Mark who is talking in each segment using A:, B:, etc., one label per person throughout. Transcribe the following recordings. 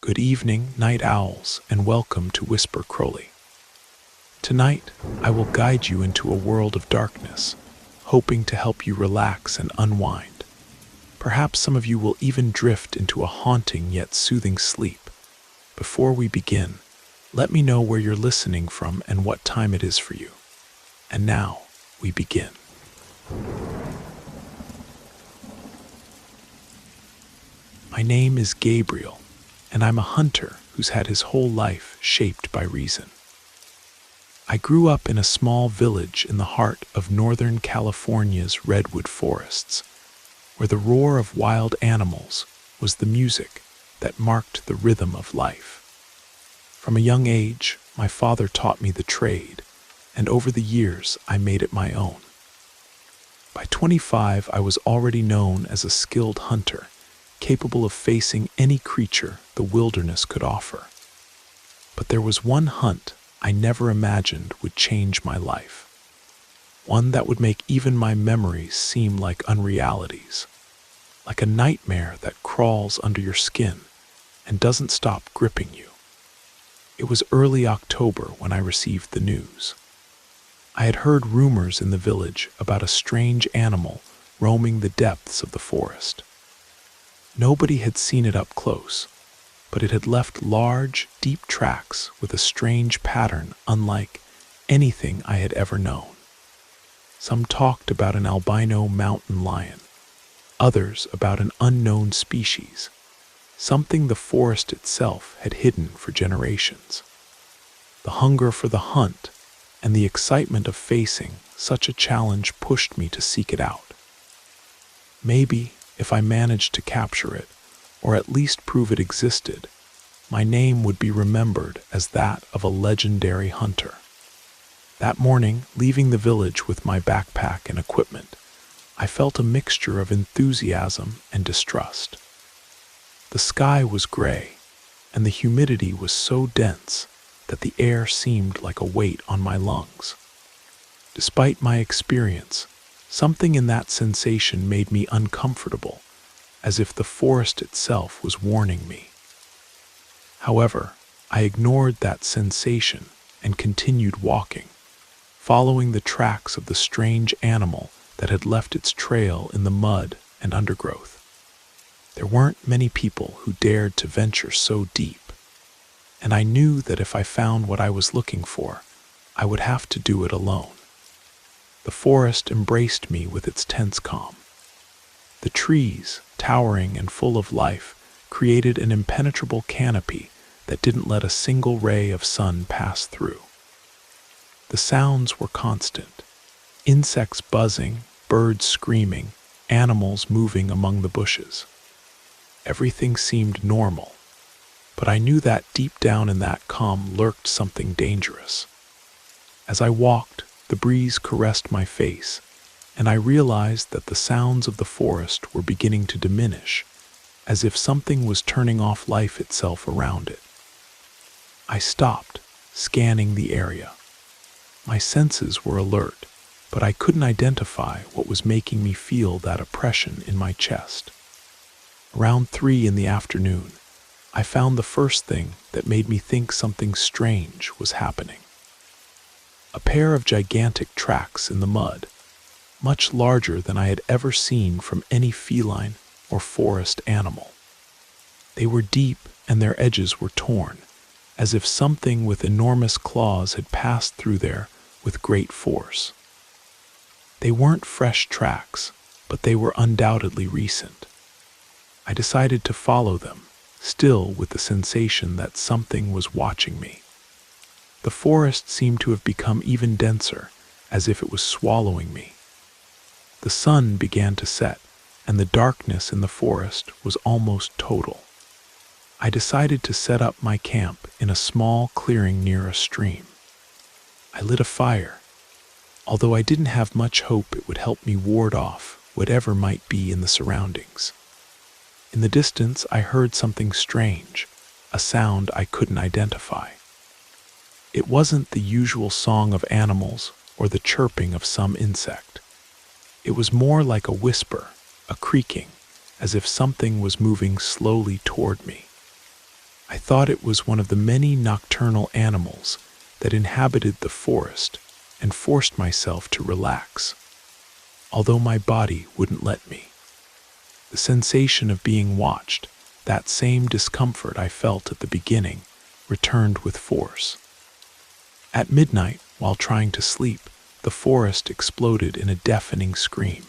A: Good evening, night owls, and welcome to Whisper Crowley. Tonight, I will guide you into a world of darkness, hoping to help you relax and unwind. Perhaps some of you will even drift into a haunting yet soothing sleep. Before we begin, let me know where you're listening from and what time it is for you. And now, we begin. My name is Gabriel, and I'm a hunter who's had his whole life shaped by reason. I grew up in a small village in the heart of Northern California's redwood forests, where the roar of wild animals was the music that marked the rhythm of life. From a young age, my father taught me the trade, and over the years I made it my own. By 25, I was already known as a skilled hunter, capable of facing any creature the wilderness could offer. But there was one hunt I never imagined would change my life. One that would make even my memories seem like unrealities, like a nightmare that crawls under your skin and doesn't stop gripping you. It was early October when I received the news. I had heard rumors in the village about a strange animal roaming the depths of the forest. Nobody had seen it up close, but it had left large, deep tracks with a strange pattern unlike anything I had ever known. Some talked about an albino mountain lion, others about an unknown species, something the forest itself had hidden for generations. The hunger for the hunt and the excitement of facing such a challenge pushed me to seek it out. Maybe, if I managed to capture it, or at least prove it existed, my name would be remembered as that of a legendary hunter. That morning, leaving the village with my backpack and equipment, I felt a mixture of enthusiasm and distrust. The sky was gray, and the humidity was so dense that the air seemed like a weight on my lungs. Despite my experience, something in that sensation made me uncomfortable, as if the forest itself was warning me. However, I ignored that sensation and continued walking, following the tracks of the strange animal that had left its trail in the mud and undergrowth. There weren't many people who dared to venture so deep, and I knew that if I found what I was looking for, I would have to do it alone. The forest embraced me with its tense calm. The trees, towering and full of life, created an impenetrable canopy that didn't let a single ray of sun pass through. The sounds were constant: insects buzzing, birds screaming, animals moving among the bushes. Everything seemed normal, but I knew that deep down in that calm lurked something dangerous. As I walked, the breeze caressed my face, and I realized that the sounds of the forest were beginning to diminish, as if something was turning off life itself around it. I stopped, scanning the area. My senses were alert, but I couldn't identify what was making me feel that oppression in my chest. Around 3 in the afternoon, I found the first thing that made me think something strange was happening. A pair of gigantic tracks in the mud, much larger than I had ever seen from any feline or forest animal. They were deep and their edges were torn, as if something with enormous claws had passed through there with great force. They weren't fresh tracks, but they were undoubtedly recent. I decided to follow them, still with the sensation that something was watching me. The forest seemed to have become even denser, as if it was swallowing me. The sun began to set, and the darkness in the forest was almost total. I decided to set up my camp in a small clearing near a stream. I lit a fire, although I didn't have much hope it would help me ward off whatever might be in the surroundings. In the distance, I heard something strange, a sound I couldn't identify. It wasn't the usual song of animals or the chirping of some insect. It was more like a whisper, a creaking, as if something was moving slowly toward me. I thought it was one of the many nocturnal animals that inhabited the forest and forced myself to relax, although my body wouldn't let me. The sensation of being watched, that same discomfort I felt at the beginning, returned with force. At midnight, while trying to sleep, the forest exploded in a deafening scream.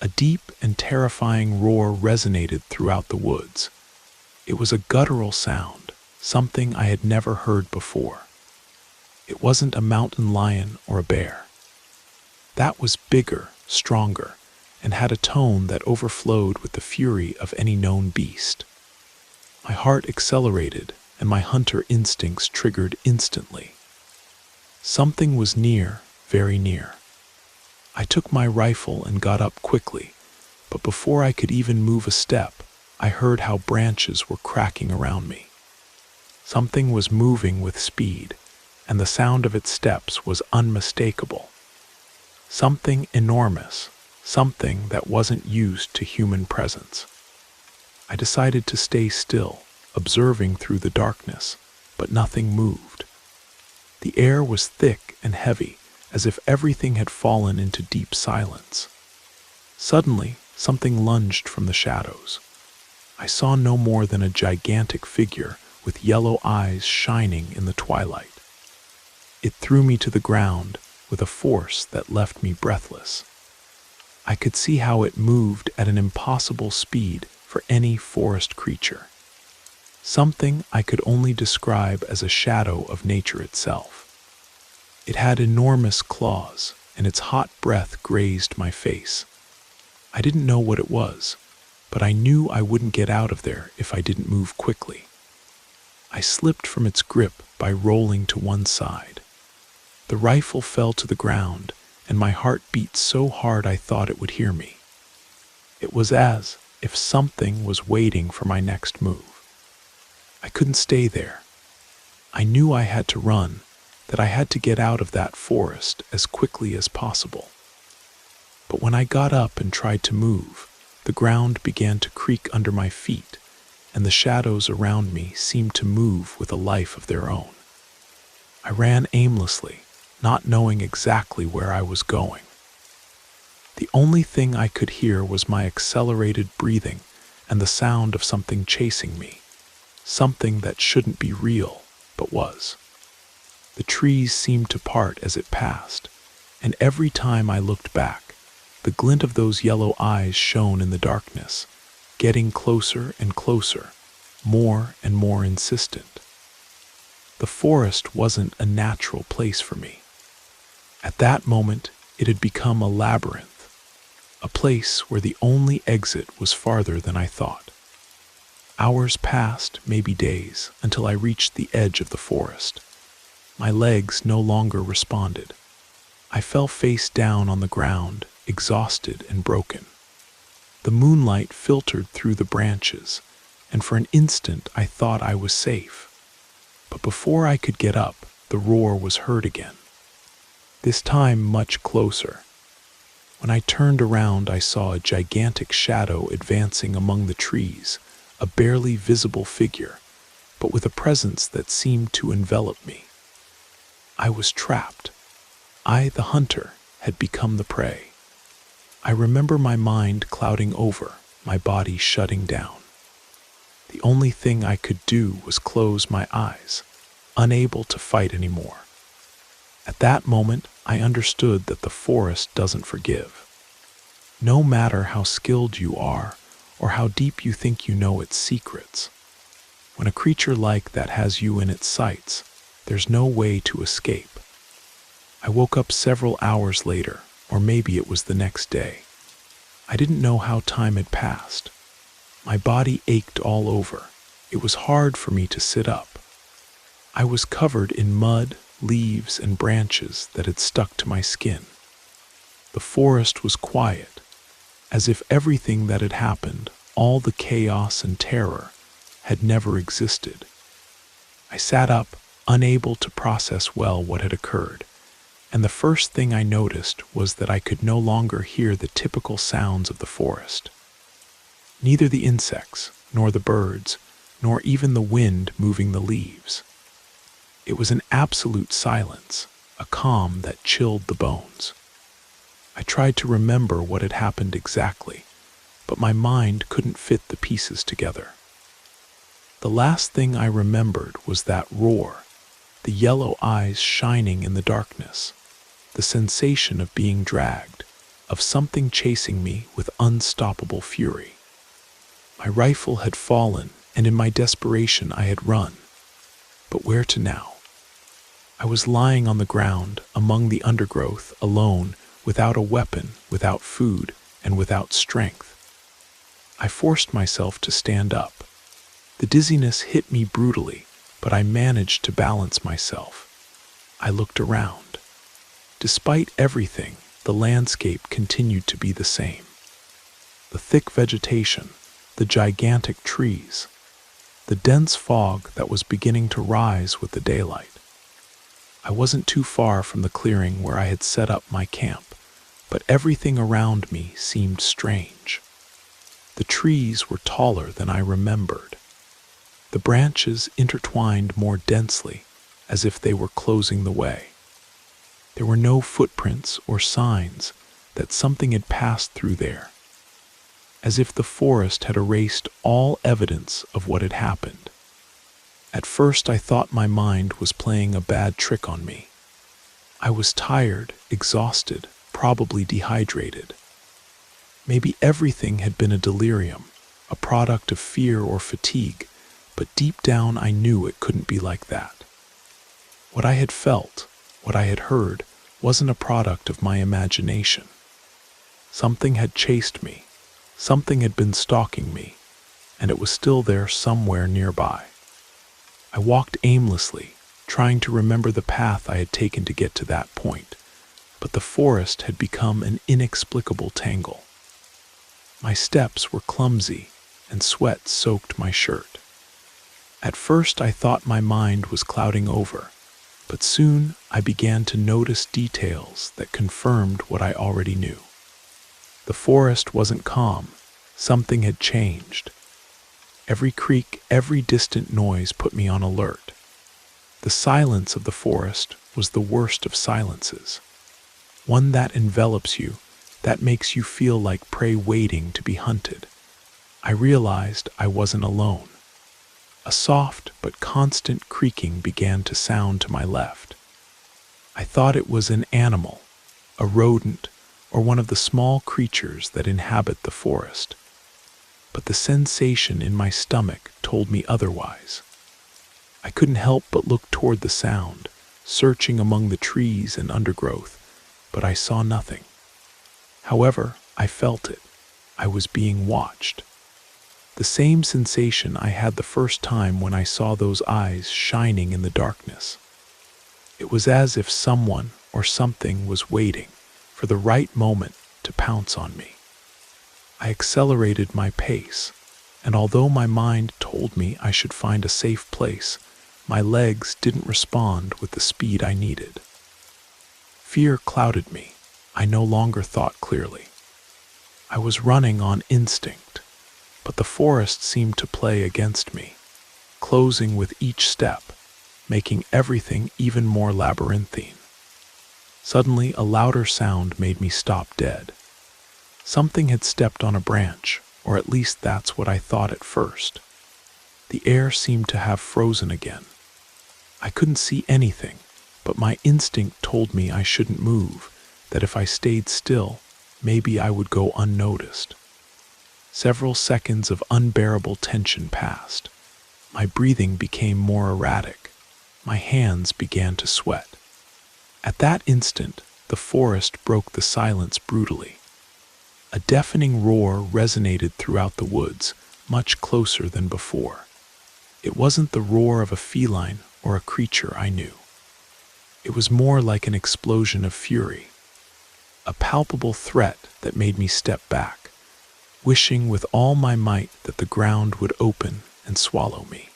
A: A deep and terrifying roar resonated throughout the woods. It was a guttural sound, something I had never heard before. It wasn't a mountain lion or a bear. That was bigger, stronger, and had a tone that overflowed with the fury of any known beast. My heart accelerated, and my hunter instincts triggered instantly. Something was near, very near. I took my rifle and got up quickly, but before I could even move a step, I heard how branches were cracking around me. Something was moving with speed, and the sound of its steps was unmistakable. Something enormous, something that wasn't used to human presence. I decided to stay still, observing through the darkness, but nothing moved. The air was thick and heavy, as if everything had fallen into deep silence. Suddenly, something lunged from the shadows. I saw no more than a gigantic figure with yellow eyes shining in the twilight. It threw me to the ground with a force that left me breathless. I could see how it moved at an impossible speed for any forest creature. Something I could only describe as a shadow of nature itself. It had enormous claws, and its hot breath grazed my face. I didn't know what it was, but I knew I wouldn't get out of there if I didn't move quickly. I slipped from its grip by rolling to one side. The rifle fell to the ground, and my heart beat so hard I thought it would hear me. It was as if something was waiting for my next move. I couldn't stay there. I knew I had to run, that I had to get out of that forest as quickly as possible. But when I got up and tried to move, the ground began to creak under my feet, and the shadows around me seemed to move with a life of their own. I ran aimlessly, not knowing exactly where I was going. The only thing I could hear was my accelerated breathing and the sound of something chasing me, something that shouldn't be real, but was. The trees seemed to part as it passed, and every time I looked back, the glint of those yellow eyes shone in the darkness, getting closer and closer, more and more insistent. The forest wasn't a natural place for me. At that moment, it had become a labyrinth, a place where the only exit was farther than I thought. Hours passed, maybe days, until I reached the edge of the forest. My legs no longer responded. I fell face down on the ground, exhausted and broken. The moonlight filtered through the branches, and for an instant I thought I was safe. But before I could get up, the roar was heard again. This time much closer. When I turned around, I saw a gigantic shadow advancing among the trees, a barely visible figure, but with a presence that seemed to envelop me. I was trapped. I, the hunter, had become the prey. I remember my mind clouding over, my body shutting down. The only thing I could do was close my eyes, unable to fight anymore. At that moment, I understood that the forest doesn't forgive. No matter how skilled you are, or how deep you think you know its secrets, when a creature like that has you in its sights, there's no way to escape. I woke up several hours later, or maybe it was the next day. I didn't know how time had passed. My body ached all over. It was hard for me to sit up. I was covered in mud, leaves, and branches that had stuck to my skin. The forest was quiet, as if everything that had happened, all the chaos and terror, had never existed. I sat up, unable to process well what had occurred, and the first thing I noticed was that I could no longer hear the typical sounds of the forest. Neither the insects, nor the birds, nor even the wind moving the leaves. It was an absolute silence, a calm that chilled the bones. I tried to remember what had happened exactly, but my mind couldn't fit the pieces together. The last thing I remembered was that roar, the yellow eyes shining in the darkness, the sensation of being dragged, of something chasing me with unstoppable fury. My rifle had fallen, and in my desperation I had run. But where to now? I was lying on the ground, among the undergrowth, alone, without a weapon, without food, and without strength. I forced myself to stand up. The dizziness hit me brutally, but I managed to balance myself. I looked around. Despite everything, the landscape continued to be the same. The thick vegetation, the gigantic trees, the dense fog that was beginning to rise with the daylight. I wasn't too far from the clearing where I had set up my camp, but everything around me seemed strange. The trees were taller than I remembered. The branches intertwined more densely, as if they were closing the way. There were no footprints or signs that something had passed through there, as if the forest had erased all evidence of what had happened. At first I thought my mind was playing a bad trick on me. I was tired, exhausted, probably dehydrated. Maybe everything had been a delirium, a product of fear or fatigue, but deep down I knew it couldn't be like that. What I had felt, what I had heard, wasn't a product of my imagination. Something had chased me, something had been stalking me, and it was still there somewhere nearby. I walked aimlessly, trying to remember the path I had taken to get to that point, but the forest had become an inexplicable tangle. My steps were clumsy, and sweat soaked my shirt. At first I thought my mind was clouding over, but soon I began to notice details that confirmed what I already knew. The forest wasn't calm. Something had changed. Every creak, every distant noise put me on alert. The silence of the forest was the worst of silences. One that envelops you, that makes you feel like prey waiting to be hunted. I realized I wasn't alone. A soft but constant creaking began to sound to my left. I thought it was an animal, a rodent, or one of the small creatures that inhabit the forest. But the sensation in my stomach told me otherwise. I couldn't help but look toward the sound, searching among the trees and undergrowth, but I saw nothing. However, I felt it. I was being watched. The same sensation I had the first time when I saw those eyes shining in the darkness. It was as if someone or something was waiting for the right moment to pounce on me. I accelerated my pace, and although my mind told me I should find a safe place, my legs didn't respond with the speed I needed. Fear clouded me. I no longer thought clearly. I was running on instinct, but the forest seemed to play against me, closing with each step, making everything even more labyrinthine. Suddenly, a louder sound made me stop dead. Something had stepped on a branch, or at least that's what I thought at first. The air seemed to have frozen again. I couldn't see anything, but my instinct told me I shouldn't move, that if I stayed still, maybe I would go unnoticed. Several seconds of unbearable tension passed. My breathing became more erratic. My hands began to sweat. At that instant, the forest broke the silence brutally. A deafening roar resonated throughout the woods, much closer than before. It wasn't the roar of a feline or a creature I knew. It was more like an explosion of fury, a palpable threat that made me step back, wishing with all my might that the ground would open and swallow me.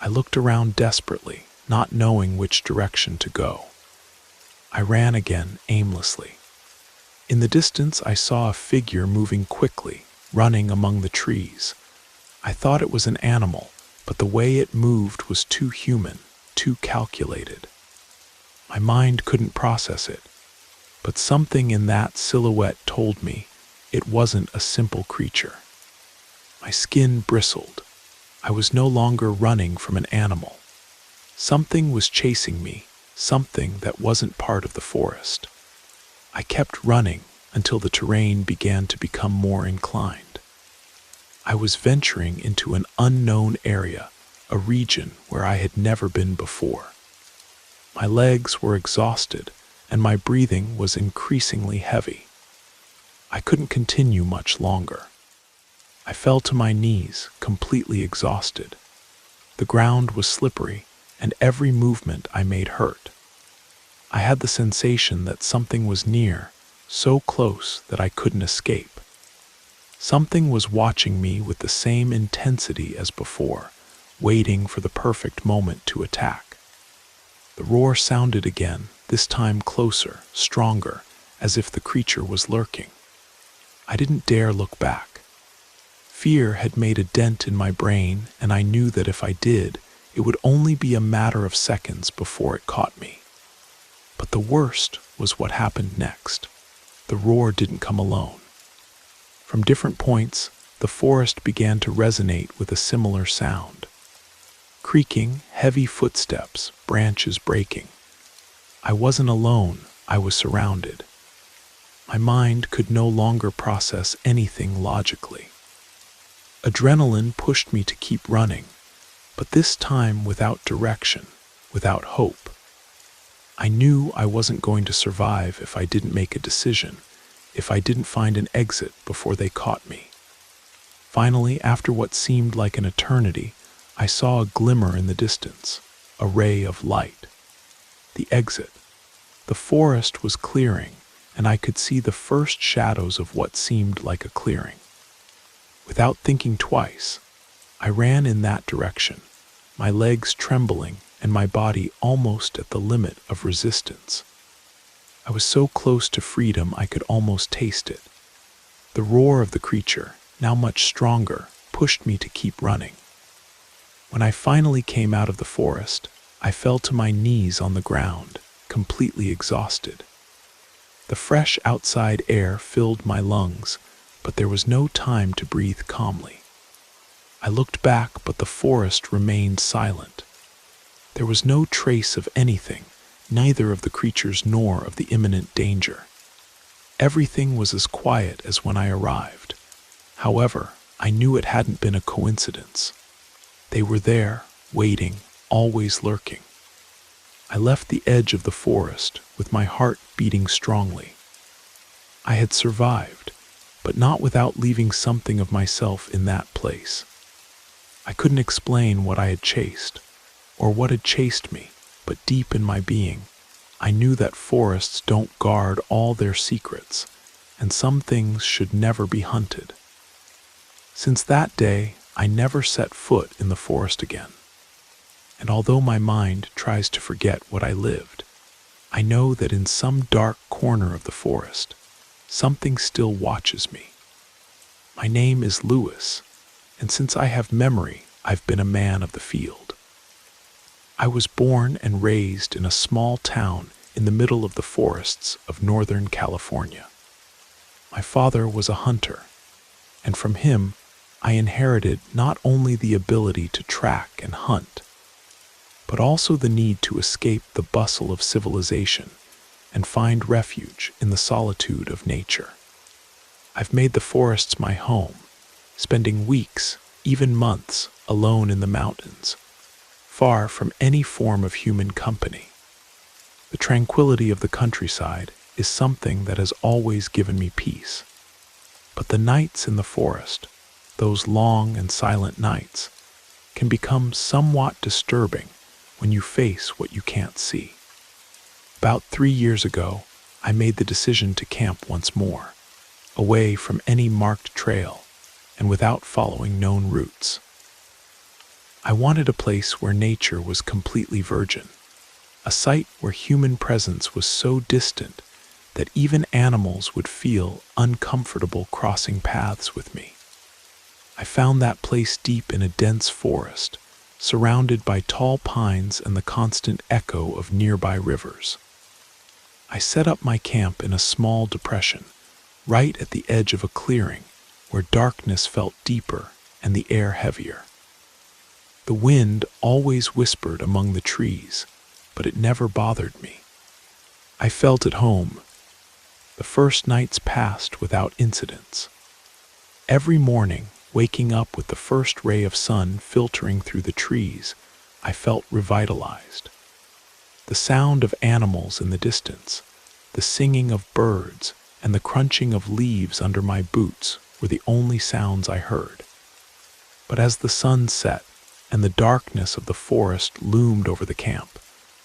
A: I looked around desperately, not knowing which direction to go. I ran again aimlessly. In the distance, I saw a figure moving quickly, running among the trees. I thought it was an animal, but the way it moved was too human, too calculated. My mind couldn't process it, but something in that silhouette told me it wasn't a simple creature. My skin bristled. I was no longer running from an animal. Something was chasing me, something that wasn't part of the forest. I kept running until the terrain began to become more inclined. I was venturing into an unknown area, a region where I had never been before. My legs were exhausted, and my breathing was increasingly heavy. I couldn't continue much longer. I fell to my knees, completely exhausted. The ground was slippery, and every movement I made hurt. I had the sensation that something was near, so close that I couldn't escape. Something was watching me with the same intensity as before, waiting for the perfect moment to attack. The roar sounded again, this time closer, stronger, as if the creature was lurking. I didn't dare look back. Fear had made a dent in my brain, and I knew that if I did, it would only be a matter of seconds before it caught me. But the worst was what happened next. The roar didn't come alone. From different points, the forest began to resonate with a similar sound. Creaking, heavy footsteps, branches breaking. I wasn't alone, I was surrounded. My mind could no longer process anything logically. Adrenaline pushed me to keep running, but this time without direction, without hope. I knew I wasn't going to survive if I didn't make a decision, if I didn't find an exit before they caught me. Finally, after what seemed like an eternity, I saw a glimmer in the distance, a ray of light. The exit. The forest was clearing, and I could see the first shadows of what seemed like a clearing. Without thinking twice, I ran in that direction, my legs trembling and my body almost at the limit of resistance. I was so close to freedom I could almost taste it. The roar of the creature, now much stronger, pushed me to keep running. When I finally came out of the forest, I fell to my knees on the ground, completely exhausted. The fresh outside air filled my lungs, but there was no time to breathe calmly. I looked back, but the forest remained silent. There was no trace of anything, neither of the creatures nor of the imminent danger. Everything was as quiet as when I arrived. However, I knew it hadn't been a coincidence. They were there, waiting, always lurking. I left the edge of the forest with my heart beating strongly. I had survived, but not without leaving something of myself in that place. I couldn't explain what I had chased, or what had chased me, but deep in my being, I knew that forests don't guard all their secrets, and some things should never be hunted. Since that day, I never set foot in the forest again. And although my mind tries to forget what I lived, I know that in some dark corner of the forest, something still watches me. My name is Lewis, and since I have memory, I've been a man of the field. I was born and raised in a small town in the middle of the forests of Northern California. My father was a hunter, and from him, I inherited not only the ability to track and hunt, but also the need to escape the bustle of civilization and find refuge in the solitude of nature. I've made the forests my home, spending weeks, even months, alone in the mountains, far from any form of human company. The tranquility of the countryside is something that has always given me peace. But the nights in the forest, those long and silent nights, can become somewhat disturbing when you face what you can't see. About 3 years ago, I made the decision to camp once more, away from any marked trail and without following known routes. I wanted a place where nature was completely virgin, a site where human presence was so distant that even animals would feel uncomfortable crossing paths with me. I found that place deep in a dense forest, surrounded by tall pines and the constant echo of nearby rivers. I set up my camp in a small depression, right at the edge of a clearing where darkness felt deeper and the air heavier. The wind always whispered among the trees, but it never bothered me. I felt at home. The first nights passed without incidents. Every morning, waking up with the first ray of sun filtering through the trees, I felt revitalized. The sound of animals in the distance, the singing of birds, and the crunching of leaves under my boots were the only sounds I heard. But as the sun set and the darkness of the forest loomed over the camp,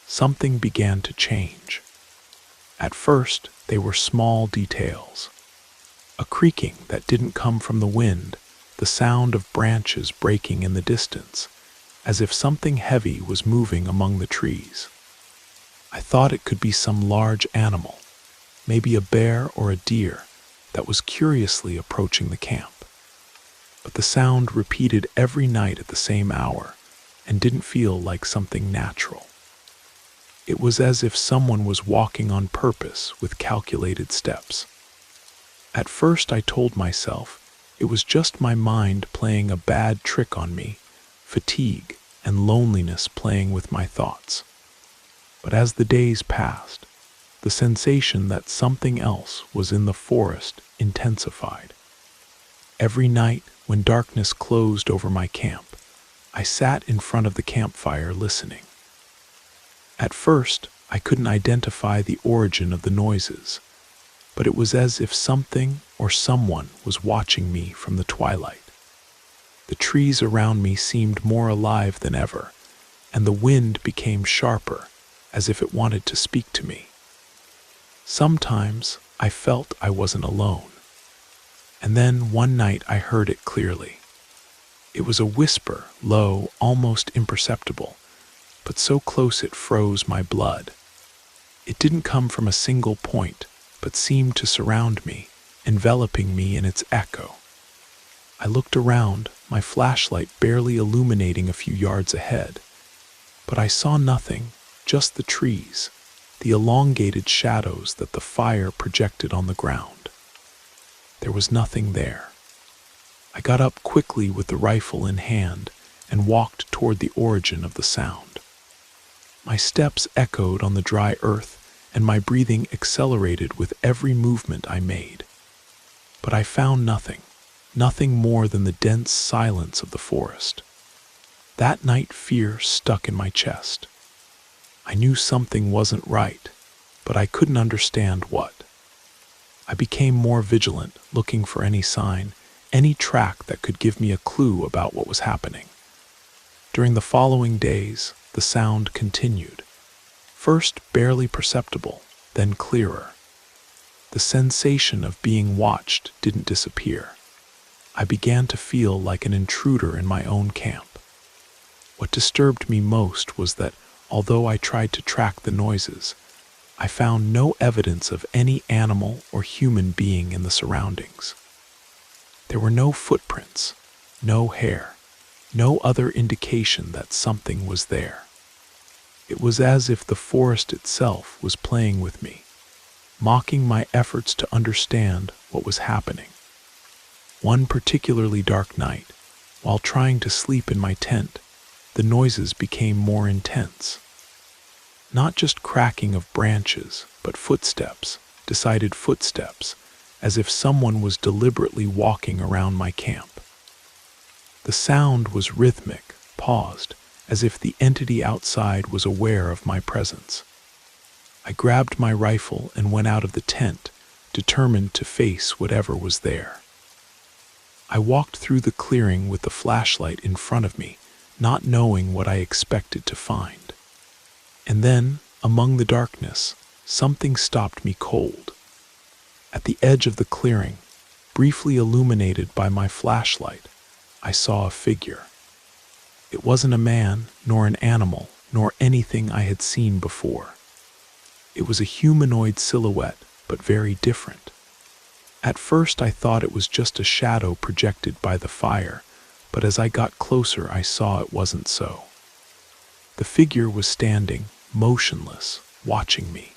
A: something began to change. At first, they were small details. A creaking that didn't come from the wind, the sound of branches breaking in the distance, as if something heavy was moving among the trees. I thought it could be some large animal, maybe a bear or a deer, that was curiously approaching the camp. But the sound repeated every night at the same hour and didn't feel like something natural. It was as if someone was walking on purpose with calculated steps. At first I told myself it was just my mind playing a bad trick on me, fatigue and loneliness playing with my thoughts. But as the days passed, the sensation that something else was in the forest intensified. Every night when darkness closed over my camp, I sat in front of the campfire listening. At first, I couldn't identify the origin of the noises, but it was as if something or someone was watching me from the twilight. The trees around me seemed more alive than ever, and the wind became sharper, as if it wanted to speak to me. Sometimes I felt I wasn't alone, and then one night I heard it clearly. It was a whisper, low, almost imperceptible, but so close it froze my blood. It didn't come from a single point, but seemed to surround me, enveloping me in its echo. I looked around, my flashlight barely illuminating a few yards ahead, but I saw nothing, just the trees, the elongated shadows that the fire projected on the ground. There was nothing there. I got up quickly with the rifle in hand and walked toward the origin of the sound. My steps echoed on the dry earth, and my breathing accelerated with every movement I made. But I found nothing more than the dense silence of the forest. That night fear stuck in my chest. I knew something wasn't right, but I couldn't understand what. I became more vigilant, looking for any sign, any track that could give me a clue about what was happening. During the following days, the sound continued. First barely perceptible, then clearer. The sensation of being watched didn't disappear. I began to feel like an intruder in my own camp. What disturbed me most was that, although I tried to track the noises, I found no evidence of any animal or human being in the surroundings. There were no footprints, no hair, no other indication that something was there. It was as if the forest itself was playing with me, mocking my efforts to understand what was happening. One particularly dark night, while trying to sleep in my tent, the noises became more intense. Not just cracking of branches, but footsteps, decided footsteps, as if someone was deliberately walking around my camp. The sound was rhythmic, paused, as if the entity outside was aware of my presence. I grabbed my rifle and went out of the tent, determined to face whatever was there. I walked through the clearing with the flashlight in front of me, not knowing what I expected to find. And then, among the darkness, something stopped me cold. At the edge of the clearing, briefly illuminated by my flashlight, I saw a figure. It wasn't a man, nor an animal, nor anything I had seen before. It was a humanoid silhouette, but very different. At first I thought it was just a shadow projected by the fire, but as I got closer, I saw it wasn't so. The figure was standing, motionless, watching me.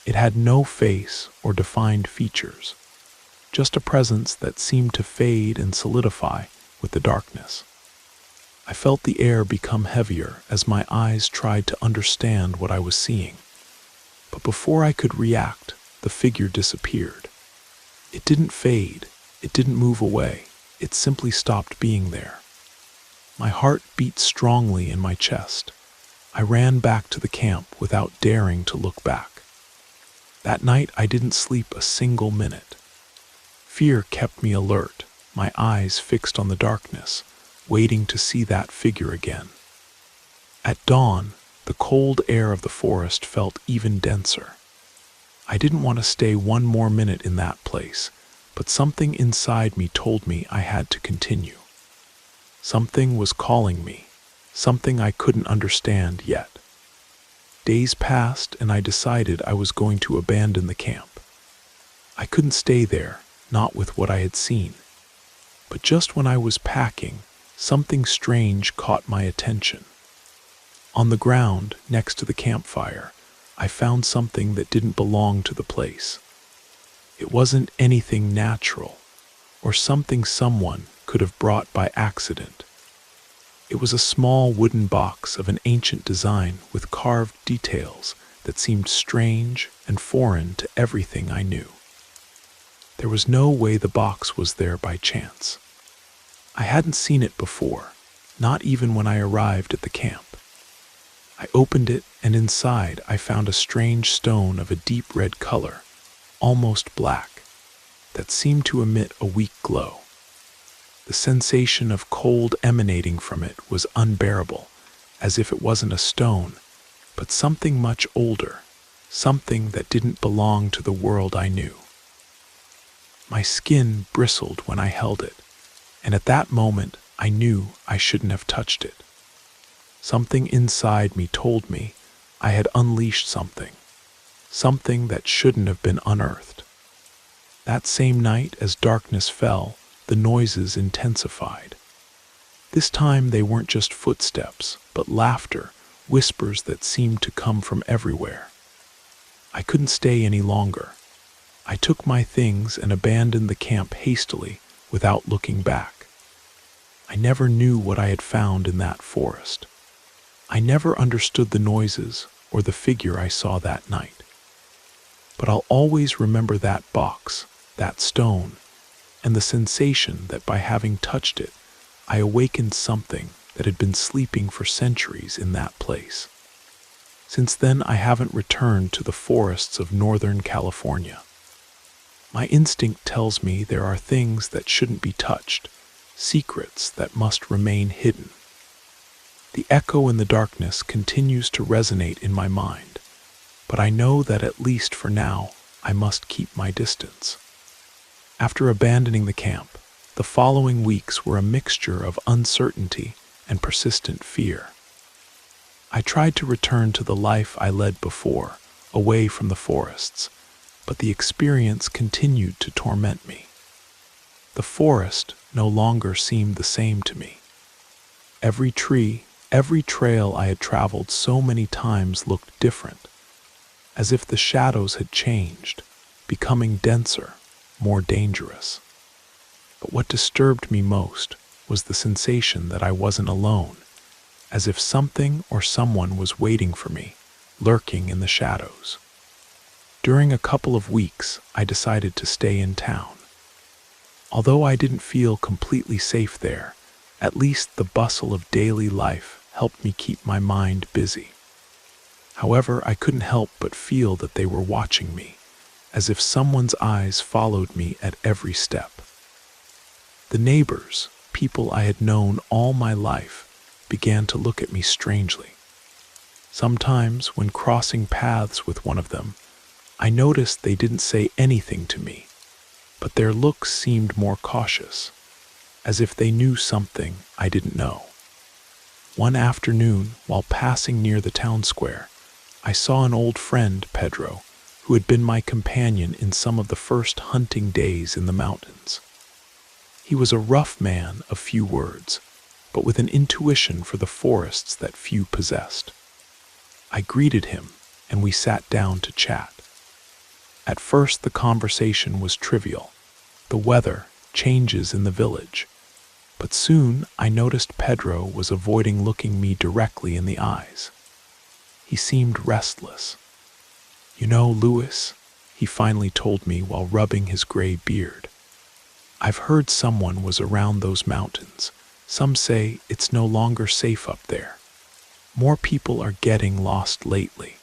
A: It had no face or defined features, just a presence that seemed to fade and solidify with the darkness. I felt the air become heavier as my eyes tried to understand what I was seeing. But before I could react, the figure disappeared. It didn't fade, it didn't move away, it simply stopped being there. My heart beat strongly in my chest. I ran back to the camp without daring to look back. That night I didn't sleep a single minute. Fear kept me alert, my eyes fixed on the darkness, waiting to see that figure again. At dawn, the cold air of the forest felt even denser. I didn't want to stay one more minute in that place, but something inside me told me I had to continue. Something was calling me, something I couldn't understand yet. Days passed and I decided I was going to abandon the camp. I couldn't stay there, not with what I had seen. But just when I was packing, something strange caught my attention. On the ground, next to the campfire, I found something that didn't belong to the place. It wasn't anything natural, or something someone could have brought by accident. It was a small wooden box of an ancient design with carved details that seemed strange and foreign to everything I knew. There was no way the box was there by chance. I hadn't seen it before, not even when I arrived at the camp. I opened it, and inside I found a strange stone of a deep red color, almost black, that seemed to emit a weak glow. The sensation of cold emanating from it was unbearable, as if it wasn't a stone, but something much older, something that didn't belong to the world I knew. My skin bristled when I held it, and at that moment I knew I shouldn't have touched it. Something inside me told me I had unleashed something that shouldn't have been unearthed. That same night, as darkness fell, the noises intensified. This time they weren't just footsteps, but laughter, whispers that seemed to come from everywhere. I couldn't stay any longer. I took my things and abandoned the camp hastily, without looking back. I never knew what I had found in that forest. I never understood the noises or the figure I saw that night. But I'll always remember that box, that stone, and the sensation that by having touched it, I awakened something that had been sleeping for centuries in that place. Since then, I haven't returned to the forests of Northern California. My instinct tells me there are things that shouldn't be touched, secrets that must remain hidden. The echo in the darkness continues to resonate in my mind, but I know that at least for now, I must keep my distance. After abandoning the camp, the following weeks were a mixture of uncertainty and persistent fear. I tried to return to the life I led before, away from the forests, but the experience continued to torment me. The forest no longer seemed the same to me. Every tree, every trail I had traveled so many times looked different, as if the shadows had changed, becoming denser, more dangerous. But what disturbed me most was the sensation that I wasn't alone, as if something or someone was waiting for me, lurking in the shadows. During a couple of weeks, I decided to stay in town. Although I didn't feel completely safe there, at least the bustle of daily life helped me keep my mind busy. However, I couldn't help but feel that they were watching me, as if someone's eyes followed me at every step. The neighbors, people I had known all my life, began to look at me strangely. Sometimes, when crossing paths with one of them, I noticed they didn't say anything to me, but their looks seemed more cautious, as if they knew something I didn't know. One afternoon, while passing near the town square, I saw an old friend, Pedro, who had been my companion in some of the first hunting days in the mountains. He was a rough man of few words, but with an intuition for the forests that few possessed. I greeted him, and we sat down to chat. At first the conversation was trivial, the weather, changes in the village. But soon I noticed Pedro was avoiding looking me directly in the eyes. He seemed restless. "You know, Louis," he finally told me while rubbing his gray beard, "I've heard someone was around those mountains. Some say it's no longer safe up there. More people are getting lost lately.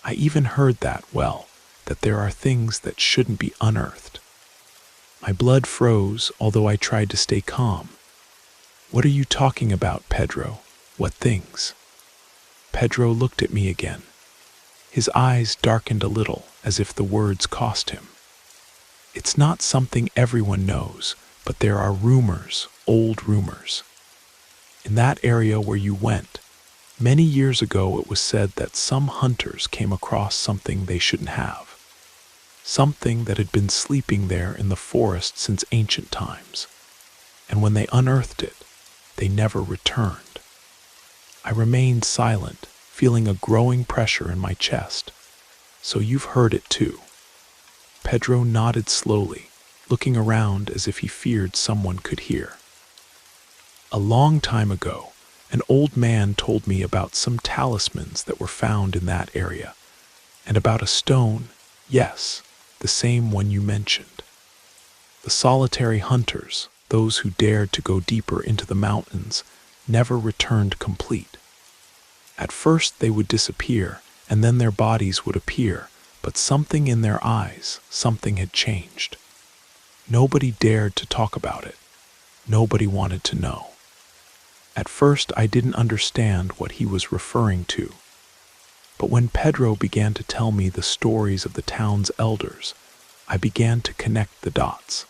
A: I even heard that there are things that shouldn't be unearthed." My blood froze, although I tried to stay calm. "What are you talking about, Pedro? What things?" Pedro looked at me again. His eyes darkened a little, as if the words cost him. "It's not something everyone knows, but there are rumors, old rumors. In that area where you went, many years ago it was said that some hunters came across something they shouldn't have. Something that had been sleeping there in the forest since ancient times. And when they unearthed it, they never returned." I remained silent, feeling a growing pressure in my chest. "So you've heard it too?" Pedro nodded slowly, looking around as if he feared someone could hear. "A long time ago, an old man told me about some talismans that were found in that area, and about a stone, yes, the same one you mentioned. The solitary hunters, those who dared to go deeper into the mountains, never returned complete. At first they would disappear, and then their bodies would appear, but something in their eyes, something had changed. Nobody dared to talk about it. Nobody wanted to know. At first I didn't understand what he was referring to. But when Pedro began to tell me the stories of the town's elders, I began to connect the dots.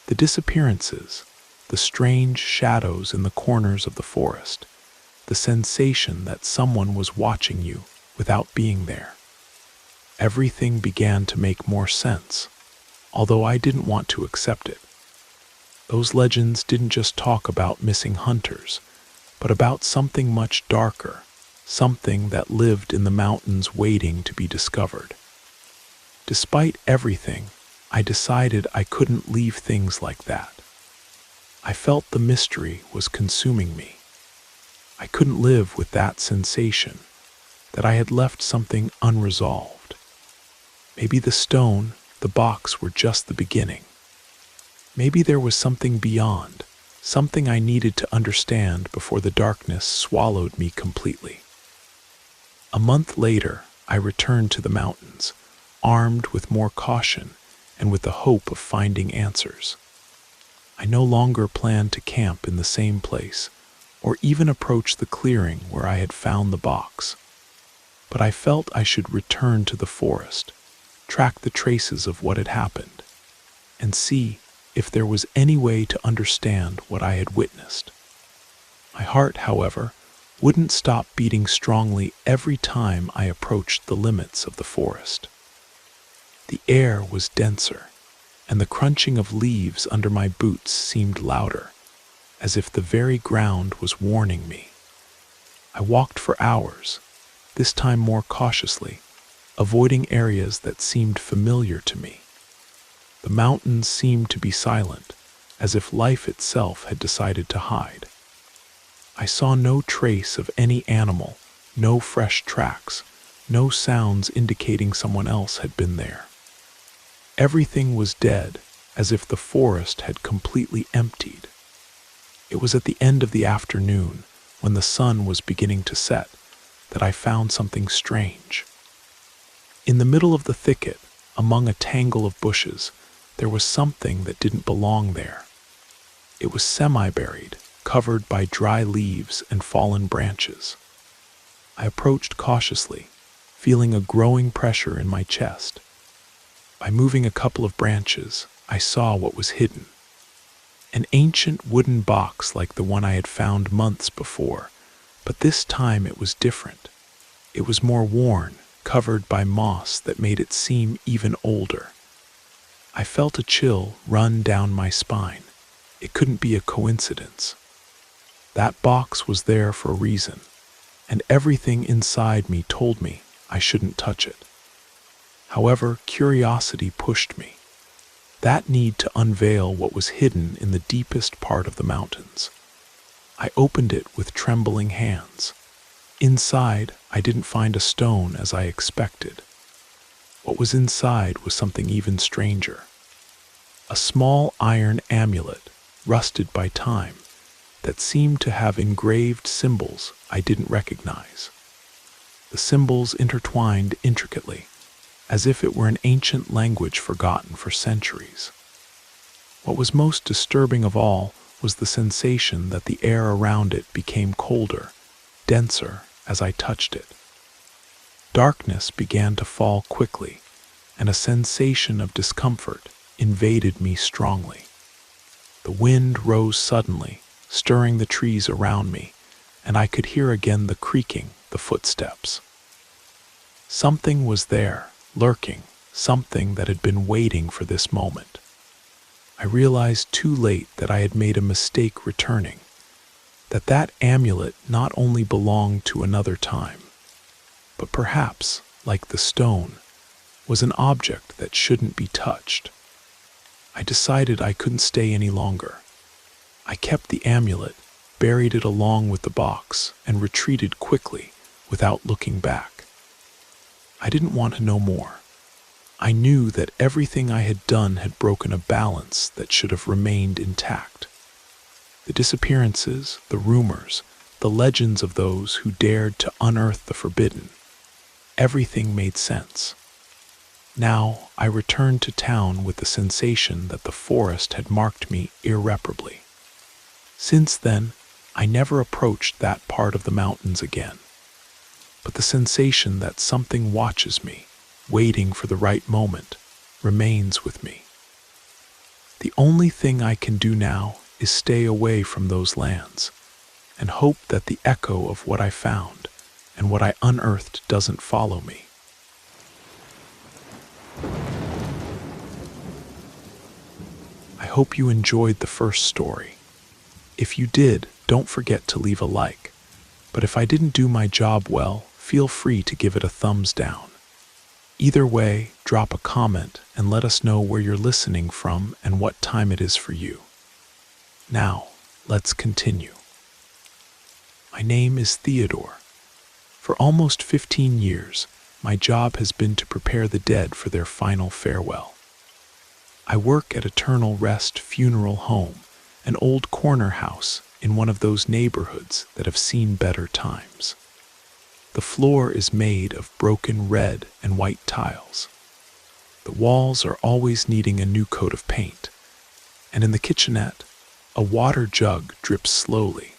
A: The disappearances, the strange shadows in the corners of the forest, the sensation that someone was watching you without being there. Everything began to make more sense, although I didn't want to accept it. Those legends didn't just talk about missing hunters, but about something much darker, something that lived in the mountains waiting to be discovered. Despite everything, I decided I couldn't leave things like that. I felt the mystery was consuming me. I couldn't live with that sensation, that I had left something unresolved. Maybe the stone, the box were just the beginning. Maybe there was something beyond, something I needed to understand before the darkness swallowed me completely. A month later, I returned to the mountains, armed with more caution and with the hope of finding answers. I no longer planned to camp in the same place, or even approach the clearing where I had found the box. But I felt I should return to the forest, track the traces of what had happened, and see if there was any way to understand what I had witnessed. My heart, however, wouldn't stop beating strongly every time I approached the limits of the forest. The air was denser, and the crunching of leaves under my boots seemed louder, as if the very ground was warning me. I walked for hours, this time more cautiously, avoiding areas that seemed familiar to me. The mountains seemed to be silent, as if life itself had decided to hide. I saw no trace of any animal, no fresh tracks, no sounds indicating someone else had been there. Everything was dead, as if the forest had completely emptied. It was at the end of the afternoon, when the sun was beginning to set, that I found something strange. In the middle of the thicket, among a tangle of bushes, there was something that didn't belong there. It was semi-buried, covered by dry leaves and fallen branches. I approached cautiously, feeling a growing pressure in my chest. By moving a couple of branches, I saw what was hidden. An ancient wooden box like the one I had found months before, but this time it was different. It was more worn, covered by moss that made it seem even older. I felt a chill run down my spine. It couldn't be a coincidence. That box was there for a reason, and everything inside me told me I shouldn't touch it. However, curiosity pushed me. That need to unveil what was hidden in the deepest part of the mountains. I opened it with trembling hands. Inside, I didn't find a stone as I expected. What was inside was something even stranger. A small iron amulet, rusted by time, that seemed to have engraved symbols I didn't recognize. The symbols intertwined intricately, as if it were an ancient language forgotten for centuries. What was most disturbing of all was the sensation that the air around it became colder, denser as I touched it. Darkness began to fall quickly, and a sensation of discomfort invaded me strongly. The wind rose suddenly, stirring the trees around me, and I could hear again the creaking, the footsteps. Something was there, lurking, something that had been waiting for this moment. I realized too late that I had made a mistake returning, that amulet not only belonged to another time, but perhaps, like the stone, was an object that shouldn't be touched. I decided I couldn't stay any longer. I kept the amulet, buried it along with the box, and retreated quickly without looking back. I didn't want to know more. I knew that everything I had done had broken a balance that should have remained intact. The disappearances, the rumors, the legends of those who dared to unearth the forbidden, everything made sense. Now I returned to town with the sensation that the forest had marked me irreparably. Since then, I never approached that part of the mountains again. But the sensation that something watches me, waiting for the right moment, remains with me. The only thing I can do now is stay away from those lands, and hope that the echo of what I found and what I unearthed doesn't follow me. I hope you enjoyed the first story. If you did, don't forget to leave a like. But if I didn't do my job well, feel free to give it a thumbs down. Either way, drop a comment and let us know where you're listening from and what time it is for you. Now, let's continue. My name is Theodore. For almost 15 years, my job has been to prepare the dead for their final farewell. I work at Eternal Rest Funeral Home, an old corner house in one of those neighborhoods that have seen better times. The floor is made of broken red and white tiles. The walls are always needing a new coat of paint, and in the kitchenette, a water jug drips slowly,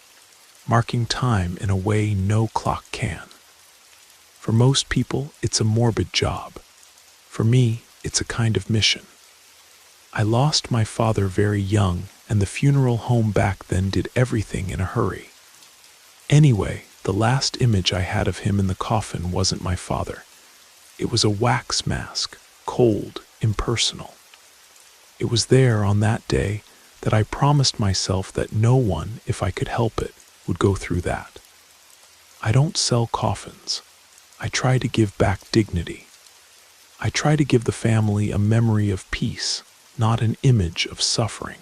A: marking time in a way no clock can. For most people, it's a morbid job. For me, it's a kind of mission. I lost my father very young, and the funeral home back then did everything in a hurry. Anyway, the last image I had of him in the coffin wasn't my father. It was a wax mask, cold, impersonal. It was there on that day that I promised myself that no one, if I could help it, would go through that. I don't sell coffins. I try to give back dignity. I try to give the family a memory of peace, not an image of suffering.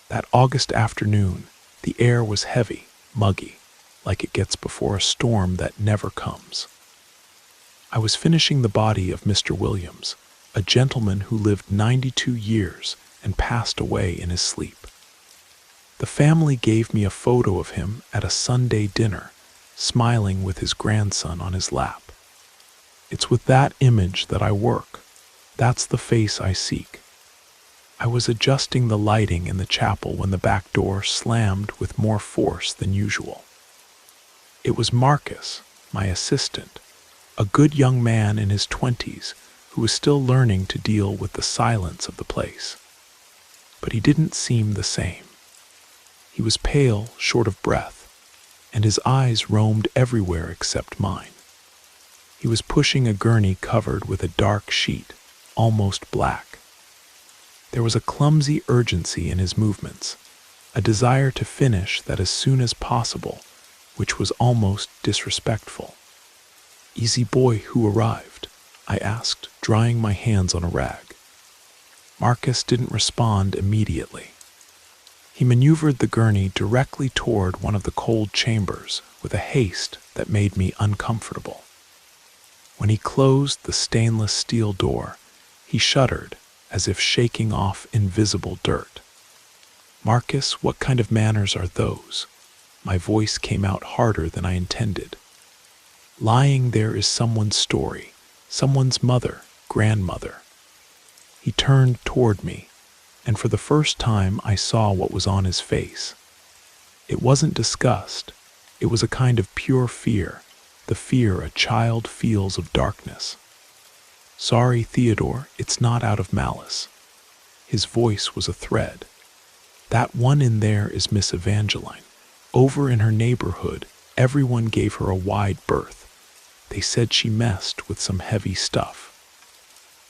A: That August afternoon, the air was heavy, muggy, like it gets before a storm that never comes. I was finishing the body of Mr. Williams, a gentleman who lived 92 years and passed away in his sleep. The family gave me a photo of him at a Sunday dinner, smiling with his grandson on his lap. It's with that image that I work. That's the face I seek. I was adjusting the lighting in the chapel when the back door slammed with more force than usual. It was Marcus, my assistant, a good young man in his 20s who was still learning to deal with the silence of the place. But he didn't seem the same. He was pale, short of breath, and his eyes roamed everywhere except mine. He was pushing a gurney covered with a dark sheet, almost black. There was a clumsy urgency in his movements, a desire to finish that as soon as possible, which was almost disrespectful. "Easy boy, who arrived?" I asked, drying my hands on a rag. Marcus didn't respond immediately. He maneuvered the gurney directly toward one of the cold chambers with a haste that made me uncomfortable. When he closed the stainless steel door, he shuddered as if shaking off invisible dirt. "Marcus, what kind of manners are those?" My voice came out harder than I intended. "Lying there is someone's story, someone's mother, grandmother." He turned toward me, and for the first time I saw what was on his face. It wasn't disgust, it was a kind of pure fear, the fear a child feels of darkness. "Sorry, Theodore, it's not out of malice." His voice was a thread. "That one in there is Miss Evangeline. Over in her neighborhood, everyone gave her a wide berth. They said she messed with some heavy stuff."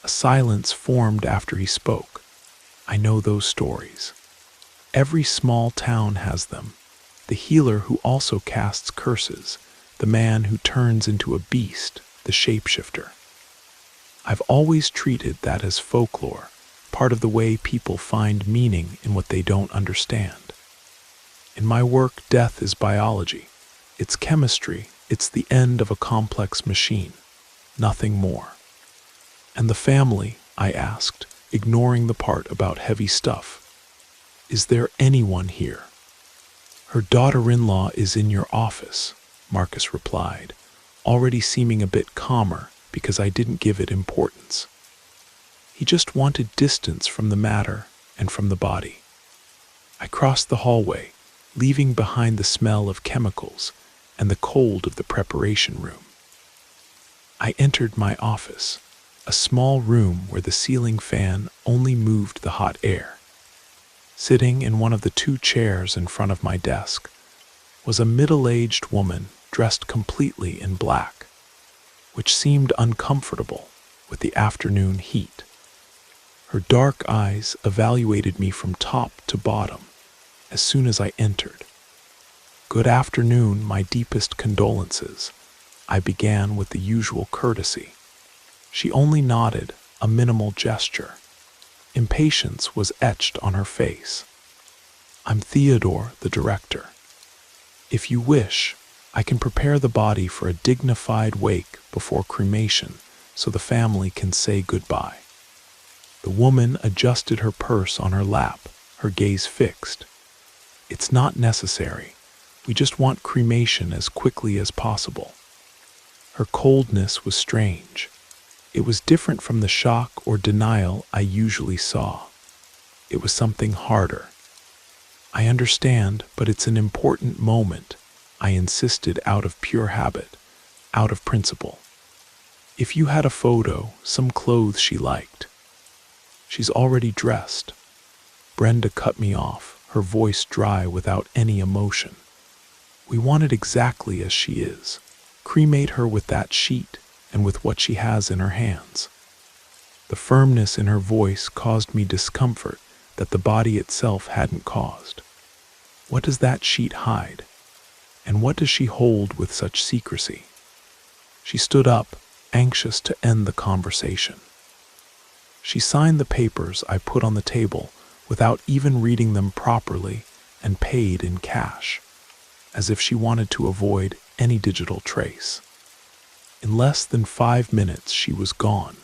A: A silence formed after he spoke. I know those stories. Every small town has them. The healer who also casts curses, the man who turns into a beast, the shapeshifter. I've always treated that as folklore, part of the way people find meaning in what they don't understand. In my work, death is biology. It's chemistry. It's the end of a complex machine. Nothing more. "And the family?" I asked, ignoring the part about heavy stuff. "Is there anyone here?" "Her daughter-in-law is in your office," Marcus replied, already seeming a bit calmer because I didn't give it importance. He just wanted distance from the matter and from the body. I crossed the hallway, leaving behind the smell of chemicals and the cold of the preparation room. I entered my office, a small room where the ceiling fan only moved the hot air. Sitting in one of the two chairs in front of my desk was a middle-aged woman dressed completely in black, which seemed uncomfortable with the afternoon heat. Her dark eyes evaluated me from top to bottom as soon as I entered. "Good afternoon, my deepest condolences," I began with the usual courtesy. She only nodded, a minimal gesture. Impatience was etched on her face. "I'm Theodore, the director. If you wish, I can prepare the body for a dignified wake before cremation so the family can say goodbye." The woman adjusted her purse on her lap, her gaze fixed. "It's not necessary. We just want cremation as quickly as possible." Her coldness was strange. It was different from the shock or denial I usually saw. It was something harder. "I understand, but it's an important moment," I insisted out of pure habit, out of principle. "If you had a photo, some clothes she liked." "She's already dressed." Brenda cut me off, her voice dry without any emotion. "We want it exactly as she is. Cremate her with that sheet and with what she has in her hands." The firmness in her voice caused me discomfort that the body itself hadn't caused. "What does that sheet hide? And what does she hold with such secrecy?" She stood up, anxious to end the conversation. She signed the papers I put on the table without even reading them properly and paid in cash, as if she wanted to avoid any digital trace. In less than 5 minutes she was gone,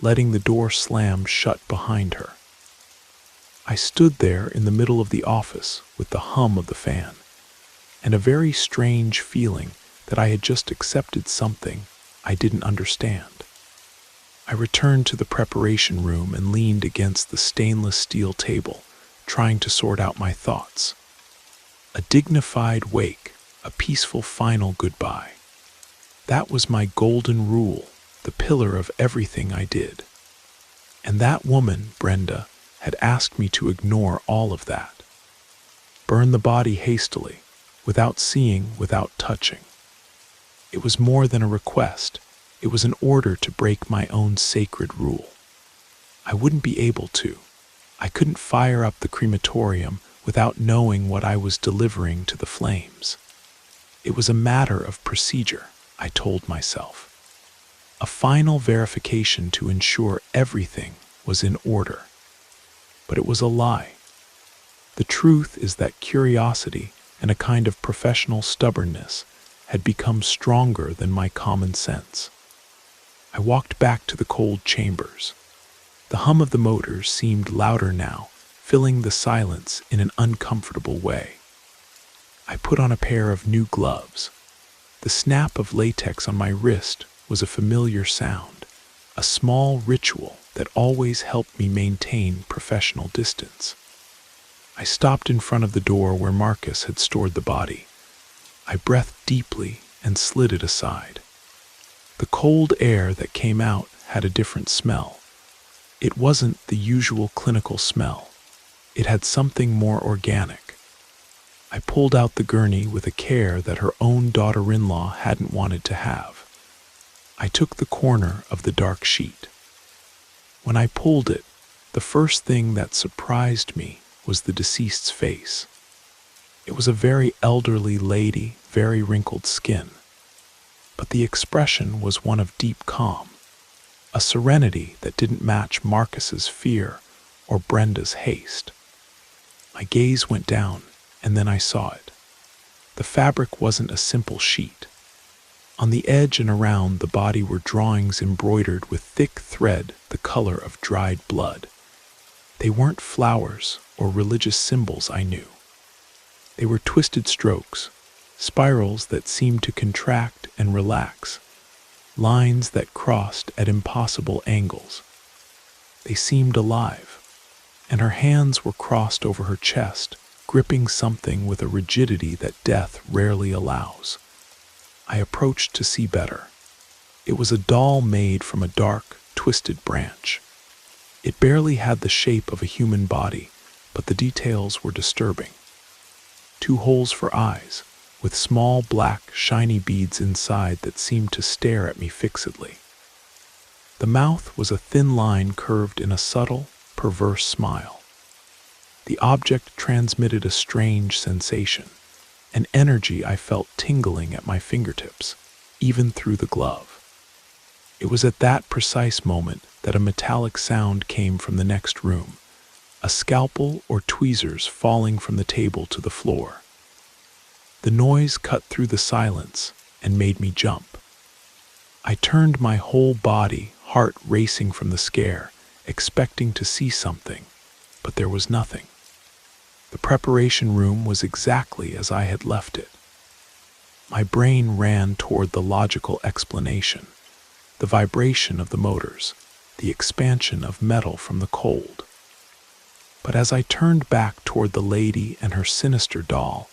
A: letting the door slam shut behind her. I stood there in the middle of the office with the hum of the fan, and a very strange feeling that I had just accepted something I didn't understand. I returned to the preparation room and leaned against the stainless steel table, trying to sort out my thoughts. A dignified wake, a peaceful final goodbye. That was my golden rule, the pillar of everything I did. And that woman, Brenda, had asked me to ignore all of that. Burn the body hastily, without seeing, without touching. It was more than a request. It was an order to break my own sacred rule. I wouldn't be able to. I couldn't fire up the crematorium without knowing what I was delivering to the flames. It was a matter of procedure, I told myself. A final verification to ensure everything was in order. But it was a lie. The truth is that curiosity and a kind of professional stubbornness had become stronger than my common sense. I walked back to the cold chambers. The hum of the motors seemed louder now, filling the silence in an uncomfortable way. I put on a pair of new gloves. The snap of latex on my wrist was a familiar sound, a small ritual that always helped me maintain professional distance. I stopped in front of the door where Marcus had stored the body. I breathed deeply and slid it aside. The cold air that came out had a different smell. It wasn't the usual clinical smell. It had something more organic. I pulled out the gurney with a care that her own daughter-in-law hadn't wanted to have. I took the corner of the dark sheet. When I pulled it, the first thing that surprised me was the deceased's face. It was a very elderly lady, very wrinkled skin. But the expression was one of deep calm, a serenity that didn't match Marcus's fear or Brenda's haste. My gaze went down, and then I saw it. The fabric wasn't a simple sheet. On the edge and around the body were drawings embroidered with thick thread the color of dried blood. They weren't flowers or religious symbols, I knew. They were twisted strokes, spirals that seemed to contract and relax, lines that crossed at impossible angles. They seemed alive, and her hands were crossed over her chest, gripping something with a rigidity that death rarely allows. I approached to see better. It was a doll made from a dark, twisted branch. It barely had the shape of a human body, but the details were disturbing. 2 holes for eyes, with small black, shiny beads inside that seemed to stare at me fixedly. The mouth was a thin line curved in a subtle, perverse smile. The object transmitted a strange sensation, an energy I felt tingling at my fingertips, even through the glove. It was at that precise moment that a metallic sound came from the next room, a scalpel or tweezers falling from the table to the floor. The noise cut through the silence and made me jump. I turned my whole body, heart racing from the scare, expecting to see something, but there was nothing. The preparation room was exactly as I had left it. My brain ran toward the logical explanation, the vibration of the motors, the expansion of metal from the cold. But as I turned back toward the lady and her sinister doll,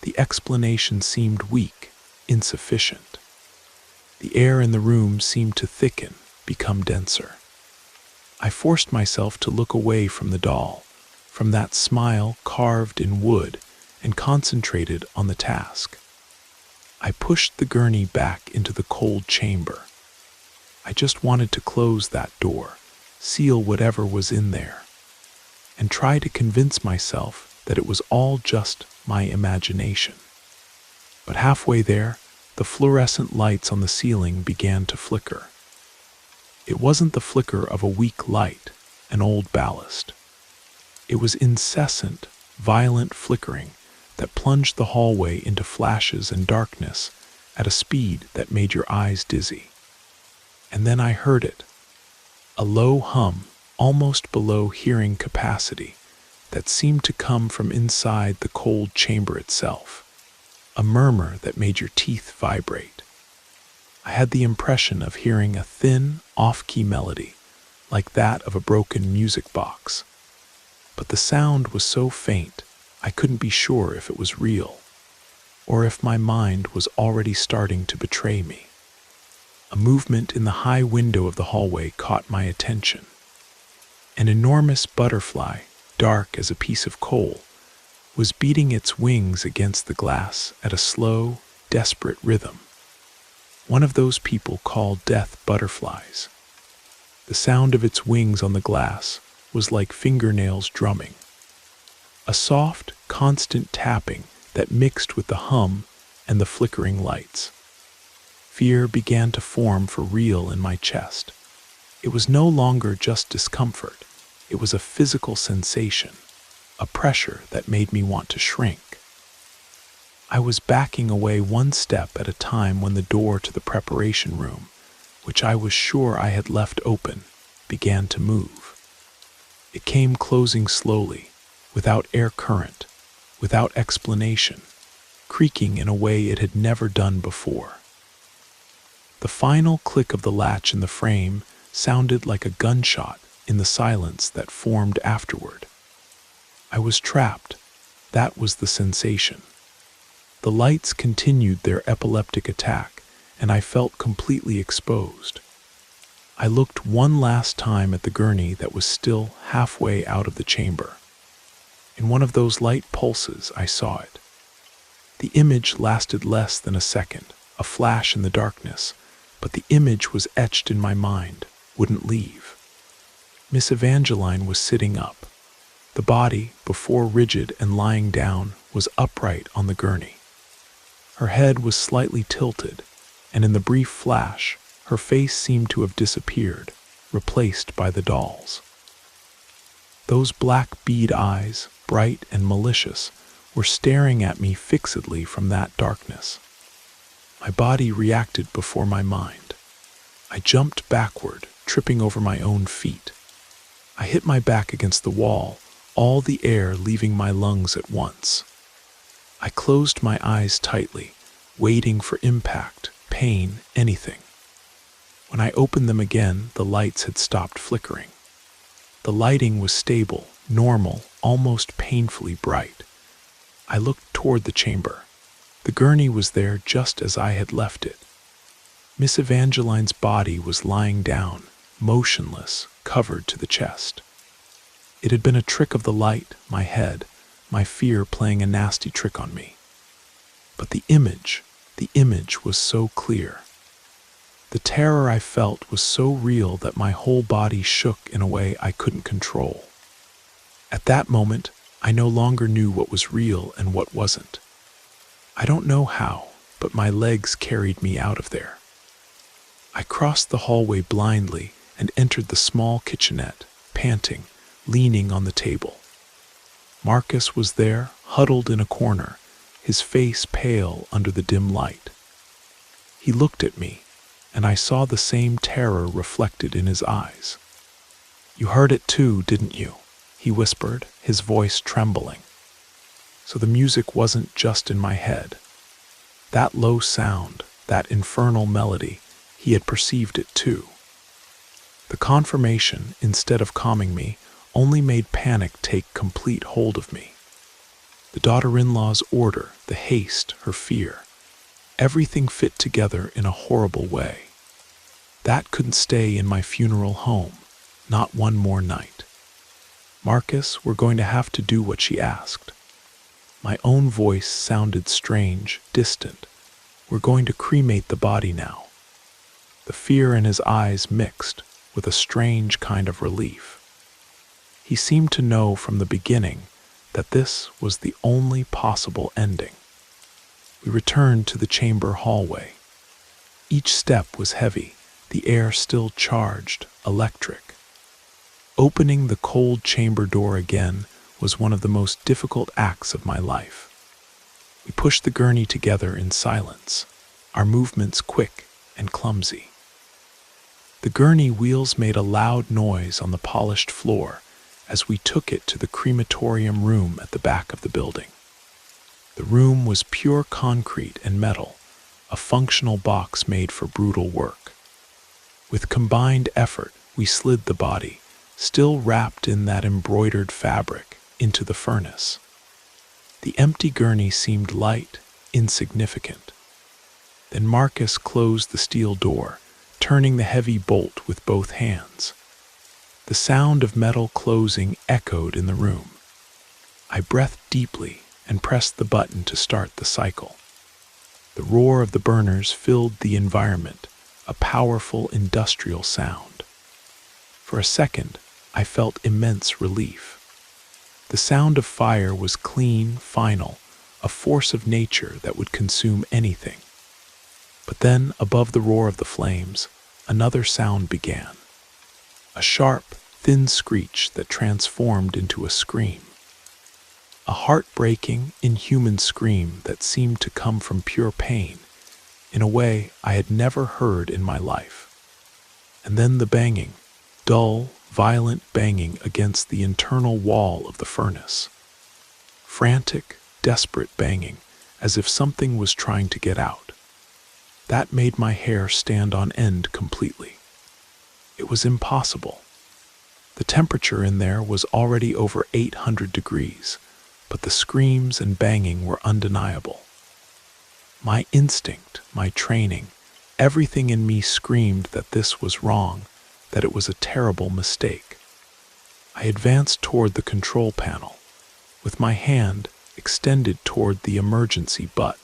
A: the explanation seemed weak, insufficient. The air in the room seemed to thicken, become denser. I forced myself to look away from the doll, from that smile carved in wood, and concentrated on the task. I pushed the gurney back into the cold chamber. I just wanted to close that door, seal whatever was in there, and try to convince myself that it was all just my imagination. But halfway there, the fluorescent lights on the ceiling began to flicker. It wasn't the flicker of a weak light, an old ballast. It was incessant, violent flickering that plunged the hallway into flashes and darkness at a speed that made your eyes dizzy. And then I heard it, a low hum, almost below hearing capacity, that seemed to come from inside the cold chamber itself, a murmur that made your teeth vibrate. I had the impression of hearing a thin, off-key melody, like that of a broken music box. But the sound was so faint, I couldn't be sure if it was real, or if my mind was already starting to betray me. A movement in the high window of the hallway caught my attention. An enormous butterfly, dark as a piece of coal, was beating its wings against the glass at a slow, desperate rhythm. One of those people called death butterflies. The sound of its wings on the glass was like fingernails drumming. A soft, constant tapping that mixed with the hum and the flickering lights. Fear began to form for real in my chest. It was no longer just discomfort. It was a physical sensation, a pressure that made me want to shrink. I was backing away one step at a time when the door to the preparation room, which I was sure I had left open, began to move. It came closing slowly, without air current, without explanation, creaking in a way it had never done before. The final click of the latch in the frame sounded like a gunshot in the silence that formed afterward. I was trapped. That was the sensation. The lights continued their epileptic attack, and I felt completely exposed. I looked one last time at the gurney that was still halfway out of the chamber. In one of those light pulses, I saw it. The image lasted less than a second, a flash in the darkness, but the image was etched in my mind, wouldn't leave. Miss Evangeline was sitting up. The body, before rigid and lying down, was upright on the gurney. Her head was slightly tilted, and in the brief flash, her face seemed to have disappeared, replaced by the doll's. Those black bead eyes, bright and malicious, were staring at me fixedly from that darkness. My body reacted before my mind. I jumped backward, tripping over my own feet. I hit my back against the wall, all the air leaving my lungs at once. I closed my eyes tightly, waiting for impact, pain, anything. When I opened them again, the lights had stopped flickering. The lighting was stable, normal, almost painfully bright. I looked toward the chamber. The gurney was there just as I had left it. Miss Evangeline's body was lying down, motionless, covered to the chest. It had been a trick of the light, my head, my fear playing a nasty trick on me. But the image was so clear. The terror I felt was so real that my whole body shook in a way I couldn't control. At that moment, I no longer knew what was real and what wasn't. I don't know how, but my legs carried me out of there. I crossed the hallway blindly and entered the small kitchenette, panting, leaning on the table. Marcus was there, huddled in a corner, his face pale under the dim light. He looked at me, and I saw the same terror reflected in his eyes. "You heard it too, didn't you?" he whispered, his voice trembling. So the music wasn't just in my head. That low sound, that infernal melody, he had perceived it too. The confirmation, instead of calming me, only made panic take complete hold of me. The daughter-in-law's order, the haste, her fear, everything fit together in a horrible way. That couldn't stay in my funeral home, not one more night. Marcus, we're going to have to do what she asked. My own voice sounded strange, distant. We're going to cremate the body now. The fear in his eyes mixed with a strange kind of relief. He seemed to know from the beginning that this was the only possible ending. We returned to the chamber hallway. Each step was heavy, the air still charged, electric. Opening the cold chamber door again was one of the most difficult acts of my life. We pushed the gurney together in silence, our movements quick and clumsy. The gurney wheels made a loud noise on the polished floor as we took it to the crematorium room at the back of the building. The room was pure concrete and metal, a functional box made for brutal work. With combined effort, we slid the body, still wrapped in that embroidered fabric, into the furnace. The empty gurney seemed light, insignificant. Then Marcus closed the steel door, turning the heavy bolt with both hands. The sound of metal closing echoed in the room. I breathed deeply and pressed the button to start the cycle. The roar of the burners filled the environment, a powerful industrial sound. For a second, I felt immense relief. The sound of fire was clean, final, a force of nature that would consume anything. But then, above the roar of the flames, another sound began. A sharp, thin screech that transformed into a scream. A heart-breaking, inhuman scream that seemed to come from pure pain, in a way I had never heard in my life. And then the banging, dull, violent banging against the internal wall of the furnace. Frantic, desperate banging, as if something was trying to get out. That made my hair stand on end completely. It was impossible. The temperature in there was already over 800 degrees, but the screams and banging were undeniable. My instinct, my training, everything in me screamed that this was wrong, that it was a terrible mistake. I advanced toward the control panel, with my hand extended toward the emergency button.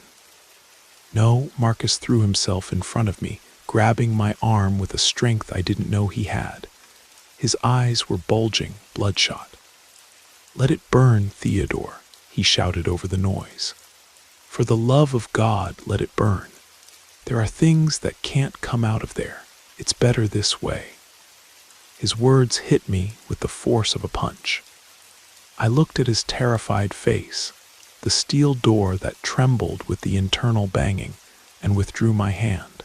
A: No, Marcus threw himself in front of me, grabbing my arm with a strength I didn't know he had. His eyes were bulging, bloodshot. "Let it burn, Theodore," he shouted over the noise. "For the love of God, let it burn. There are things that can't come out of there. It's better this way." His words hit me with the force of a punch. I looked at his terrified face, the steel door that trembled with the internal banging, and withdrew my hand.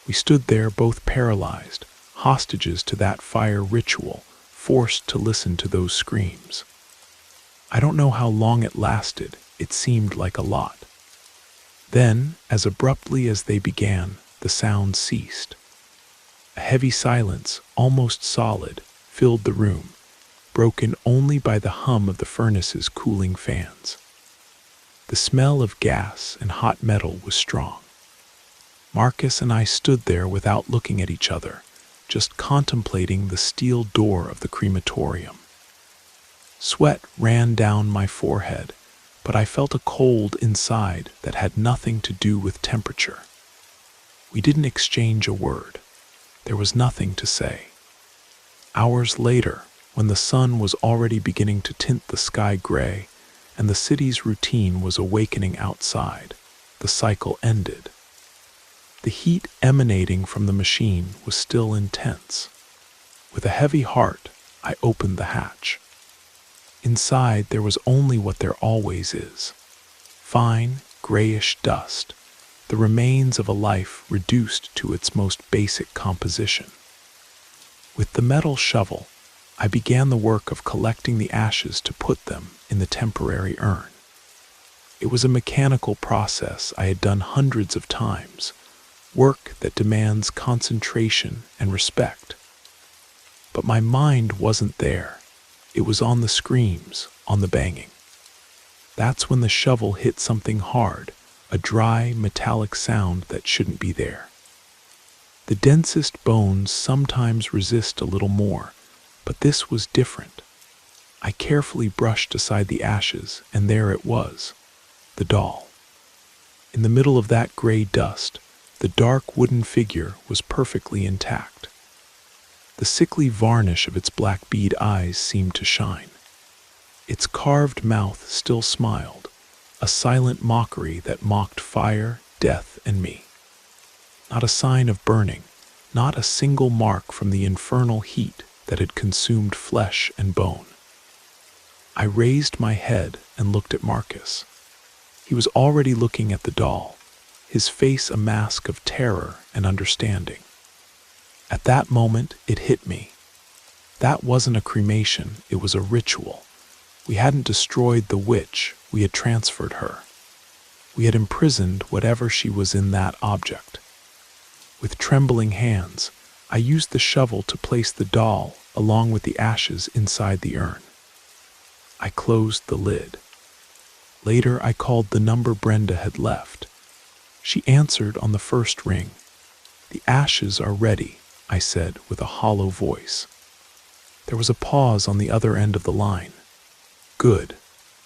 A: We stood there both paralyzed, hostages to that fire ritual, forced to listen to those screams. I don't know how long it lasted. It seemed like a lot. Then, as abruptly as they began, the sound ceased. A heavy silence, almost solid, filled the room, broken only by the hum of the furnace's cooling fans. The smell of gas and hot metal was strong. Marcus and I stood there without looking at each other, just contemplating the steel door of the crematorium. Sweat ran down my forehead, but I felt a cold inside that had nothing to do with temperature. We didn't exchange a word. There was nothing to say. Hours later, when the sun was already beginning to tint the sky gray, and the city's routine was awakening outside, the cycle ended. The heat emanating from the machine was still intense. With a heavy heart, I opened the hatch. Inside, there was only what there always is. Fine, grayish dust, the remains of a life reduced to its most basic composition. With the metal shovel, I began the work of collecting the ashes to put them in the temporary urn. It was a mechanical process I had done hundreds of times, work that demands concentration and respect. But my mind wasn't there. It was on the screams, on the banging. That's when the shovel hit something hard, a dry, metallic sound that shouldn't be there. The densest bones sometimes resist a little more, but this was different. I carefully brushed aside the ashes, and there it was, the doll. In the middle of that gray dust, the dark wooden figure was perfectly intact. The sickly varnish of its black bead eyes seemed to shine. Its carved mouth still smiled, a silent mockery that mocked fire, death, and me. Not a sign of burning, not a single mark from the infernal heat that had consumed flesh and bone. I raised my head and looked at Marcus. He was already looking at the doll, his face a mask of terror and understanding. At that moment, it hit me. That wasn't a cremation, it was a ritual. We hadn't destroyed the witch, we had transferred her. We had imprisoned whatever she was in that object. With trembling hands, I used the shovel to place the doll along with the ashes inside the urn. I closed the lid. Later, I called the number Brenda had left. She answered on the first ring. "The ashes are ready," I said with a hollow voice. There was a pause on the other end of the line. "Good.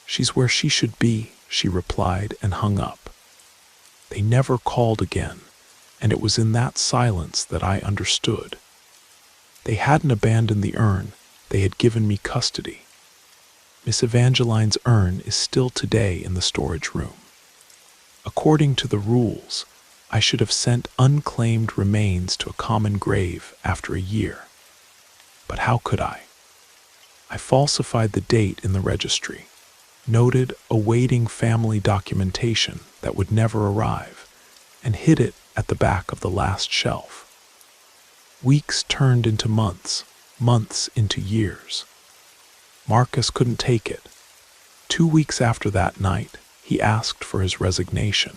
A: She's where she should be," she replied and hung up. They never called again, and it was in that silence that I understood. They hadn't abandoned the urn, they had given me custody. Miss Evangeline's urn is still today in the storage room. According to the rules, I should have sent unclaimed remains to a common grave after a year. But how could I? I falsified the date in the registry, noted awaiting family documentation that would never arrive, and hid it at the back of the last shelf. Weeks turned into months, months into years. Marcus couldn't take it. 2 weeks after that night, he asked for his resignation.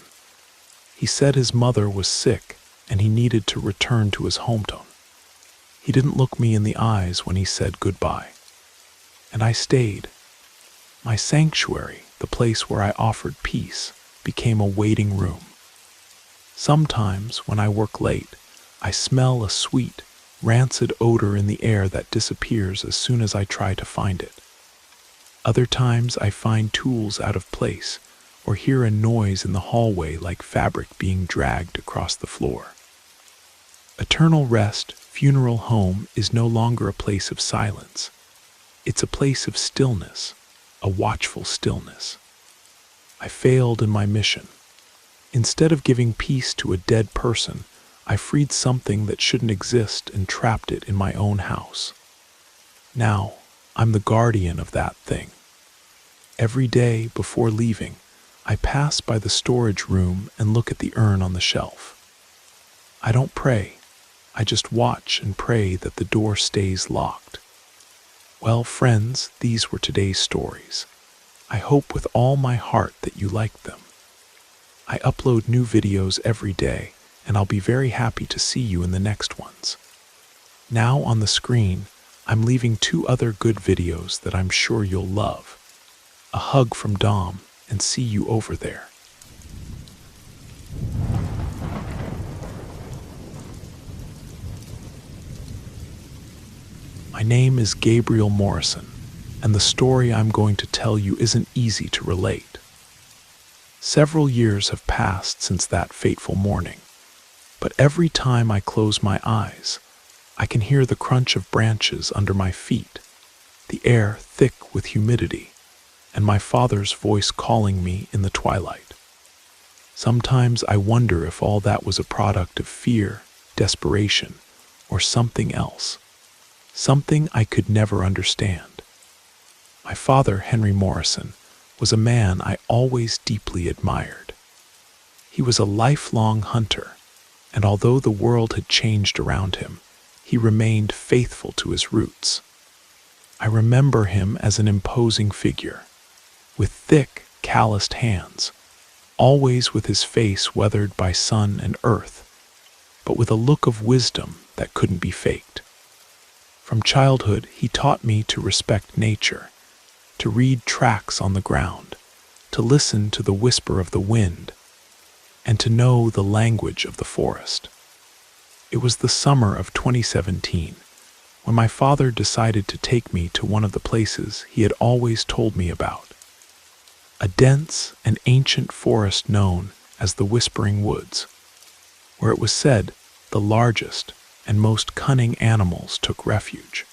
A: He said his mother was sick and he needed to return to his hometown. He didn't look me in the eyes when he said goodbye. And I stayed. My sanctuary, the place where I offered peace, became a waiting room. Sometimes, when I work late, I smell a sweet, rancid odor in the air that disappears as soon as I try to find it. Other times I find tools out of place or hear a noise in the hallway like fabric being dragged across the floor. Eternal Rest Funeral Home is no longer a place of silence. It's a place of stillness, a watchful stillness. I failed in my mission. Instead of giving peace to a dead person, I freed something that shouldn't exist and trapped it in my own house. Now, I'm the guardian of that thing. Every day before leaving, I pass by the storage room and look at the urn on the shelf. I don't pray. I just watch and pray that the door stays locked. Well, friends, these were today's stories. I hope with all my heart that you liked them. I upload new videos every day, and I'll be very happy to see you in the next ones. Now on the screen, I'm leaving 2 other good videos that I'm sure you'll love. A hug from Dom, and see you over there. My name is Gabriel Morrison, and the story I'm going to tell you isn't easy to relate. Several years have passed since that fateful morning, but every time I close my eyes, I can hear the crunch of branches under my feet, the air thick with humidity, and my father's voice calling me in the twilight. Sometimes I wonder if all that was a product of fear, desperation, or something else, something I could never understand. My father, Henry Morrison, was a man I always deeply admired. He was a lifelong hunter, and although the world had changed around him, he remained faithful to his roots. I remember him as an imposing figure, with thick, calloused hands, always with his face weathered by sun and earth, but with a look of wisdom that couldn't be faked. From childhood, he taught me to respect nature, to read tracks on the ground, to listen to the whisper of the wind, and to know the language of the forest. It was the summer of 2017, when my father decided to take me to one of the places he had always told me about. A dense and ancient forest known as the Whispering Woods, where it was said the largest and most cunning animals took refuge.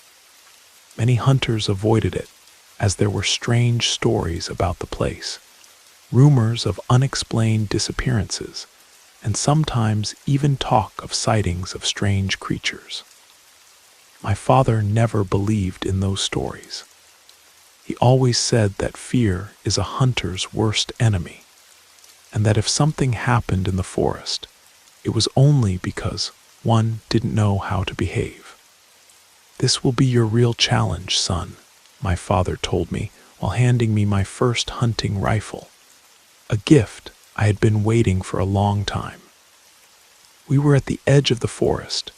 A: Many hunters avoided it, as there were strange stories about the place, rumors of unexplained disappearances, and sometimes even talk of sightings of strange creatures. My father never believed in those stories. He always said that fear is a hunter's worst enemy, and that if something happened in the forest, it was only because one didn't know how to behave. "This will be your real challenge, son," my father told me while handing me my first hunting rifle, a gift I had been waiting for a long time. We were at the edge of the forest,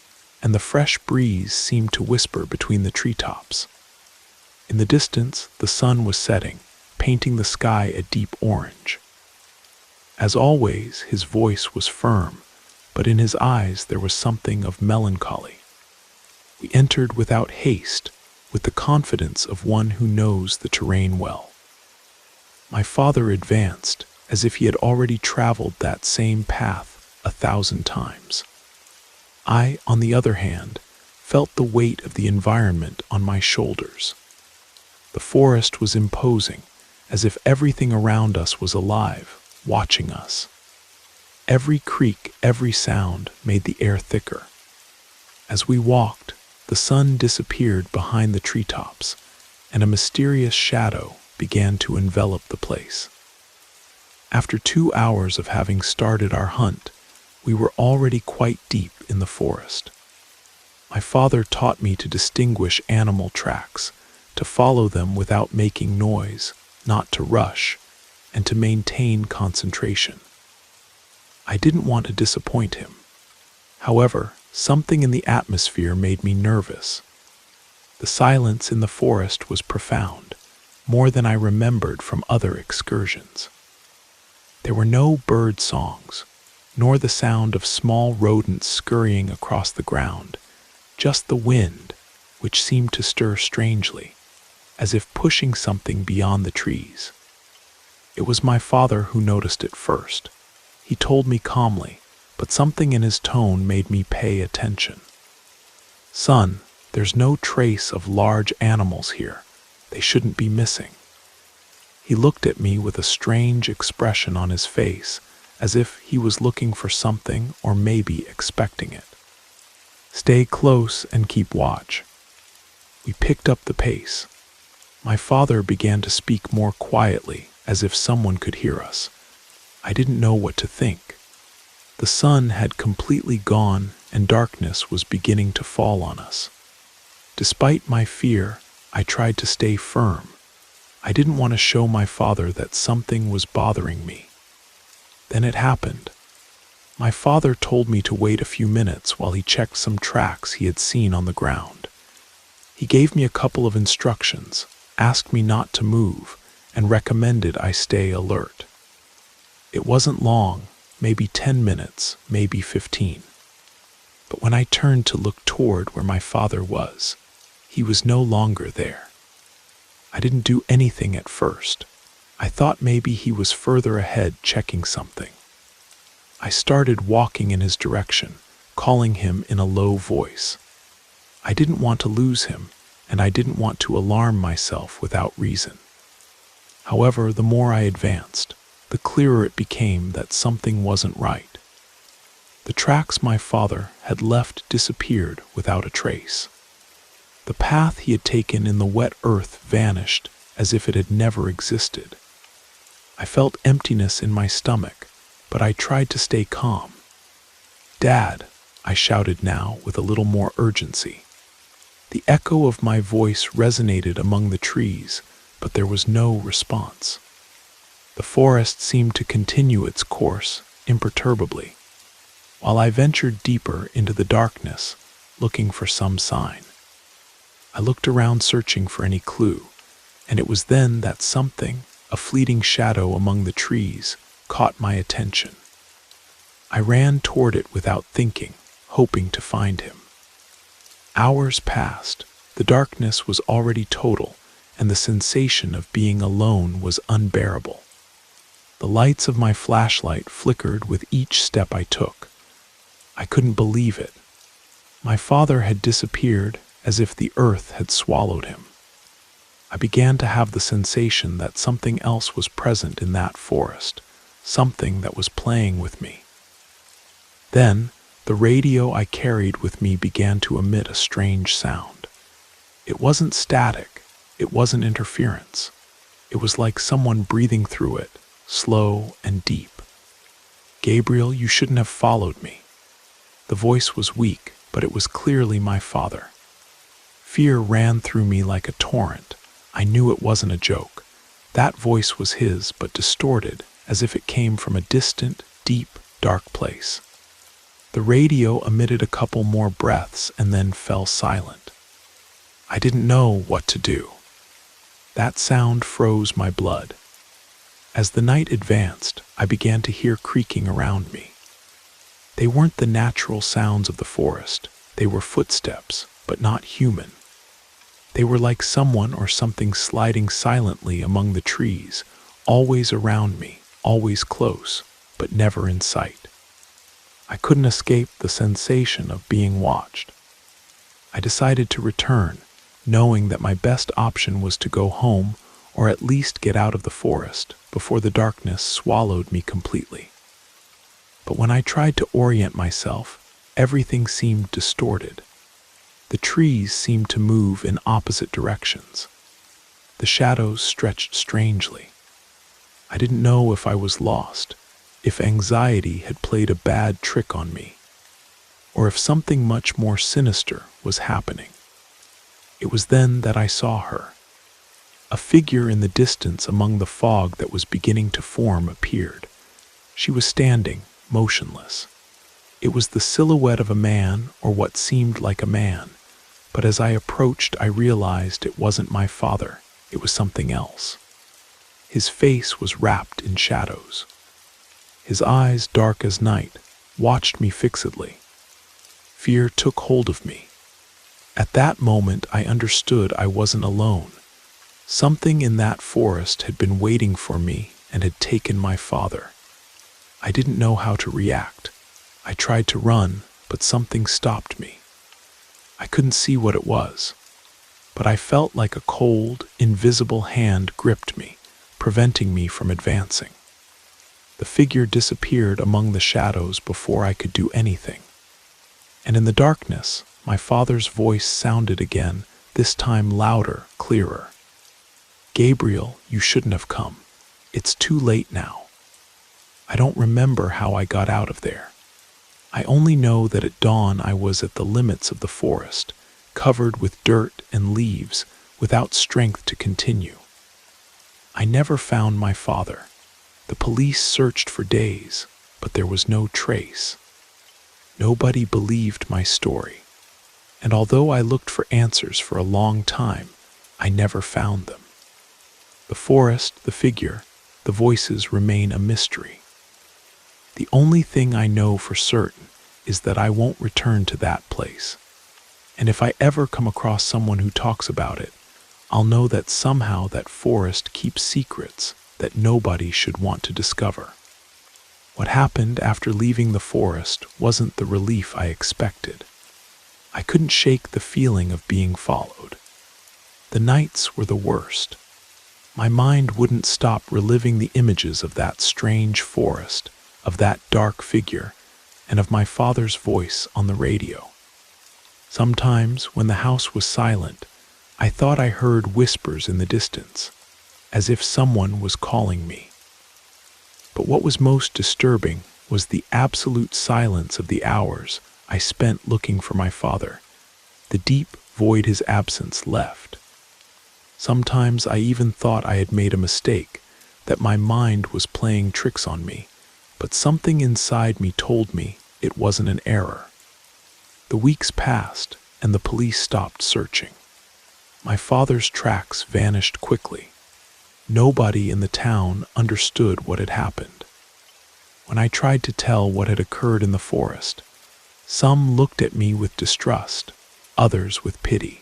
A: and the fresh breeze seemed to whisper between the treetops. In the distance, the sun was setting, painting the sky a deep orange. As always, his voice was firm, but in his eyes there was something of melancholy. We entered without haste, with the confidence of one who knows the terrain well. My father advanced, as if he had already traveled that same path 1,000 times. I, on the other hand, felt the weight of the environment on my shoulders. The forest was imposing, as if everything around us was alive, watching us. Every creak, every sound made the air thicker. As we walked, the sun disappeared behind the treetops, and a mysterious shadow began to envelop the place. After 2 hours of having started our hunt, we were already quite deep in the forest. My father taught me to distinguish animal tracks, to follow them without making noise, not to rush, and to maintain concentration. I didn't want to disappoint him. However, something in the atmosphere made me nervous. The silence in the forest was profound, more than I remembered from other excursions. There were no bird songs, nor the sound of small rodents scurrying across the ground, just the wind, which seemed to stir strangely, as if pushing something beyond the trees. It was my father who noticed it first. He told me calmly, but something in his tone made me pay attention. "Son, there's no trace of large animals here. They shouldn't be missing." He looked at me with a strange expression on his face, as if he was looking for something or maybe expecting it. "Stay close and keep watch." We picked up the pace. My father began to speak more quietly, as if someone could hear us. I didn't know what to think. The sun had completely gone and darkness was beginning to fall on us. Despite my fear, I tried to stay firm. I didn't want to show my father that something was bothering me. Then it happened. My father told me to wait a few minutes while he checked some tracks he had seen on the ground. He gave me a couple of instructions, asked me not to move, and recommended I stay alert. It wasn't long, maybe 10 minutes, maybe 15. But when I turned to look toward where my father was, he was no longer there. I didn't do anything at first. I thought maybe he was further ahead checking something. I started walking in his direction, calling him in a low voice. I didn't want to lose him, and I didn't want to alarm myself without reason. However, the more I advanced, the clearer it became that something wasn't right. The tracks my father had left disappeared without a trace. The path he had taken in the wet earth vanished as if it had never existed. I felt emptiness in my stomach, but I tried to stay calm. "Dad," I shouted now with a little more urgency. The echo of my voice resonated among the trees, but there was no response. The forest seemed to continue its course imperturbably, while I ventured deeper into the darkness, looking for some sign. I looked around searching for any clue, and it was then that something, a fleeting shadow among the trees, caught my attention. I ran toward it without thinking, hoping to find him. Hours passed. The darkness was already total, and the sensation of being alone was unbearable. The lights of my flashlight flickered with each step I took. I couldn't believe it. My father had disappeared as if the earth had swallowed him. I began to have the sensation that something else was present in that forest, something that was playing with me. Then, the radio I carried with me began to emit a strange sound. It wasn't static, it wasn't interference. It was like someone breathing through it, slow and deep. "Gabriel, you shouldn't have followed me." The voice was weak, but it was clearly my father. Fear ran through me like a torrent. I knew it wasn't a joke. That voice was his, but distorted, as if it came from a distant, deep, dark place. The radio emitted a couple more breaths and then fell silent. I didn't know what to do. That sound froze my blood. As the night advanced, I began to hear creaking around me. They weren't the natural sounds of the forest. They were footsteps, but not human. They were like someone or something sliding silently among the trees, always around me, always close, but never in sight. I couldn't escape the sensation of being watched. I decided to return, knowing that my best option was to go home or at least get out of the forest before the darkness swallowed me completely. But when I tried to orient myself, everything seemed distorted. The trees seemed to move in opposite directions. The shadows stretched strangely. I didn't know if I was lost, if anxiety had played a bad trick on me, or if something much more sinister was happening. It was then that I saw her. A figure in the distance among the fog that was beginning to form appeared. She was standing, motionless. It was the silhouette of a man, or what seemed like a man, but as I approached, I realized it wasn't my father. It was something else. His face was wrapped in shadows. His eyes, dark as night, watched me fixedly. Fear took hold of me. At that moment, I understood I wasn't alone. Something in that forest had been waiting for me and had taken my father. I didn't know how to react. I tried to run, but something stopped me. I couldn't see what it was, but I felt like a cold, invisible hand gripped me, preventing me from advancing. The figure disappeared among the shadows before I could do anything. And in the darkness, my father's voice sounded again, this time louder, clearer. "Gabriel, you shouldn't have come. It's too late now." I don't remember how I got out of there. I only know that at dawn I was at the limits of the forest, covered with dirt and leaves, without strength to continue. I never found my father. The police searched for days, but there was no trace. Nobody believed my story, and although I looked for answers for a long time, I never found them. The forest, the figure, the voices remain a mystery. The only thing I know for certain is that I won't return to that place. And if I ever come across someone who talks about it, I'll know that somehow that forest keeps secrets that nobody should want to discover. What happened after leaving the forest wasn't the relief I expected. I couldn't shake the feeling of being followed. The nights were the worst. My mind wouldn't stop reliving the images of that strange forest, of that dark figure, and of my father's voice on the radio. Sometimes, when the house was silent, I thought I heard whispers in the distance, as if someone was calling me. But what was most disturbing was the absolute silence of the hours I spent looking for my father. The deep void his absence left. Sometimes I even thought I had made a mistake, that my mind was playing tricks on me, but something inside me told me it wasn't an error. The weeks passed, and the police stopped searching. My father's tracks vanished quickly. Nobody in the town understood what had happened. When I tried to tell what had occurred in the forest, some looked at me with distrust, others with pity.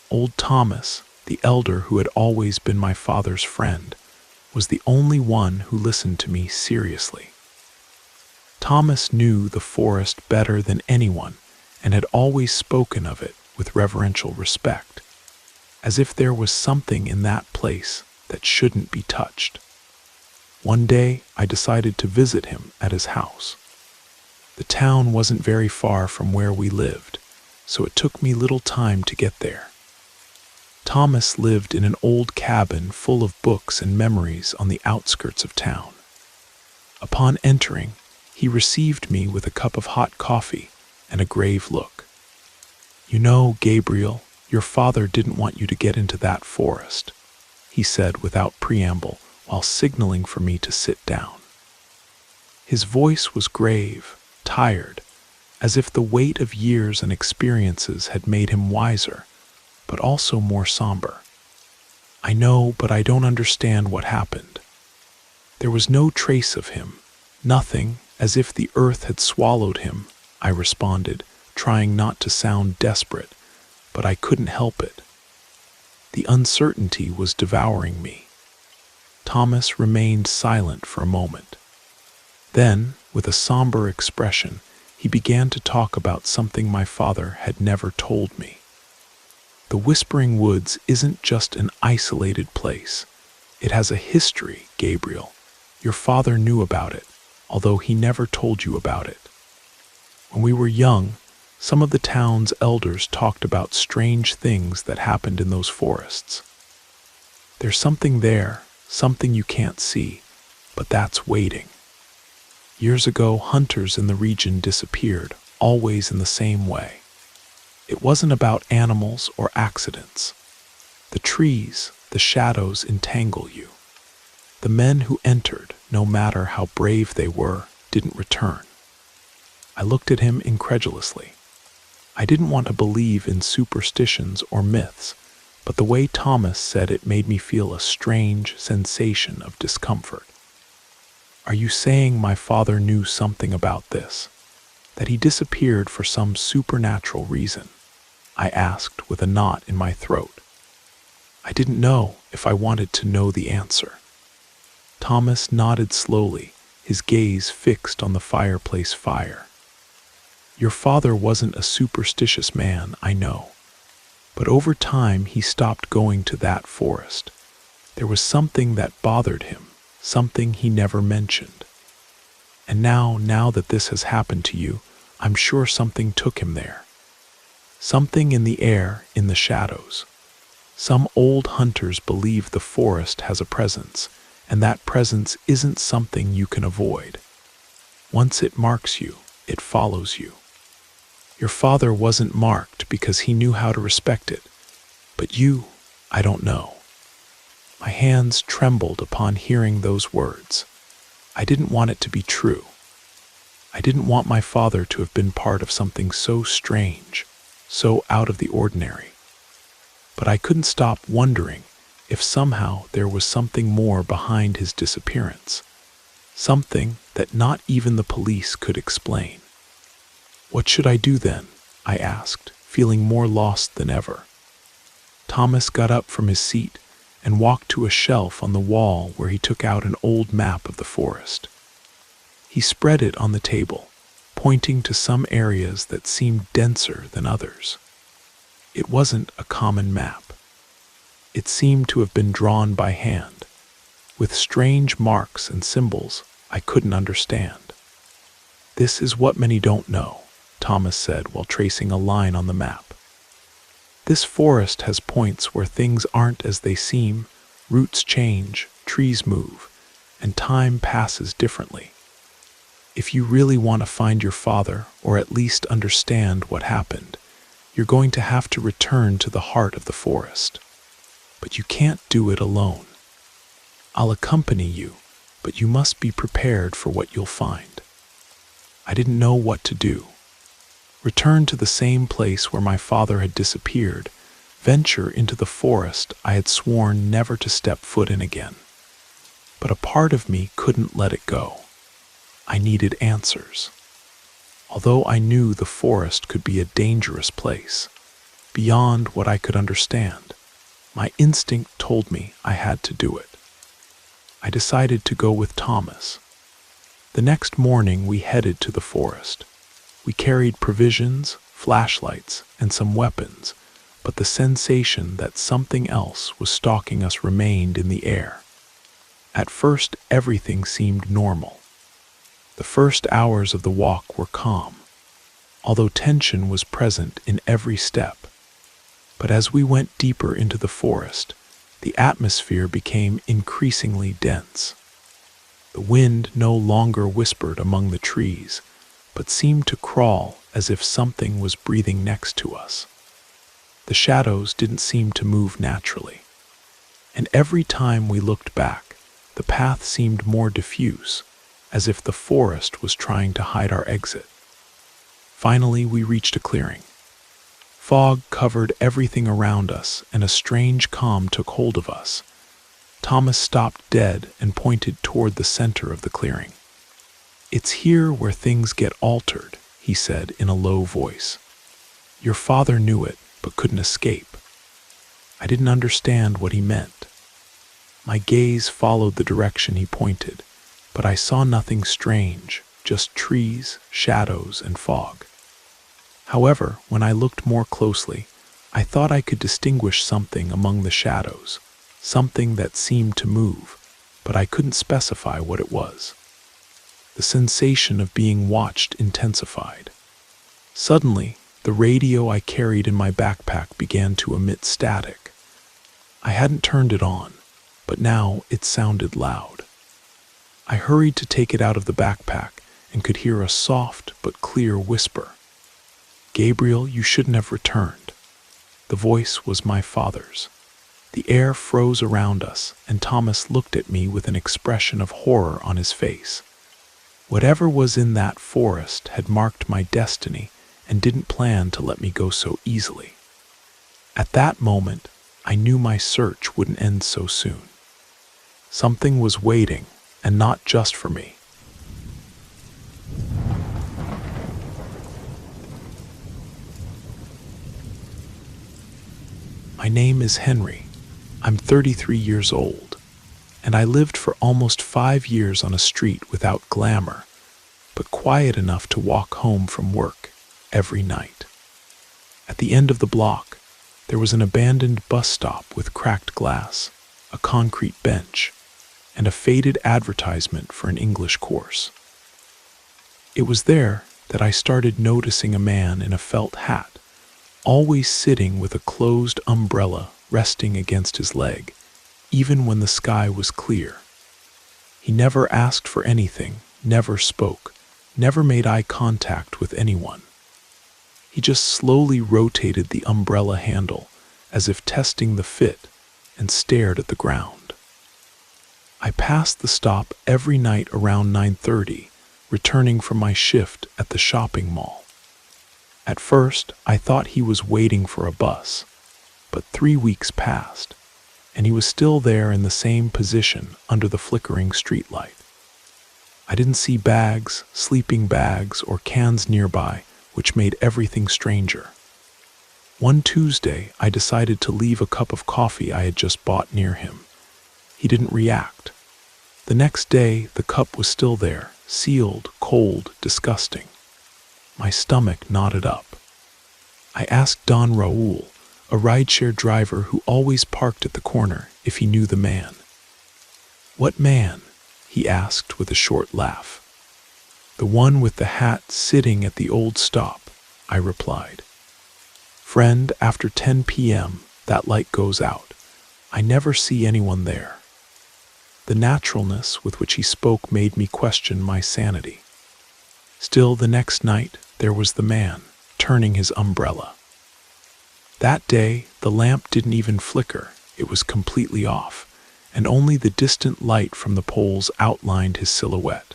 A: Old Thomas, the elder who had always been my father's friend, was the only one who listened to me seriously. Thomas knew the forest better than anyone and had always spoken of it with reverential respect, as if there was something in that place that shouldn't be touched. One day, I decided to visit him at his house. The town wasn't very far from where we lived, so it took me little time to get there. Thomas lived in an old cabin full of books and memories on the outskirts of town. Upon entering, he received me with a cup of hot coffee and a grave look. "You know, Gabriel, your father didn't want you to get into that forest," he said without preamble while signaling for me to sit down. His voice was grave, tired, as if the weight of years and experiences had made him wiser, but also more somber. "I know, but I don't understand what happened." There was no trace of him, nothing, as if the earth had swallowed him, I responded, trying not to sound desperate, but I couldn't help it. The uncertainty was devouring me. Thomas remained silent for a moment. Then, with a somber expression, he began to talk about something my father had never told me. The Whispering Woods isn't just an isolated place. It has a history, Gabriel. Your father knew about it, although he never told you about it. When we were young, some of the town's elders talked about strange things that happened in those forests. There's something there, something you can't see, but that's waiting. Years ago, hunters in the region disappeared, always in the same way. It wasn't about animals or accidents. The trees, the shadows entangle you. The men who entered, no matter how brave they were, didn't return. I looked at him incredulously. I didn't want to believe in superstitions or myths, but the way Thomas said it made me feel a strange sensation of discomfort. Are you saying my father knew something about this? That he disappeared for some supernatural reason? I asked with a knot in my throat. I didn't know if I wanted to know the answer. Thomas nodded slowly, his gaze fixed on the fireplace fire. Your father wasn't a superstitious man, I know. But over time he stopped going to that forest. There was something that bothered him, something he never mentioned. And now that this has happened to you, I'm sure something took him there. Something in the air, in the shadows. Some old hunters believe the forest has a presence, and that presence isn't something you can avoid. Once it marks you, it follows you. Your father wasn't marked because he knew how to respect it, but you, I don't know. My hands trembled upon hearing those words. I didn't want it to be true. I didn't want my father to have been part of something so strange, so out of the ordinary. But I couldn't stop wondering if somehow there was something more behind his disappearance, something that not even the police could explain. What should I do then? I asked, feeling more lost than ever. Thomas got up from his seat and walked to a shelf on the wall where he took out an old map of the forest. He spread it on the table, pointing to some areas that seemed denser than others. It wasn't a common map. It seemed to have been drawn by hand, with strange marks and symbols I couldn't understand. This is what many don't know, Thomas said while tracing a line on the map. This forest has points where things aren't as they seem, roots change, trees move, and time passes differently. If you really want to find your father, or at least understand what happened, you're going to have to return to the heart of the forest. But you can't do it alone. I'll accompany you, but you must be prepared for what you'll find. I didn't know what to do. Return to the same place where my father had disappeared, venture into the forest I had sworn never to step foot in again. But a part of me couldn't let it go. I needed answers. Although I knew the forest could be a dangerous place, beyond what I could understand, my instinct told me I had to do it. I decided to go with Thomas. The next morning we headed to the forest. We carried provisions, flashlights, and some weapons, but the sensation that something else was stalking us remained in the air. At first, everything seemed normal. The first hours of the walk were calm, although tension was present in every step. But as we went deeper into the forest, the atmosphere became increasingly dense. The wind no longer whispered among the trees, but seemed to crawl as if something was breathing next to us. The shadows didn't seem to move naturally, and every time we looked back, the path seemed more diffuse, as if the forest was trying to hide our exit. Finally, we reached a clearing. Fog covered everything around us, and a strange calm took hold of us. Thomas stopped dead and pointed toward the center of the clearing. "It's here where things get altered," he said in a low voice. "Your father knew it, but couldn't escape." I didn't understand what he meant. My gaze followed the direction he pointed, but I saw nothing strange, just trees, shadows, and fog. However, when I looked more closely, I thought I could distinguish something among the shadows, something that seemed to move, but I couldn't specify what it was. The sensation of being watched intensified. Suddenly, the radio I carried in my backpack began to emit static. I hadn't turned it on, but now it sounded loud. I hurried to take it out of the backpack and could hear a soft but clear whisper. "Gabriel, you shouldn't have returned." The voice was my father's. The air froze around us, and Thomas looked at me with an expression of horror on his face. Whatever was in that forest had marked my destiny and didn't plan to let me go so easily. At that moment, I knew my search wouldn't end so soon. Something was waiting, and not just for me. My name is Henry. I'm 33 years old, and I lived for almost 5 years on a street without glamour, but quiet enough to walk home from work every night. At the end of the block, there was an abandoned bus stop with cracked glass, a concrete bench, and a faded advertisement for an English course. It was there that I started noticing a man in a felt hat, always sitting with a closed umbrella resting against his leg, even when the sky was clear. He never asked for anything, never spoke, never made eye contact with anyone. He just slowly rotated the umbrella handle as if testing the fit and stared at the ground. I passed the stop every night around 9:30, returning from my shift at the shopping mall. At first, I thought he was waiting for a bus, but 3 weeks passed, and he was still there in the same position under the flickering streetlight. I didn't see bags, sleeping bags, or cans nearby, which made everything stranger. One Tuesday, I decided to leave a cup of coffee I had just bought near him. He didn't react. The next day, the cup was still there, sealed, cold, disgusting. My stomach knotted up. I asked Don Raul, a rideshare driver who always parked at the corner, if he knew the man. "What man?" he asked with a short laugh. "The one with the hat sitting at the old stop," I replied. "Friend, after 10 p.m., that light goes out. I never see anyone there." The naturalness with which he spoke made me question my sanity. Still, the next night, there was the man, turning his umbrella. That day, the lamp didn't even flicker. It was completely off, and only the distant light from the poles outlined his silhouette.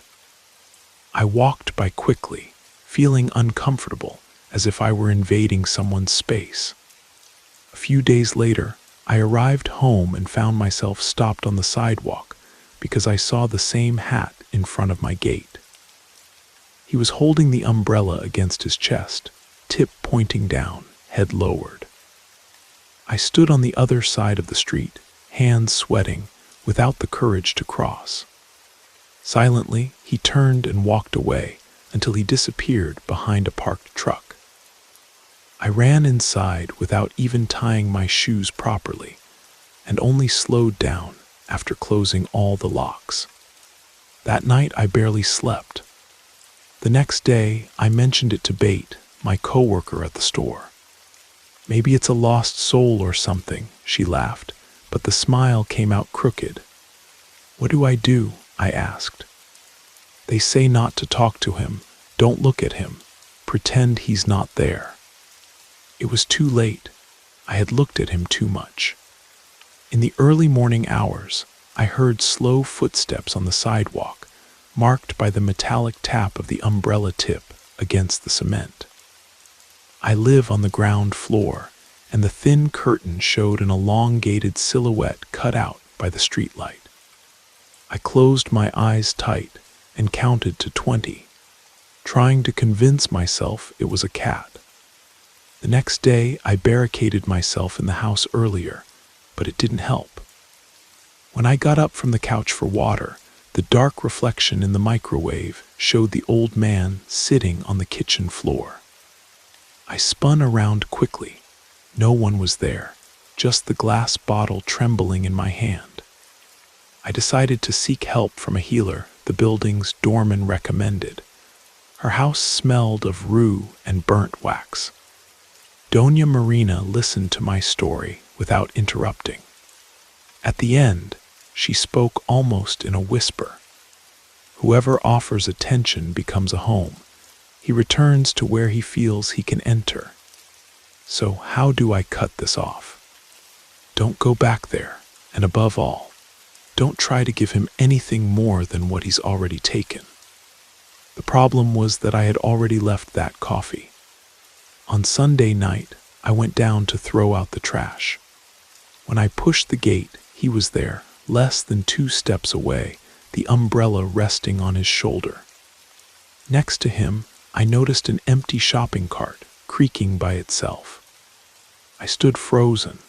A: I walked by quickly, feeling uncomfortable, as if I were invading someone's space. A few days later, I arrived home and found myself stopped on the sidewalk because I saw the same hat in front of my gate. He was holding the umbrella against his chest, tip pointing down, head lowered. I stood on the other side of the street, hands sweating, without the courage to cross. Silently, he turned and walked away until he disappeared behind a parked truck. I ran inside without even tying my shoes properly, and only slowed down after closing all the locks. That night, I barely slept. The next day, I mentioned it to Bate, my coworker at the store. "Maybe it's a lost soul or something," she laughed, but the smile came out crooked. "What do I do?" I asked. "They say not to talk to him, don't look at him, pretend he's not there." It was too late. I had looked at him too much. In the early morning hours, I heard slow footsteps on the sidewalk, marked by the metallic tap of the umbrella tip against the cement. I live on the ground floor, and the thin curtain showed an elongated silhouette cut out by the streetlight. I closed my eyes tight and counted to 20, trying to convince myself it was a cat. The next day, I barricaded myself in the house earlier, but it didn't help. When I got up from the couch for water, The dark reflection in the microwave showed the old man sitting on the kitchen floor. I spun around quickly. No one was there, just the glass bottle trembling in my hand. I decided to seek help from a healer the building's doorman recommended. Her house smelled of rue and burnt wax. Doña Marina listened to my story without interrupting. At the end, she spoke almost in a whisper. Whoever offers attention becomes a home. He returns to where he feels he can enter. So how do I cut this off? Don't go back there, and above all, don't try to give him anything more than what he's already taken. The problem was that I had already left that coffee. On Sunday night, I went down to throw out the trash. When I pushed the gate, he was there, less than 2 steps away, the umbrella resting on his shoulder. Next to him, I noticed an empty shopping cart creaking by itself. I stood frozen.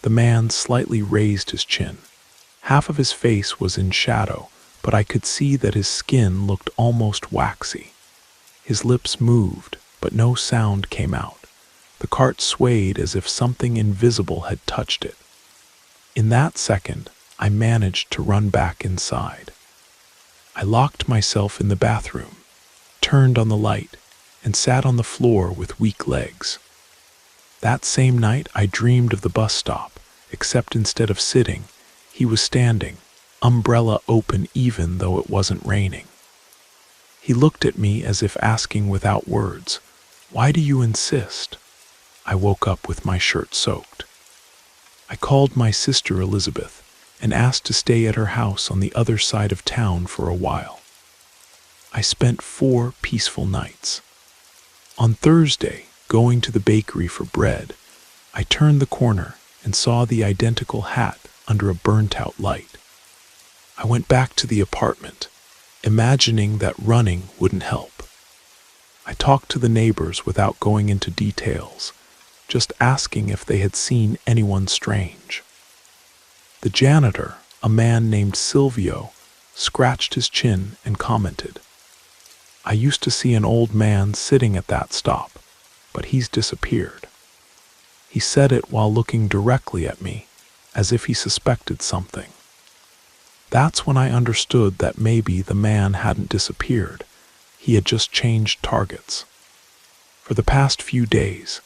A: The man slightly raised his chin. Half of his face was in shadow, but I could see that his skin looked almost waxy. His lips moved, but no sound came out. The cart swayed as if something invisible had touched it. In that second, I managed to run back inside. I locked myself in the bathroom, turned on the light, and sat on the floor with weak legs. That same night, I dreamed of the bus stop, except instead of sitting, he was standing, umbrella open even though it wasn't raining. He looked at me as if asking without words, "Why do you insist?" I woke up with my shirt soaked. I called my sister Elizabeth and asked to stay at her house on the other side of town for a while. I spent 4 peaceful nights. On Thursday, going to the bakery for bread, I turned the corner and saw the identical hat under a burnt-out light. I went back to the apartment, imagining that running wouldn't help. I talked to the neighbors without going into details, just asking if they had seen anyone strange. The janitor, a man named Silvio, scratched his chin and commented, "I used to see an old man sitting at that stop, but he's disappeared." He said it while looking directly at me, as if he suspected something. That's when I understood that maybe the man hadn't disappeared. He had just changed targets. For the past few days,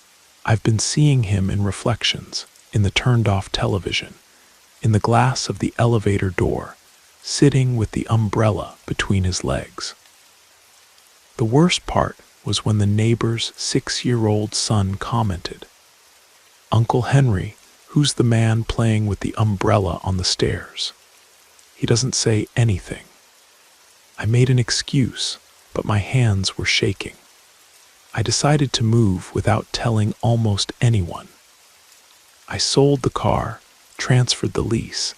A: I've been seeing him in reflections, in the turned-off television, in the glass of the elevator door, sitting with the umbrella between his legs. The worst part was when the neighbor's 6-year-old son commented, "Uncle Henry, who's the man playing with the umbrella on the stairs?" He doesn't say anything. I made an excuse, but my hands were shaking. I decided to move without telling almost anyone. I sold the car, transferred the lease,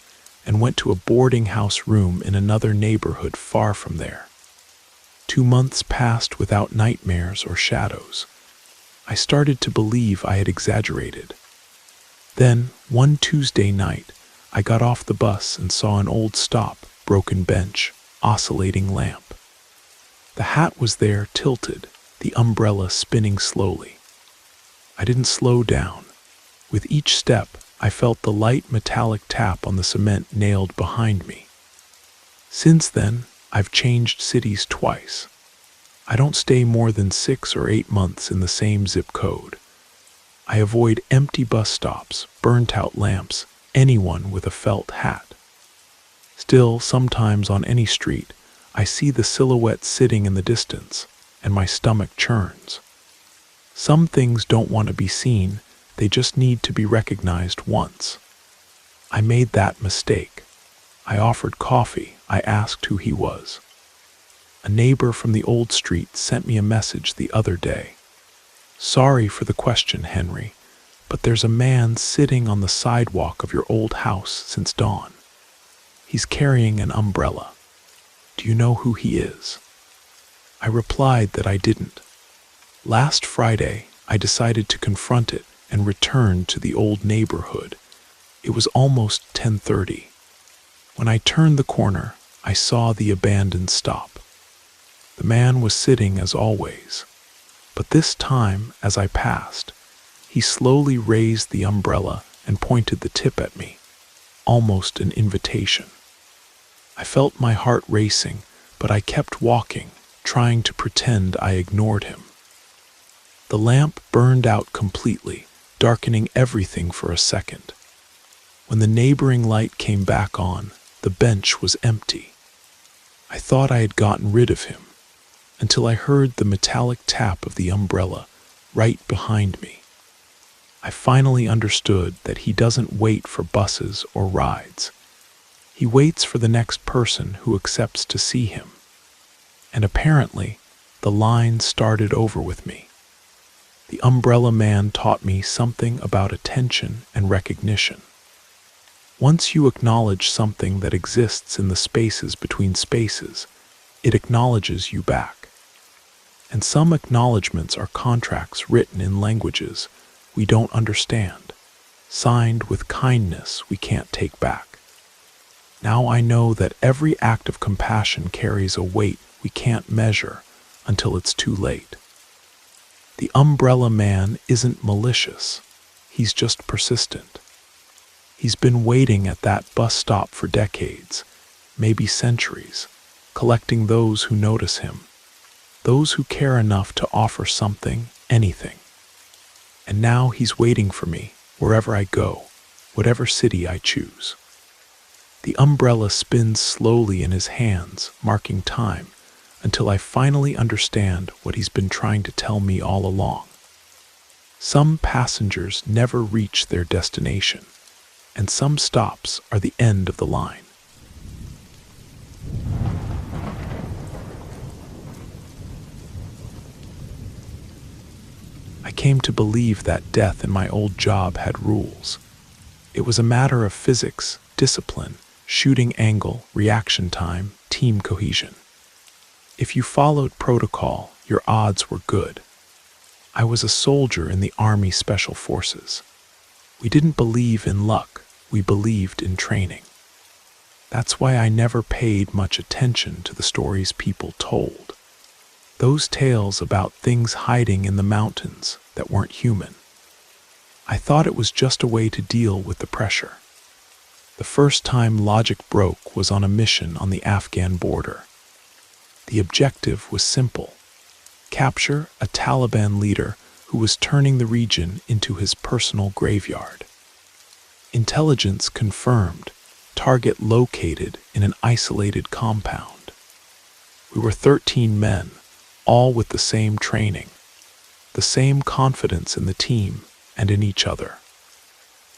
A: and went to a boarding house room in another neighborhood far from there. 2 months passed without nightmares or shadows. I started to believe I had exaggerated. Then, one Tuesday night, I got off the bus and saw an old stop, broken bench, oscillating lamp. The hat was there tilted, the umbrella spinning slowly. I didn't slow down. With each step, I felt the light metallic tap on the cement nailed behind me. Since then, I've changed cities twice. I don't stay more than 6 or 8 months in the same zip code. I avoid empty bus stops, burnt-out lamps, anyone with a felt hat. Still, sometimes on any street, I see the silhouette sitting in the distance, and my stomach churns. Some things don't want to be seen, they just need to be recognized once. I made that mistake. I offered coffee, I asked who he was. A neighbor from the old street sent me a message the other day. "Sorry for the question, Henry, but there's a man sitting on the sidewalk of your old house since dawn. He's carrying an umbrella. Do you know who he is?" I replied that I didn't. Last Friday, I decided to confront it and return to the old neighborhood. It was almost 10:30. When I turned the corner, I saw the abandoned stop. The man was sitting as always, but this time, as I passed, he slowly raised the umbrella and pointed the tip at me, almost an invitation. I felt my heart racing, but I kept walking, trying to pretend I ignored him. The lamp burned out completely, darkening everything for a second. When the neighboring light came back on, the bench was empty. I thought I had gotten rid of him, until I heard the metallic tap of the umbrella right behind me. I finally understood that he doesn't wait for buses or rides. He waits for the next person who accepts to see him. And apparently, the line started over with me. The umbrella man taught me something about attention and recognition. Once you acknowledge something that exists in the spaces between spaces, it acknowledges you back. And some acknowledgments are contracts written in languages we don't understand, signed with kindness we can't take back. Now I know that every act of compassion carries a weight we can't measure until it's too late. The umbrella man isn't malicious, he's just persistent. He's been waiting at that bus stop for decades, maybe centuries, collecting those who notice him, those who care enough to offer something, anything. And now he's waiting for me, wherever I go, whatever city I choose. The umbrella spins slowly in his hands, marking time, until I finally understand what he's been trying to tell me all along. Some passengers never reach their destination, and some stops are the end of the line. I came to believe that death in my old job had rules. It was a matter of physics, discipline, shooting angle, reaction time, team cohesion. If you followed protocol, your odds were good. I was a soldier in the Army Special Forces. We didn't believe in luck, we believed in training. That's why I never paid much attention to the stories people told. Those tales about things hiding in the mountains that weren't human. I thought it was just a way to deal with the pressure. The first time logic broke was on a mission on the Afghan border. The objective was simple: capture a Taliban leader who was turning the region into his personal graveyard. Intelligence confirmed, target located in an isolated compound. We were 13 men, all with the same training, the same confidence in the team and in each other.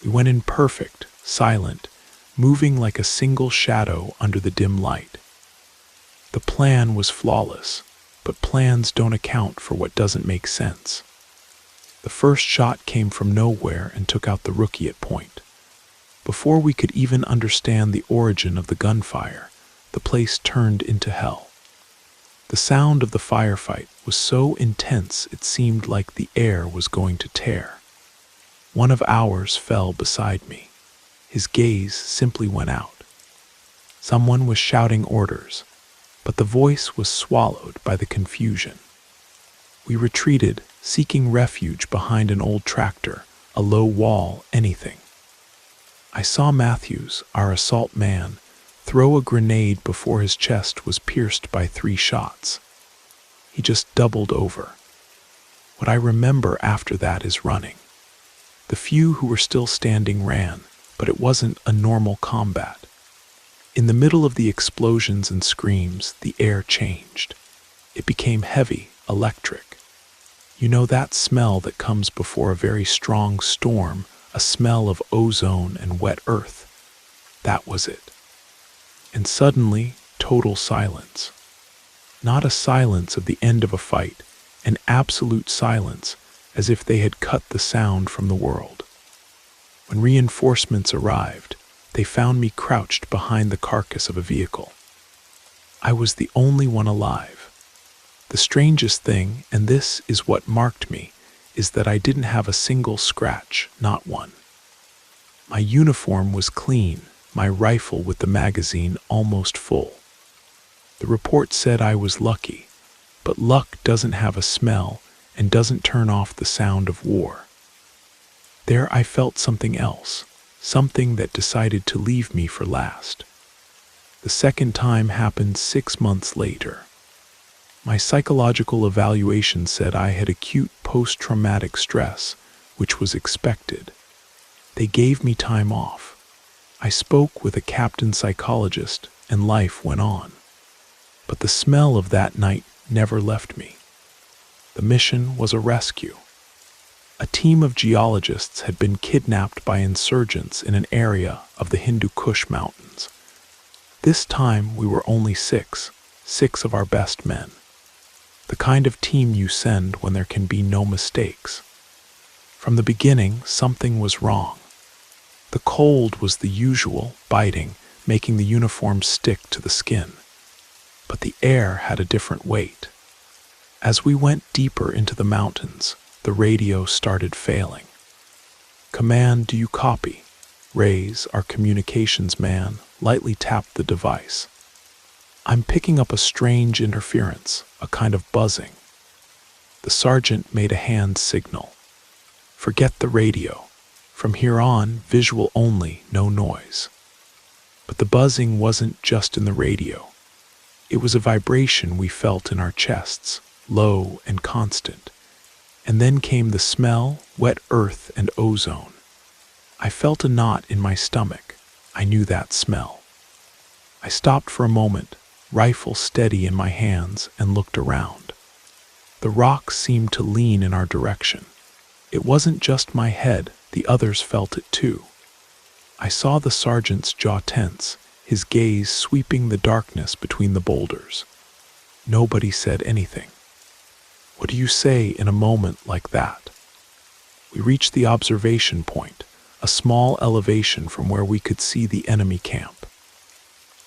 A: We went in perfect, silent, moving like a single shadow under the dim light. The plan was flawless, but plans don't account for what doesn't make sense. The first shot came from nowhere and took out the rookie at point. Before we could even understand the origin of the gunfire, the place turned into hell. The sound of the firefight was so intense it seemed like the air was going to tear. One of ours fell beside me. His gaze simply went out. Someone was shouting orders, but the voice was swallowed by the confusion. We retreated, seeking refuge behind an old tractor, a low wall, anything. I saw Matthews, our assault man, throw a grenade before his chest was pierced by 3 shots. He just doubled over. What I remember after that is running. The few who were still standing ran, but it wasn't a normal combat. In the middle of the explosions and screams, the air changed. It became heavy, electric. You know that smell that comes before a very strong storm, a smell of ozone and wet earth? That was it. And suddenly, total silence. Not a silence of the end of a fight, an absolute silence, as if they had cut the sound from the world. When reinforcements arrived, they found me crouched behind the carcass of a vehicle. I was the only one alive. The strangest thing, and this is what marked me, is that I didn't have a single scratch, not one. My uniform was clean, my rifle with the magazine almost full. The report said I was lucky, but luck doesn't have a smell and doesn't turn off the sound of war. There I felt something else, something that decided to leave me for last. The second time happened 6 months later. My psychological evaluation said I had acute post-traumatic stress, which was expected. They gave me time off. I spoke with a captain psychologist, and life went on. But the smell of that night never left me. The mission was a rescue. A team of geologists had been kidnapped by insurgents in an area of the Hindu Kush Mountains. This time we were only six of our best men. The kind of team you send when there can be no mistakes. From the beginning, something was wrong. The cold was the usual, biting, making the uniform stick to the skin. But the air had a different weight. As we went deeper into the mountains, the radio started failing. "Command, do you copy?" Ray's, our communications man, lightly tapped the device. "I'm picking up a strange interference, a kind of buzzing." The sergeant made a hand signal. "Forget the radio. From here on, visual only, no noise." But the buzzing wasn't just in the radio. It was a vibration we felt in our chests, low and constant. And then came the smell, wet earth and ozone. I felt a knot in my stomach. I knew that smell. I stopped for a moment, rifle steady in my hands, and looked around. The rocks seemed to lean in our direction. It wasn't just my head, the others felt it too. I saw the sergeant's jaw tense, his gaze sweeping the darkness between the boulders. Nobody said anything. What do you say in a moment like that? We reached the observation point, a small elevation from where we could see the enemy camp.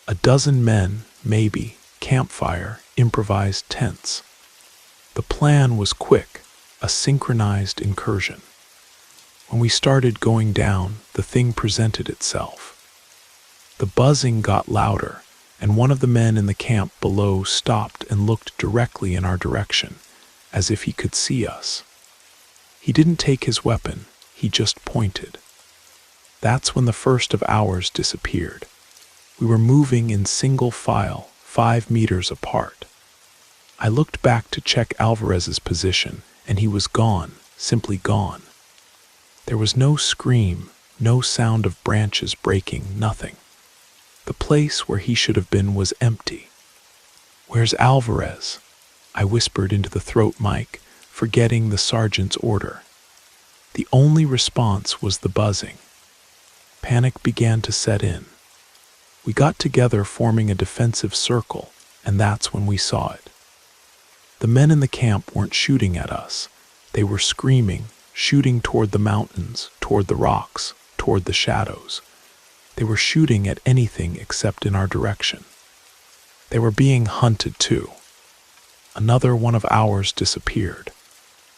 A: A dozen men, maybe, campfire, improvised tents. The plan was quick, a synchronized incursion. When we started going down, the thing presented itself. The buzzing got louder, and one of the men in the camp below stopped and looked directly in our direction, as if he could see us. He didn't take his weapon, he just pointed. That's when the first of ours disappeared. We were moving in single file, 5 meters apart. I looked back to check Alvarez's position, and he was gone, simply gone. There was no scream, no sound of branches breaking, nothing. The place where he should have been was empty. "Where's Alvarez?" I whispered into the throat mic, forgetting the sergeant's order. The only response was the buzzing. Panic began to set in. We got together forming a defensive circle, and that's when we saw it. The men in the camp weren't shooting at us. They were screaming, shooting toward the mountains, toward the rocks, toward the shadows. They were shooting at anything except in our direction. They were being hunted too. Another one of ours disappeared.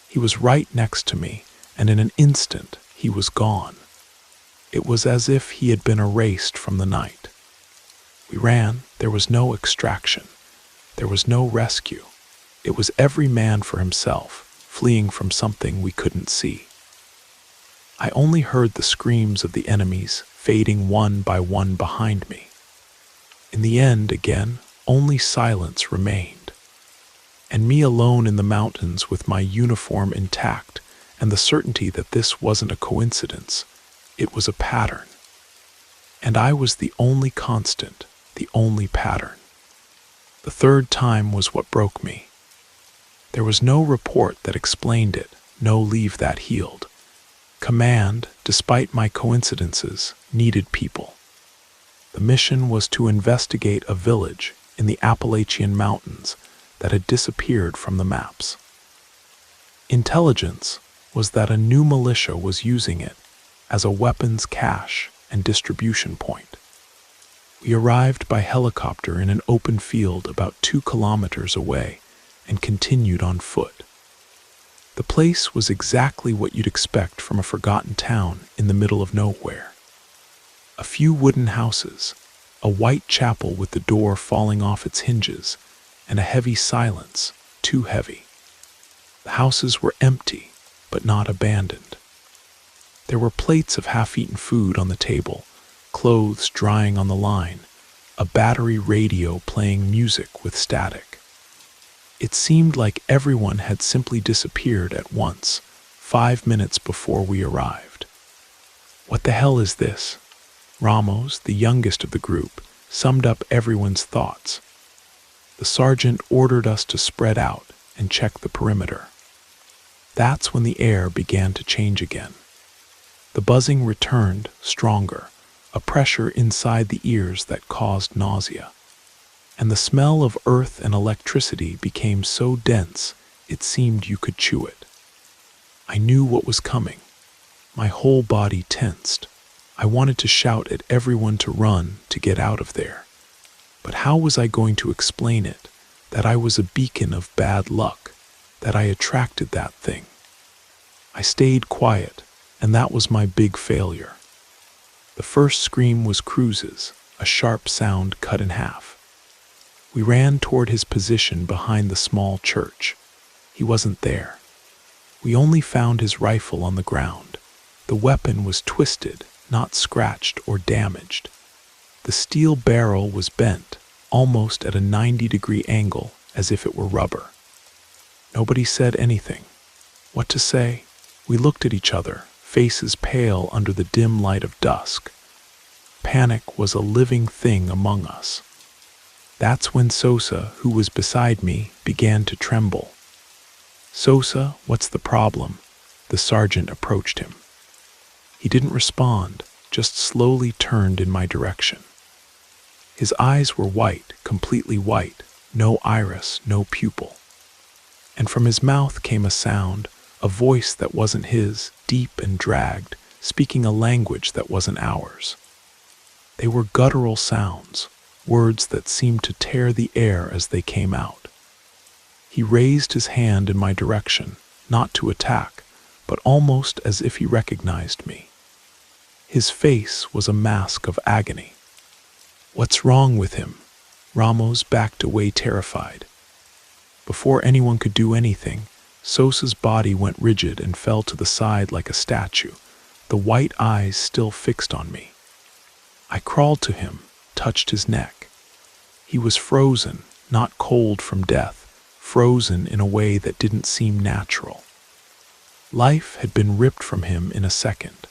A: He was right next to me, and in an instant he was gone. It was as if he had been erased from the night. We ran. There was no extraction. There was no rescue. It was every man for himself, fleeing from something we couldn't see. I only heard the screams of the enemies fading one by one behind me. In the end, again, only silence remained. And me alone in the mountains with my uniform intact and the certainty that this wasn't a coincidence, it was a pattern. And I was the only constant, the only pattern. The third time was what broke me. There was no report that explained it, no leave that healed. Command, despite my coincidences, needed people. The mission was to investigate a village in the Appalachian Mountains that had disappeared from the maps. Intelligence was that a new militia was using it as a weapons cache and distribution point. We arrived by helicopter in an open field about 2 kilometers away and continued on foot. The place was exactly what you'd expect from a forgotten town in the middle of nowhere. A few wooden houses, a white chapel with the door falling off its hinges, and a heavy silence, too heavy. The houses were empty, but not abandoned. There were plates of half-eaten food on the table, clothes drying on the line, a battery radio playing music with static. It seemed like everyone had simply disappeared at once, 5 minutes before we arrived. "What the hell is this?" Ramos, the youngest of the group, summed up everyone's thoughts. The sergeant ordered us to spread out and check the perimeter. That's when the air began to change again. The buzzing returned, stronger, a pressure inside the ears that caused nausea. And the smell of earth and electricity became so dense it seemed you could chew it. I knew what was coming. My whole body tensed. I wanted to shout at everyone to run, to get out of there. But how was I going to explain it, that I was a beacon of bad luck, that I attracted that thing? I stayed quiet, and that was my big failure. The first scream was Cruz's, a sharp sound cut in half. We ran toward his position behind the small church. He wasn't there. We only found his rifle on the ground. The weapon was twisted, not scratched or damaged. The steel barrel was bent, almost at a 90-degree angle, as if it were rubber. Nobody said anything. What to say? We looked at each other, faces pale under the dim light of dusk. Panic was a living thing among us. That's when Sosa, who was beside me, began to tremble. "Sosa, what's the problem?" The sergeant approached him. He didn't respond, just slowly turned in my direction. His eyes were white, completely white, no iris, no pupil. And from his mouth came a sound, a voice that wasn't his, deep and dragged, speaking a language that wasn't ours. They were guttural sounds, words that seemed to tear the air as they came out. He raised his hand in my direction, not to attack, but almost as if he recognized me. His face was a mask of agony. "What's wrong with him?" Ramos backed away terrified. Before anyone could do anything, Sosa's body went rigid and fell to the side like a statue, the white eyes still fixed on me. I crawled to him, touched his neck. He was frozen, not cold from death, frozen in a way that didn't seem natural. Life had been ripped from him in a second.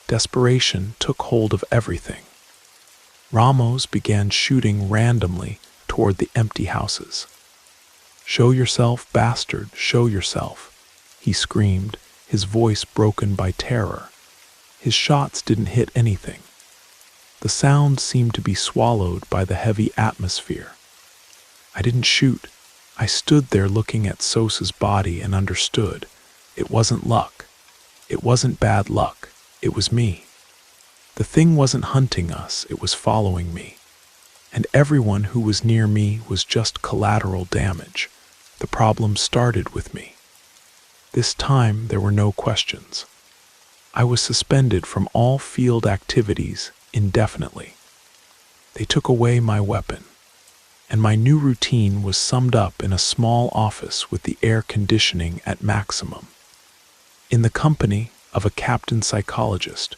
A: Desperation took hold of everything. Ramos began shooting randomly toward the empty houses. "Show yourself, bastard, show yourself," he screamed, his voice broken by terror. His shots didn't hit anything. The sound seemed to be swallowed by the heavy atmosphere. I didn't shoot. I stood there looking at Sosa's body and understood. It wasn't luck. It wasn't bad luck. It was me. The thing wasn't hunting us, it was following me. And everyone who was near me was just collateral damage. The problem started with me. This time there were no questions. I was suspended from all field activities indefinitely. They took away my weapon, and my new routine was summed up in a small office with the air conditioning at maximum, in the company of a captain psychologist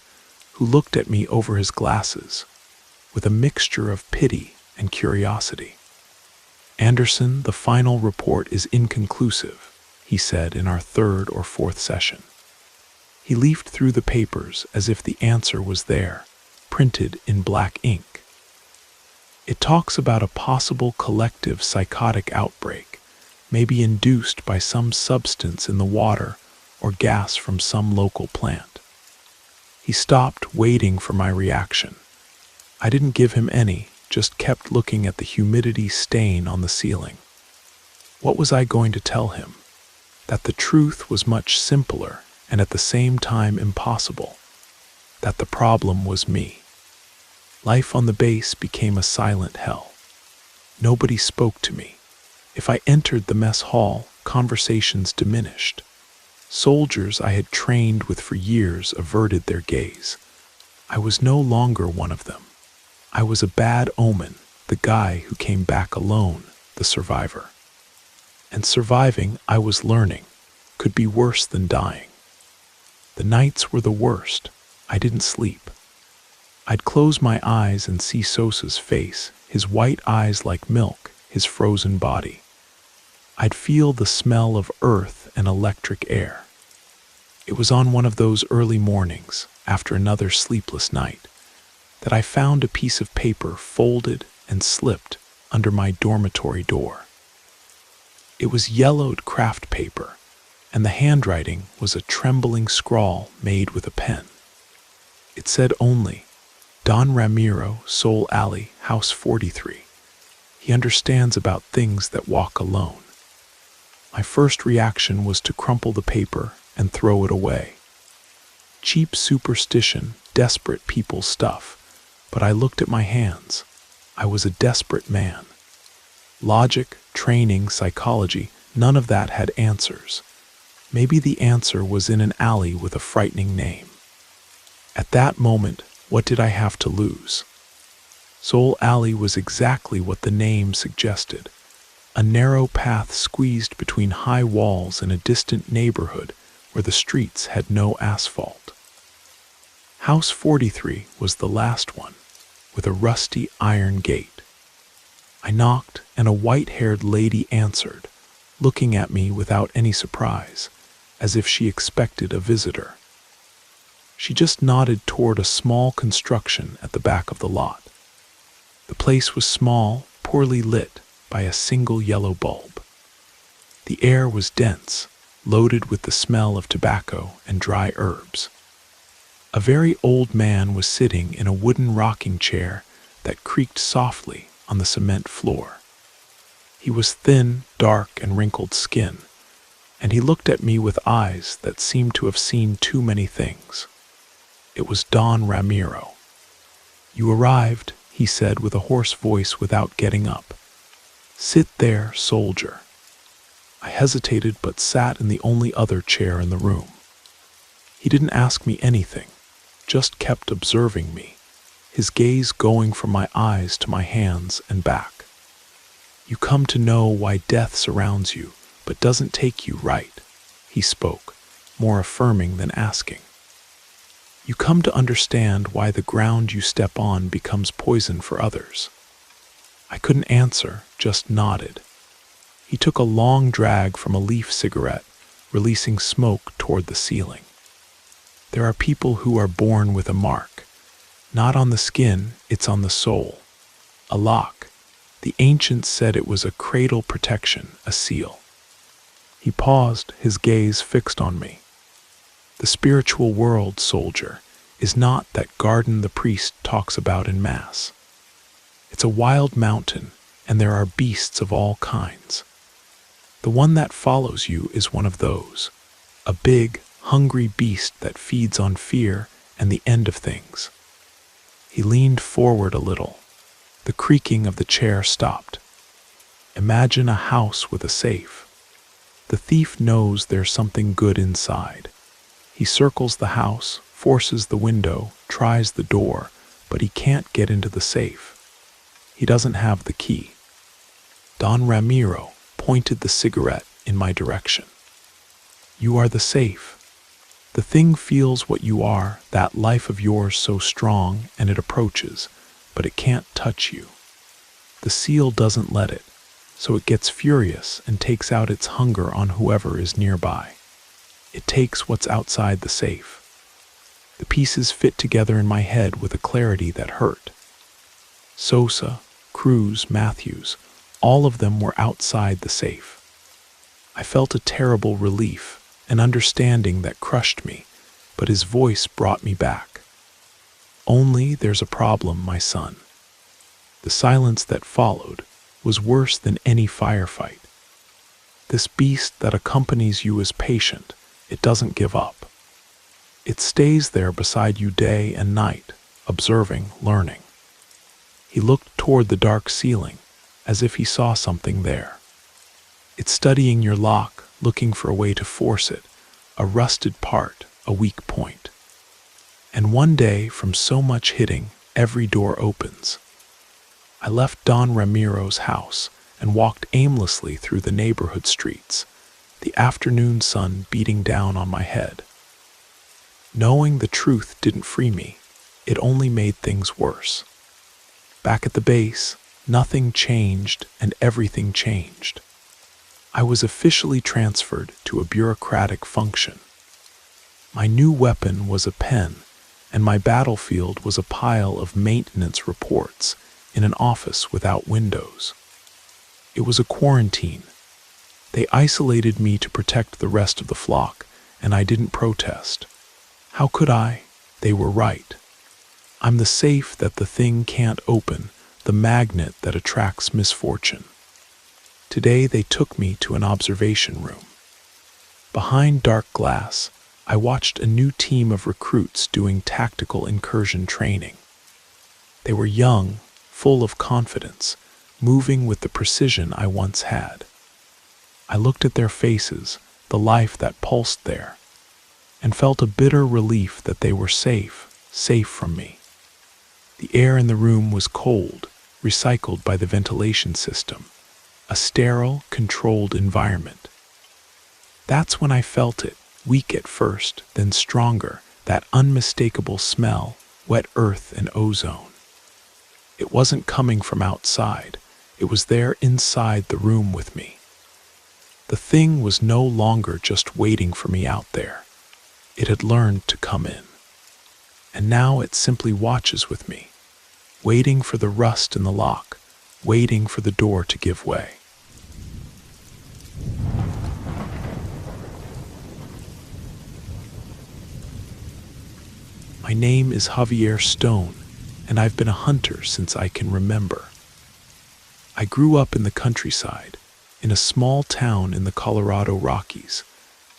A: who looked at me over his glasses with a mixture of pity and curiosity. "Anderson, the final report is inconclusive," he said in our third or fourth session. He leafed through the papers as if the answer was there, printed in black ink. "It talks about a possible collective psychotic outbreak, maybe induced by some substance in the water or gas from some local plant." He stopped, waiting for my reaction. I didn't give him any, just kept looking at the humidity stain on the ceiling. What was I going to tell him? That the truth was much simpler and at the same time impossible. That the problem was me. Life on the base became a silent hell. Nobody spoke to me. If I entered the mess hall, conversations diminished. Soldiers I had trained with for years averted their gaze. I was no longer one of them. I was a bad omen, the guy who came back alone, the survivor. And surviving, I was learning, could be worse than dying. The nights were the worst. I didn't sleep. I'd close my eyes and see Sosa's face, his white eyes like milk, his frozen body. I'd feel the smell of earth and electric air. It was on one of those early mornings, after another sleepless night, that I found a piece of paper folded and slipped under my dormitory door. It was yellowed craft paper, and the handwriting was a trembling scrawl made with a pen. It said only, Don Ramiro, Soul Alley, House 43. He understands about things that walk alone. My first reaction was to crumple the paper and throw it away. Cheap superstition, desperate people stuff. But I looked at my hands. I was a desperate man. Logic, training, psychology, none of that had answers. Maybe the answer was in an alley with a frightening name. At that moment, what did I have to lose? Soul Alley was exactly what the name suggested. A narrow path squeezed between high walls in a distant neighborhood where the streets had no asphalt. House 43 was the last one, with a rusty iron gate. I knocked, and a white-haired lady answered, looking at me without any surprise, as if she expected a visitor. She just nodded toward a small construction at the back of the lot. The place was small, poorly lit by a single yellow bulb. The air was dense, loaded with the smell of tobacco and dry herbs. A very old man was sitting in a wooden rocking chair that creaked softly on the cement floor. He was thin, dark, and wrinkled skin, and he looked at me with eyes that seemed to have seen too many things. It was Don Ramiro. "You arrived," he said with a hoarse voice without getting up. "Sit there, soldier." I hesitated but sat in the only other chair in the room. He didn't ask me anything, just kept observing me, his gaze going from my eyes to my hands and back. "You come to know why death surrounds you, but doesn't take you, right?" he spoke, more affirming than asking. "You come to understand why the ground you step on becomes poison for others." I couldn't answer, just nodded. He took a long drag from a leaf cigarette, releasing smoke toward the ceiling. "There are people who are born with a mark. Not on the skin, it's on the soul. A lock. The ancients said it was a cradle protection, a seal." He paused, his gaze fixed on me. "The spiritual world, soldier, is not that garden the priest talks about in Mass. It's a wild mountain, and there are beasts of all kinds. The one that follows you is one of those, a big, hungry beast that feeds on fear and the end of things." He leaned forward a little. The creaking of the chair stopped. "Imagine a house with a safe. The thief knows there's something good inside. He circles the house, forces the window, tries the door, but he can't get into the safe. He doesn't have the key." Don Ramiro pointed the cigarette in my direction. "You are the safe. The thing feels what you are, that life of yours so strong, and it approaches, but it can't touch you. The seal doesn't let it, so it gets furious and takes out its hunger on whoever is nearby. It takes what's outside the safe." The pieces fit together in my head with a clarity that hurt. Sosa, Cruz, Matthews, all of them were outside the safe. I felt a terrible relief, an understanding that crushed me, but his voice brought me back. "Only there's a problem, my son." The silence that followed was worse than any firefight. "This beast that accompanies you is patient. It doesn't give up. It stays there beside you day and night, observing, learning." He looked toward the dark ceiling, as if he saw something there. "It's studying your lock, looking for a way to force it, a rusted part, a weak point. And one day, from so much hitting, every door opens. I left Don Ramiro's house and walked aimlessly through the neighborhood streets, the afternoon sun beating down on my head. Knowing the truth didn't free me, it only made things worse. Back at the base, nothing changed and everything changed. I was officially transferred to a bureaucratic function. My new weapon was a pen, and my battlefield was a pile of maintenance reports in an office without windows. It was a quarantine. They isolated me to protect the rest of the flock, and I didn't protest. How could I? They were right. I'm the safe that the thing can't open, the magnet that attracts misfortune. Today they took me to an observation room. Behind dark glass, I watched a new team of recruits doing tactical incursion training. They were young, full of confidence, moving with the precision I once had. I looked at their faces, the life that pulsed there, and felt a bitter relief that they were safe from me. The air in the room was cold, recycled by the ventilation system, a sterile, controlled environment. That's when I felt it, weak at first, then stronger, that unmistakable smell, wet earth and ozone. It wasn't coming from outside, it was there inside the room with me. The thing was no longer just waiting for me out there. It had learned to come in. And now it simply watches with me, waiting for the rust in the lock, waiting for the door to give way. My name is Javier Stone, and I've been a hunter since I can remember. I grew up in the countryside, in a small town in the Colorado Rockies,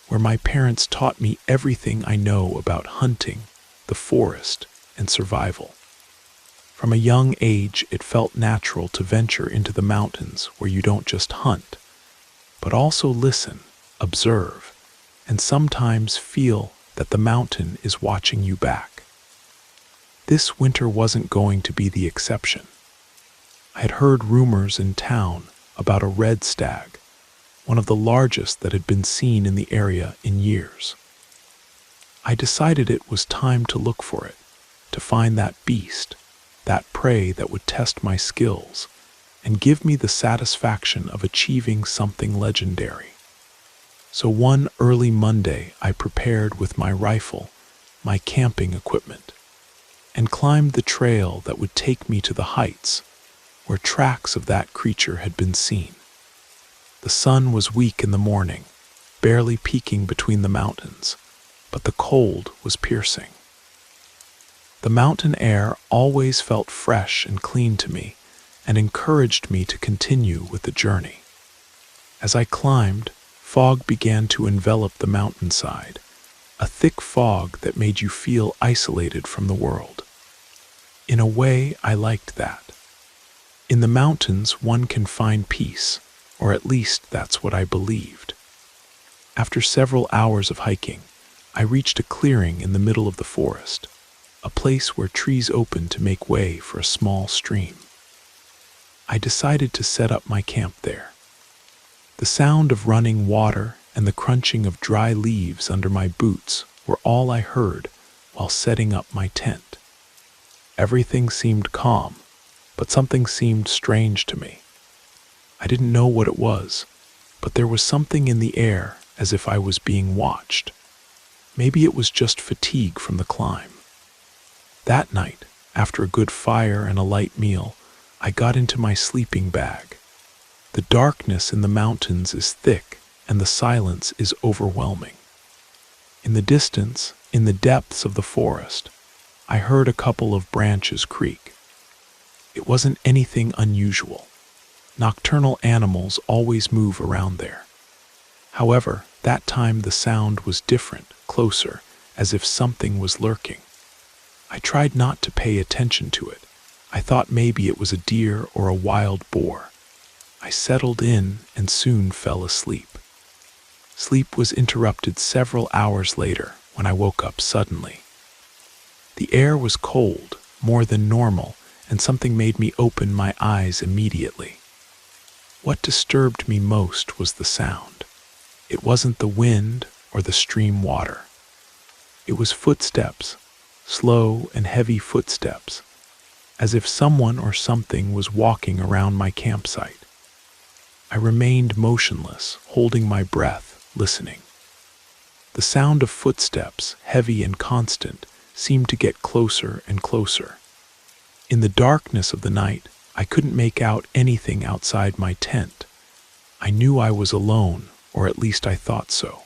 A: where my parents taught me everything I know about hunting, the forest, and survival. From a young age, it felt natural to venture into the mountains where you don't just hunt, but also listen, observe, and sometimes feel that the mountain is watching you back. This winter wasn't going to be the exception. I had heard rumors in town about a red stag, one of the largest that had been seen in the area in years. I decided it was time to look for it, to find that beast, that prey that would test my skills and give me the satisfaction of achieving something legendary. So one early Monday, I prepared with my rifle, my camping equipment, and climbed the trail that would take me to the heights where tracks of that creature had been seen. The sun was weak in the morning, barely peeking between the mountains, but the cold was piercing. The mountain air always felt fresh and clean to me and encouraged me to continue with the journey. As I climbed, fog began to envelop the mountainside, a thick fog that made you feel isolated from the world. In a way, I liked that. In the mountains, one can find peace, or at least that's what I believed. After several hours of hiking, I reached a clearing in the middle of the forest, a place where trees opened to make way for a small stream. I decided to set up my camp there. The sound of running water and the crunching of dry leaves under my boots were all I heard while setting up my tent. Everything seemed calm, but something seemed strange to me. I didn't know what it was, but there was something in the air as if I was being watched. Maybe it was just fatigue from the climb. That night, after a good fire and a light meal, I got into my sleeping bag. The darkness in the mountains is thick, and the silence is overwhelming. In the distance, in the depths of the forest, I heard a couple of branches creak. It wasn't anything unusual. Nocturnal animals always move around there. However, that time the sound was different, closer, as if something was lurking. I tried not to pay attention to it. I thought maybe it was a deer or a wild boar. I settled in and soon fell asleep. Sleep was interrupted several hours later when I woke up suddenly. The air was cold, more than normal, and something made me open my eyes immediately. What disturbed me most was the sound. It wasn't the wind or the stream water. It was footsteps, slow and heavy footsteps, as if someone or something was walking around my campsite. I remained motionless, holding my breath, listening. The sound of footsteps, heavy and constant, seemed to get closer and closer. In the darkness of the night, I couldn't make out anything outside my tent. I knew I was alone, or at least I thought so.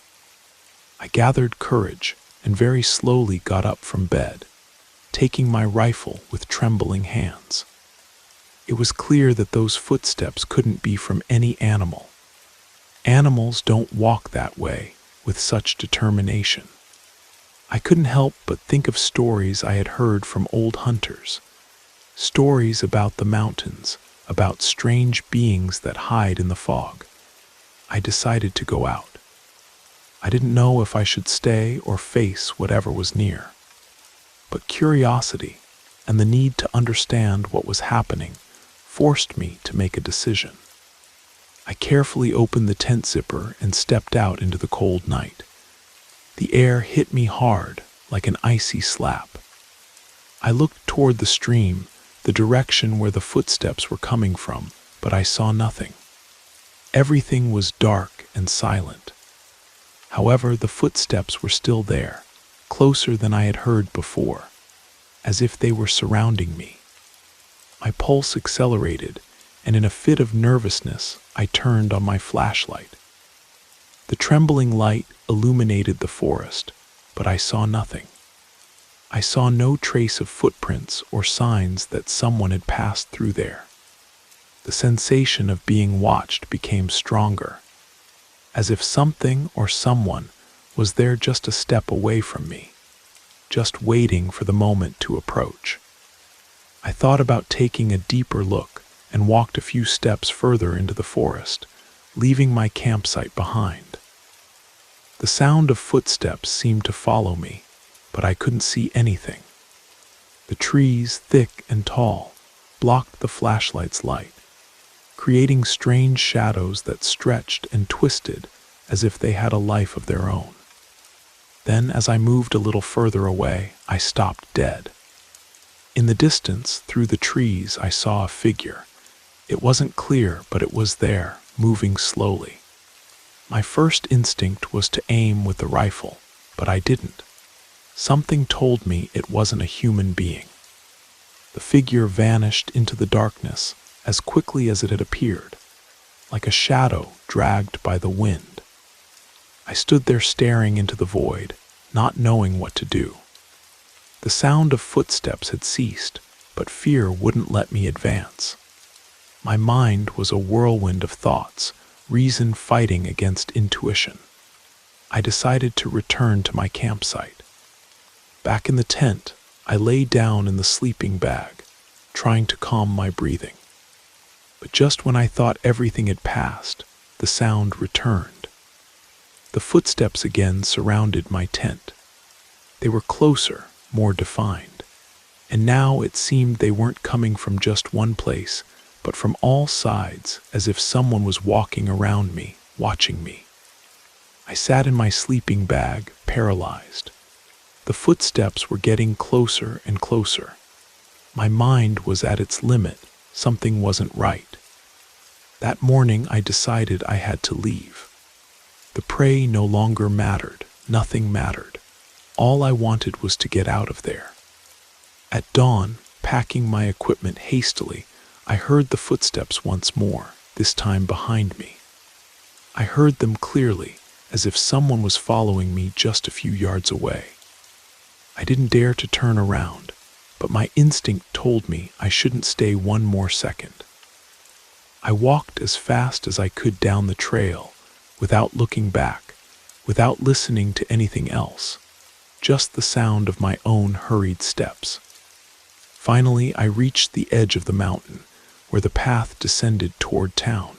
A: I gathered courage and very slowly got up from bed, taking my rifle with trembling hands. It was clear that those footsteps couldn't be from any animal. Animals don't walk that way with such determination. I couldn't help but think of stories I had heard from old hunters. Stories about the mountains, about strange beings that hide in the fog. I decided to go out. I didn't know if I should stay or face whatever was near. But curiosity and the need to understand what was happening forced me to make a decision. I carefully opened the tent zipper and stepped out into the cold night. The air hit me hard, like an icy slap. I looked toward the stream, the direction where the footsteps were coming from, but I saw nothing. Everything was dark and silent. However, the footsteps were still there, closer than I had heard before, as if they were surrounding me. My pulse accelerated, and in a fit of nervousness, I turned on my flashlight. The trembling light illuminated the forest, but I saw nothing. I saw no trace of footprints or signs that someone had passed through there. The sensation of being watched became stronger, as if something or someone was there just a step away from me, just waiting for the moment to approach. I thought about taking a deeper look and walked a few steps further into the forest, leaving my campsite behind. The sound of footsteps seemed to follow me, but I couldn't see anything. The trees, thick and tall, blocked the flashlight's light, creating strange shadows that stretched and twisted as if they had a life of their own. Then, as I moved a little further away, I stopped dead. In the distance, through the trees, I saw a figure. It wasn't clear, but it was there, moving slowly. My first instinct was to aim with the rifle, but I didn't. Something told me it wasn't a human being. The figure vanished into the darkness as quickly as it had appeared, like a shadow dragged by the wind. I stood there staring into the void, not knowing what to do. The sound of footsteps had ceased, but fear wouldn't let me advance. My mind was a whirlwind of thoughts, reason fighting against intuition. I decided to return to my campsite. Back in the tent, I lay down in the sleeping bag, trying to calm my breathing. But just when I thought everything had passed, the sound returned. The footsteps again surrounded my tent. They were closer, more defined, and now it seemed they weren't coming from just one place, but from all sides, as if someone was walking around me, watching me. I sat in my sleeping bag, paralyzed. The footsteps were getting closer and closer. My mind was at its limit. Something wasn't right. That morning, I decided I had to leave. The prey no longer mattered. Nothing mattered. All I wanted was to get out of there. At dawn, packing my equipment hastily, I heard the footsteps once more, this time behind me. I heard them clearly, as if someone was following me just a few yards away. I didn't dare to turn around, but my instinct told me I shouldn't stay one more second. I walked as fast as I could down the trail, without looking back, without listening to anything else, just the sound of my own hurried steps. Finally, I reached the edge of the mountain, where the path descended toward town.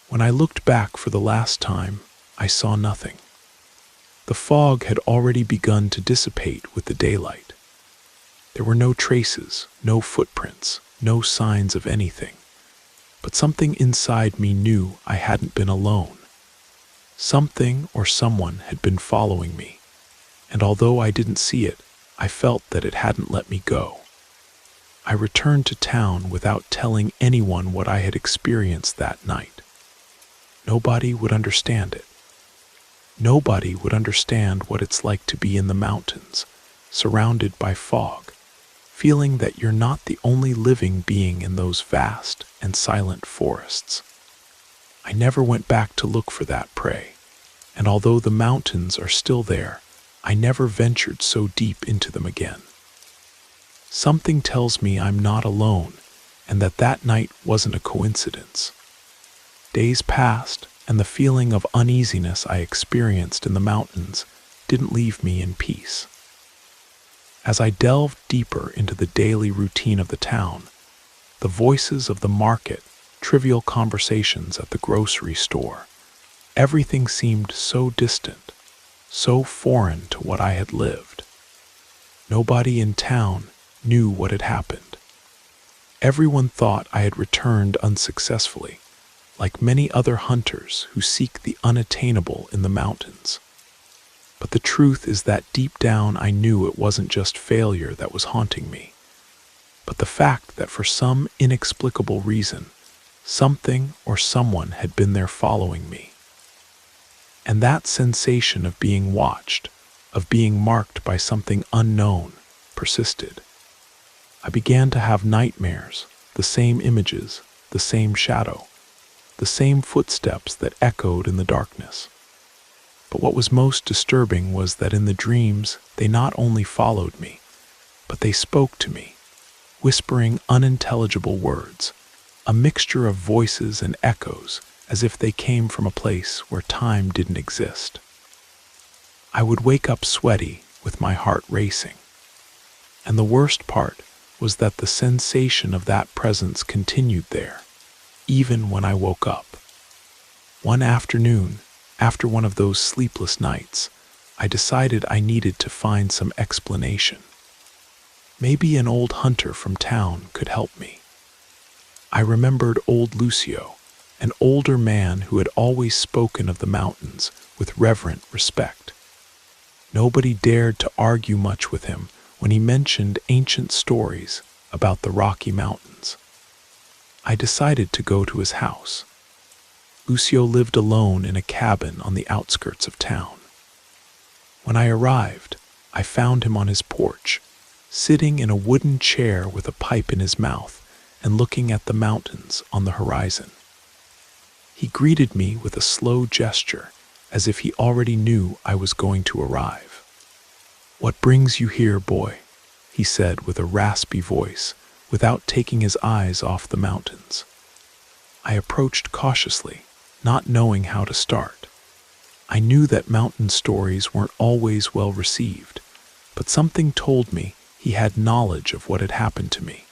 A: When I looked back for the last time, I saw nothing. The fog had already begun to dissipate with the daylight. There were no traces, no footprints, no signs of anything. But something inside me knew I hadn't been alone. Something or someone had been following me, and although I didn't see it, I felt that it hadn't let me go. I returned to town without telling anyone what I had experienced that night. Nobody would understand it. Nobody would understand what it's like to be in the mountains, surrounded by fog, feeling that you're not the only living being in those vast and silent forests. I never went back to look for that prey, and although the mountains are still there, I never ventured so deep into them again. Something tells me I'm not alone, and that night wasn't a coincidence. Days passed, and the feeling of uneasiness I experienced in the mountains didn't leave me in peace. As I delved deeper into the daily routine of the town, the voices of the market, trivial conversations at the grocery store, everything seemed so distant, so foreign to what I had lived. Nobody in town knew what had happened. Everyone thought I had returned unsuccessfully, like many other hunters who seek the unattainable in the mountains. But the truth is that deep down I knew it wasn't just failure that was haunting me, but the fact that for some inexplicable reason, something or someone had been there following me. And that sensation of being watched, of being marked by something unknown, persisted. I began to have nightmares, the same images, the same shadow, the same footsteps that echoed in the darkness. But what was most disturbing was that in the dreams, they not only followed me, but they spoke to me, whispering unintelligible words, a mixture of voices and echoes, as if they came from a place where time didn't exist. I would wake up sweaty, with my heart racing. And the worst part was that the sensation of that presence continued there, even when I woke up. One afternoon, after one of those sleepless nights, I decided I needed to find some explanation. Maybe an old hunter from town could help me. I remembered old Lucio, an older man who had always spoken of the mountains with reverent respect. Nobody dared to argue much with him when he mentioned ancient stories about the Rocky Mountains. I decided to go to his house. Lucio lived alone in a cabin on the outskirts of town. When I arrived, I found him on his porch, sitting in a wooden chair with a pipe in his mouth and looking at the mountains on the horizon. He greeted me with a slow gesture, as if he already knew I was going to arrive. "What brings you here, boy?" he said with a raspy voice, without taking his eyes off the mountains. I approached cautiously, not knowing how to start. I knew that mountain stories weren't always well received, but something told me he had knowledge of what had happened to me.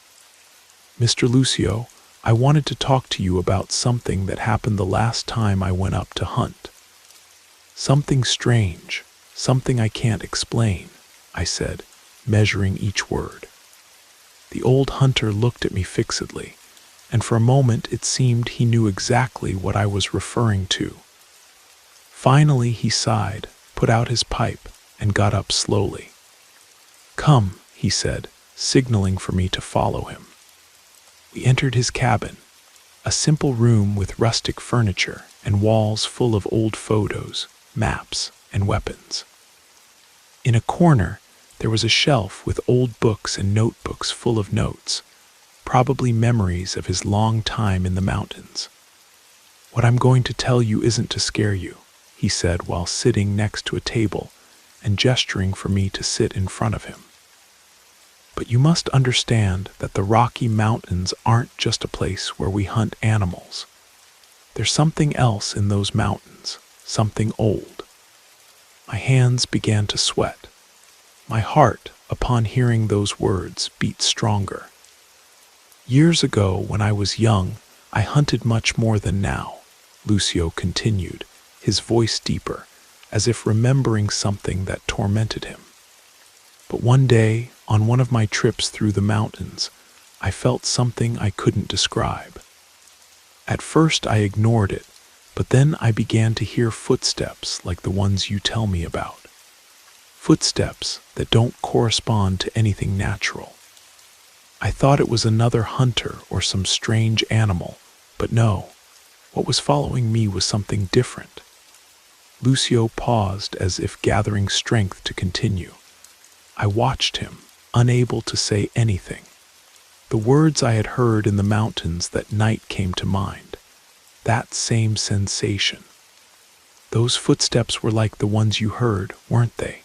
A: "Mr. Lucio, I wanted to talk to you about something that happened the last time I went up to hunt. Something strange, something I can't explain," I said, measuring each word. The old hunter looked at me fixedly, and for a moment it seemed he knew exactly what I was referring to. Finally he sighed, put out his pipe, and got up slowly. "Come," he said, signaling for me to follow him. We entered his cabin, a simple room with rustic furniture and walls full of old photos, maps, and weapons. In a corner, there was a shelf with old books and notebooks full of notes, probably memories of his long time in the mountains. "What I'm going to tell you isn't to scare you," he said while sitting next to a table and gesturing for me to sit in front of him. "But you must understand that the Rocky Mountains aren't just a place where we hunt animals. There's something else in those mountains, something old." My hands began to sweat. My heart, upon hearing those words, beat stronger. "Years ago, when I was young, I hunted much more than now," Lucio continued, his voice deeper, as if remembering something that tormented him. "But one day, On one of my trips through the mountains, I felt something I couldn't describe. At first I ignored it, but then I began to hear footsteps like the ones you tell me about. Footsteps that don't correspond to anything natural. I thought it was another hunter or some strange animal, but no, what was following me was something different. Lucio paused as if gathering strength to continue. I watched him, unable to say anything. The words I had heard in the mountains that night came to mind. That same sensation. Those footsteps were like the ones you heard, weren't they?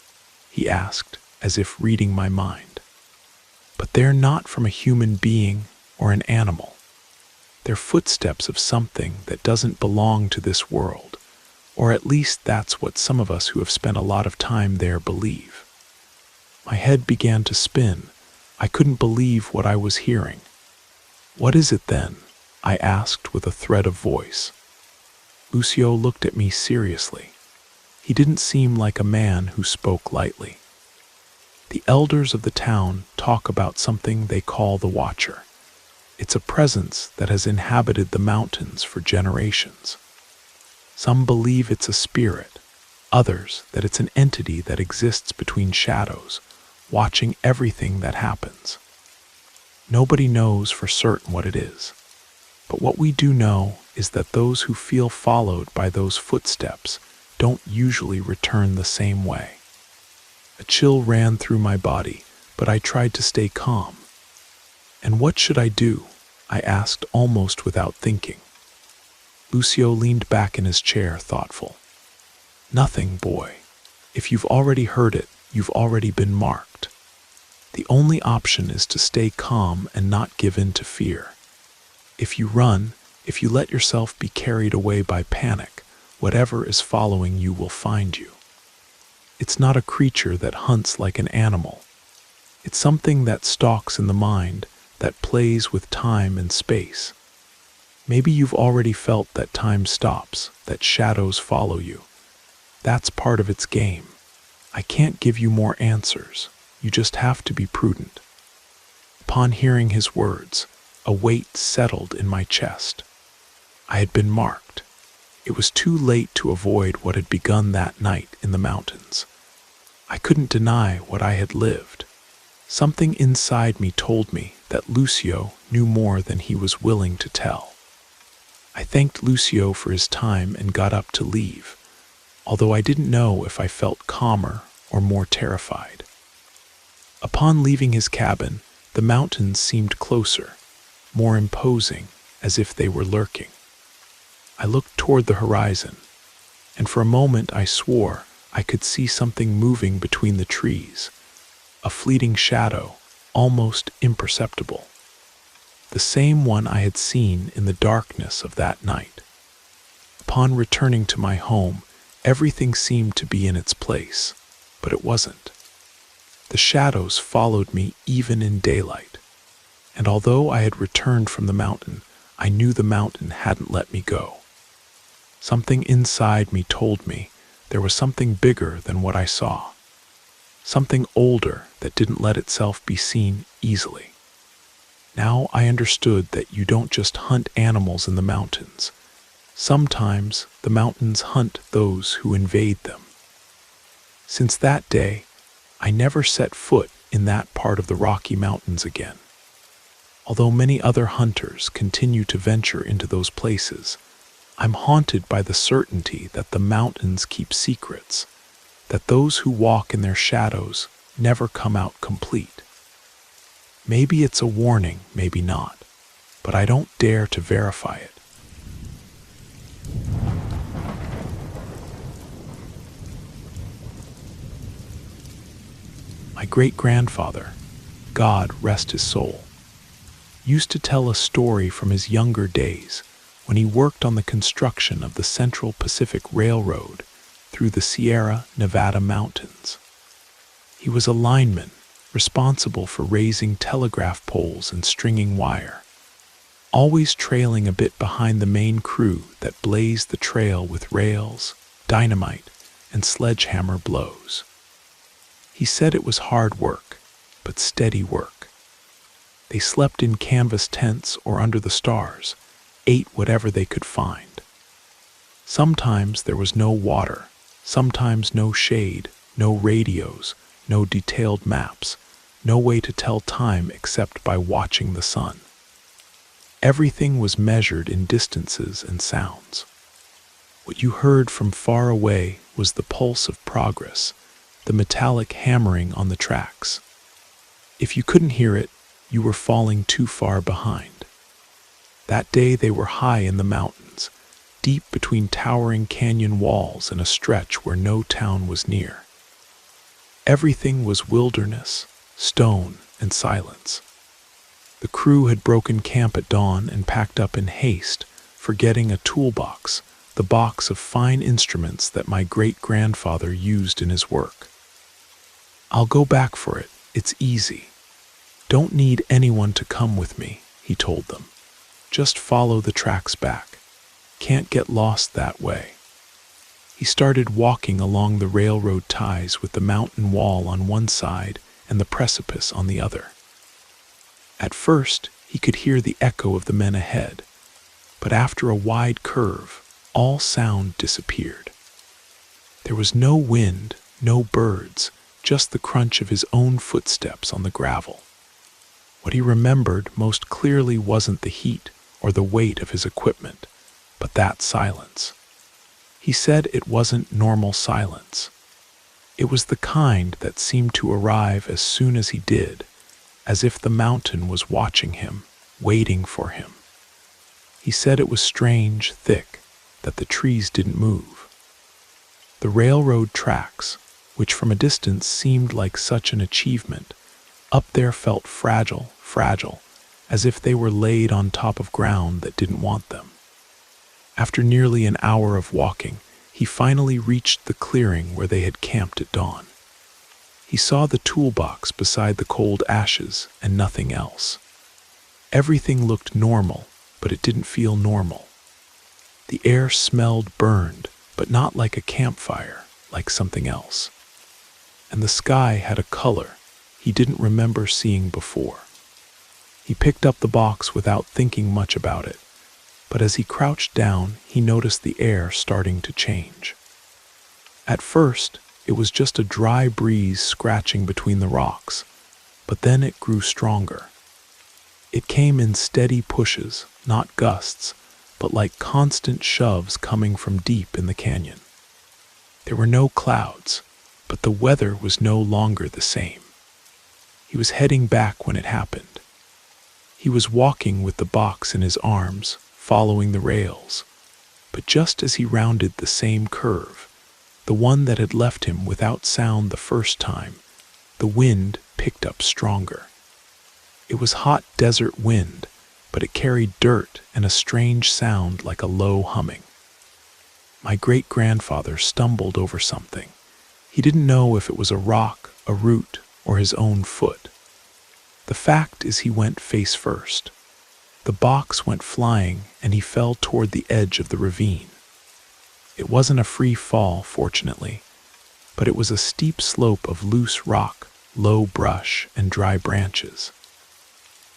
A: He asked, as if reading my mind. But they're not from a human being or an animal. They're footsteps of something that doesn't belong to this world, or at least that's what some of us who have spent a lot of time there believe. My head began to spin. I couldn't believe what I was hearing. "What is it then?" I asked with a thread of voice. Lucio looked at me seriously. He didn't seem like a man who spoke lightly. "The elders of the town talk about something they call the Watcher. It's a presence that has inhabited the mountains for generations. Some believe it's a spirit, others that it's an entity that exists between shadows, watching everything that happens. Nobody knows for certain what it is, but what we do know is that those who feel followed by those footsteps don't usually return the same way." A chill ran through my body, but I tried to stay calm. "And what should I do?" I asked almost without thinking. Lucio leaned back in his chair, thoughtful. "Nothing, boy. If you've already heard it, you've already been marked. The only option is to stay calm and not give in to fear. If you run, if you let yourself be carried away by panic, whatever is following you will find you. It's not a creature that hunts like an animal. It's something that stalks in the mind, that plays with time and space. Maybe you've already felt that time stops, that shadows follow you. That's part of its game. I can't give you more answers. You just have to be prudent." Upon hearing his words, a weight settled in my chest. I had been marked. It was too late to avoid what had begun that night in the mountains. I couldn't deny what I had lived. Something inside me told me that Lucio knew more than he was willing to tell. I thanked Lucio for his time and got up to leave, although I didn't know if I felt calmer or more terrified. Upon leaving his cabin, the mountains seemed closer, more imposing, as if they were lurking. I looked toward the horizon, and for a moment I swore I could see something moving between the trees, a fleeting shadow, almost imperceptible. The same one I had seen in the darkness of that night. Upon returning to my home, everything seemed to be in its place, but it wasn't. The shadows followed me even in daylight, and although I had returned from the mountain, I knew the mountain hadn't let me go. Something inside me told me there was something bigger than what I saw, something older that didn't let itself be seen easily. Now I understood that you don't just hunt animals in the mountains. Sometimes the mountains hunt those who invade them. Since that day, I never set foot in that part of the Rocky Mountains again. Although many other hunters continue to venture into those places, I'm haunted by the certainty that the mountains keep secrets, that those who walk in their shadows never come out complete. Maybe it's a warning, maybe not, but I don't dare to verify it. My great-grandfather, God rest his soul, used to tell a story from his younger days when he worked on the construction of the Central Pacific Railroad through the Sierra Nevada mountains. He was a lineman responsible for raising telegraph poles and stringing wire, always trailing a bit behind the main crew that blazed the trail with rails, dynamite, and sledgehammer blows. He said it was hard work, but steady work. They slept in canvas tents or under the stars, ate whatever they could find. Sometimes there was no water, sometimes no shade, no radios, no detailed maps, no way to tell time except by watching the sun. Everything was measured in distances and sounds. What you heard from far away was the pulse of progress, the metallic hammering on the tracks. If you couldn't hear it, you were falling too far behind. That day they were high in the mountains, deep between towering canyon walls and a stretch where no town was near. Everything was wilderness, stone, and silence. The crew had broken camp at dawn and packed up in haste, forgetting a toolbox, the box of fine instruments that my great-grandfather used in his work. "I'll go back for it, it's easy. Don't need anyone to come with me," he told them. "Just follow the tracks back. Can't get lost that way." He started walking along the railroad ties with the mountain wall on one side and the precipice on the other. At first, he could hear the echo of the men ahead, but after a wide curve, all sound disappeared. There was no wind, no birds, just the crunch of his own footsteps on the gravel. What he remembered most clearly wasn't the heat or the weight of his equipment, but that silence. He said it wasn't normal silence. It was the kind that seemed to arrive as soon as he did, as if the mountain was watching him, waiting for him. He said it was strange, thick, that the trees didn't move. The railroad tracks, which from a distance seemed like such an achievement, up there felt fragile, as if they were laid on top of ground that didn't want them. After nearly an hour of walking, he finally reached the clearing where they had camped at dawn. He saw the toolbox beside the cold ashes and nothing else. Everything looked normal, but it didn't feel normal. The air smelled burned, but not like a campfire, like something else. And the sky had a color he didn't remember seeing before. He picked up the box without thinking much about it, but as he crouched down, he noticed the air starting to change. At first, it was just a dry breeze scratching between the rocks, but then it grew stronger. It came in steady pushes, not gusts, but like constant shoves coming from deep in the canyon. There were no clouds, but the weather was no longer the same. He was heading back when it happened. He was walking with the box in his arms, following the rails, but just as he rounded the same curve, the one that had left him without sound the first time, the wind picked up stronger. It was hot desert wind, but it carried dirt and a strange sound like a low humming. My great-grandfather stumbled over something. He didn't know if it was a rock, a root, or his own foot. The fact is he went face first. The box went flying and he fell toward the edge of the ravine. It wasn't a free fall, fortunately, but it was a steep slope of loose rock, low brush, and dry branches.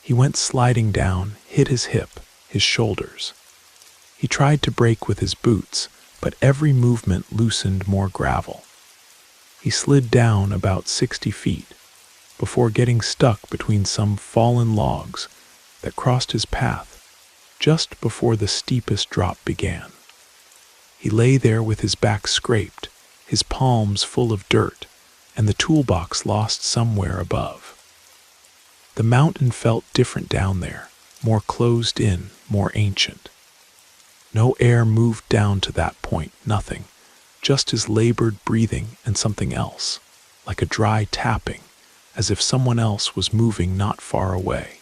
A: He went sliding down, hit his hip, his shoulders. He tried to brake with his boots, but every movement loosened more gravel. He slid down about 60 feet before getting stuck between some fallen logs that crossed his path just before the steepest drop began. He lay there with his back scraped, his palms full of dirt, and the toolbox lost somewhere above. The mountain felt different down there, more closed in, more ancient. No air moved down to that point, nothing, just his labored breathing and something else, like a dry tapping, as if someone else was moving not far away.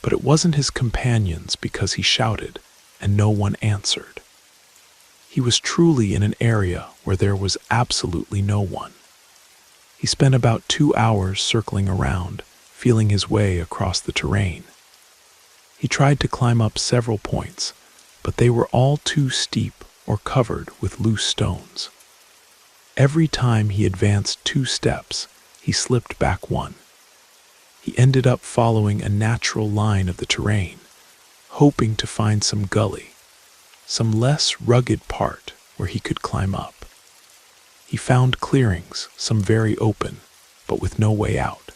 A: But it wasn't his companions because he shouted, and no one answered. He was truly in an area where there was absolutely no one. He spent about 2 hours circling around, feeling his way across the terrain. He tried to climb up several points, but they were all too steep or covered with loose stones. Every time he advanced 2 steps, he slipped back 1, He ended up following a natural line of the terrain, hoping to find some gully, some less rugged part where he could climb up. He found clearings, some very open, but with no way out.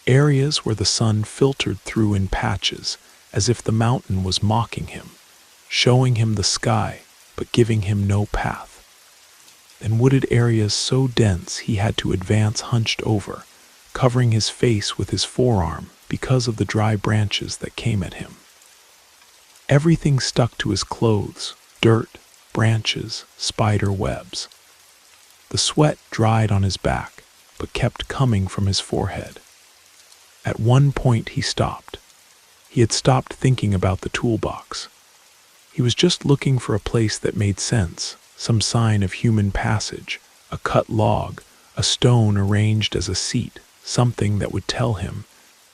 A: Areas where the sun filtered through in patches, as if the mountain was mocking him, showing him the sky, but giving him no path. Then wooded areas so dense he had to advance hunched over, covering his face with his forearm because of the dry branches that came at him. Everything stuck to his clothes: dirt, branches, spider webs. The sweat dried on his back, but kept coming from his forehead. At one point he stopped. He had stopped thinking about the toolbox. He was just looking for a place that made sense, some sign of human passage, a cut log, a stone arranged as a seat, something that would tell him,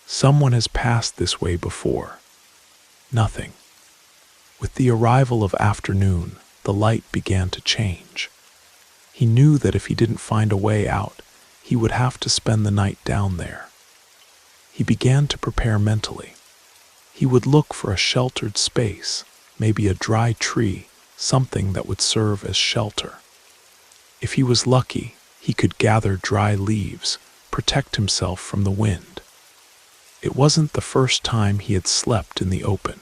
A: someone has passed this way before. Nothing. With the arrival of afternoon, the light began to change. He knew that if he didn't find a way out, he would have to spend the night down there. He began to prepare mentally. He would look for a sheltered space, maybe a dry tree, something that would serve as shelter. If he was lucky, he could gather dry leaves, protect himself from the wind. It wasn't the first time he had slept in the open.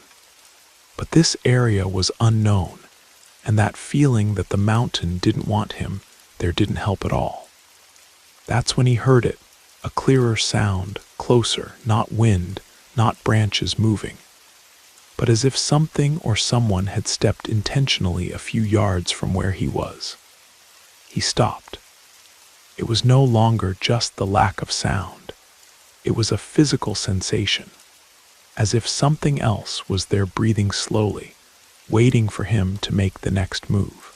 A: But this area was unknown, and that feeling that the mountain didn't want him there didn't help at all. That's when he heard it, a clearer sound, closer, not wind, not branches moving, but as if something or someone had stepped intentionally a few yards from where he was. He stopped. It was no longer just the lack of sound. It was a physical sensation, as if something else was there breathing slowly, waiting for him to make the next move.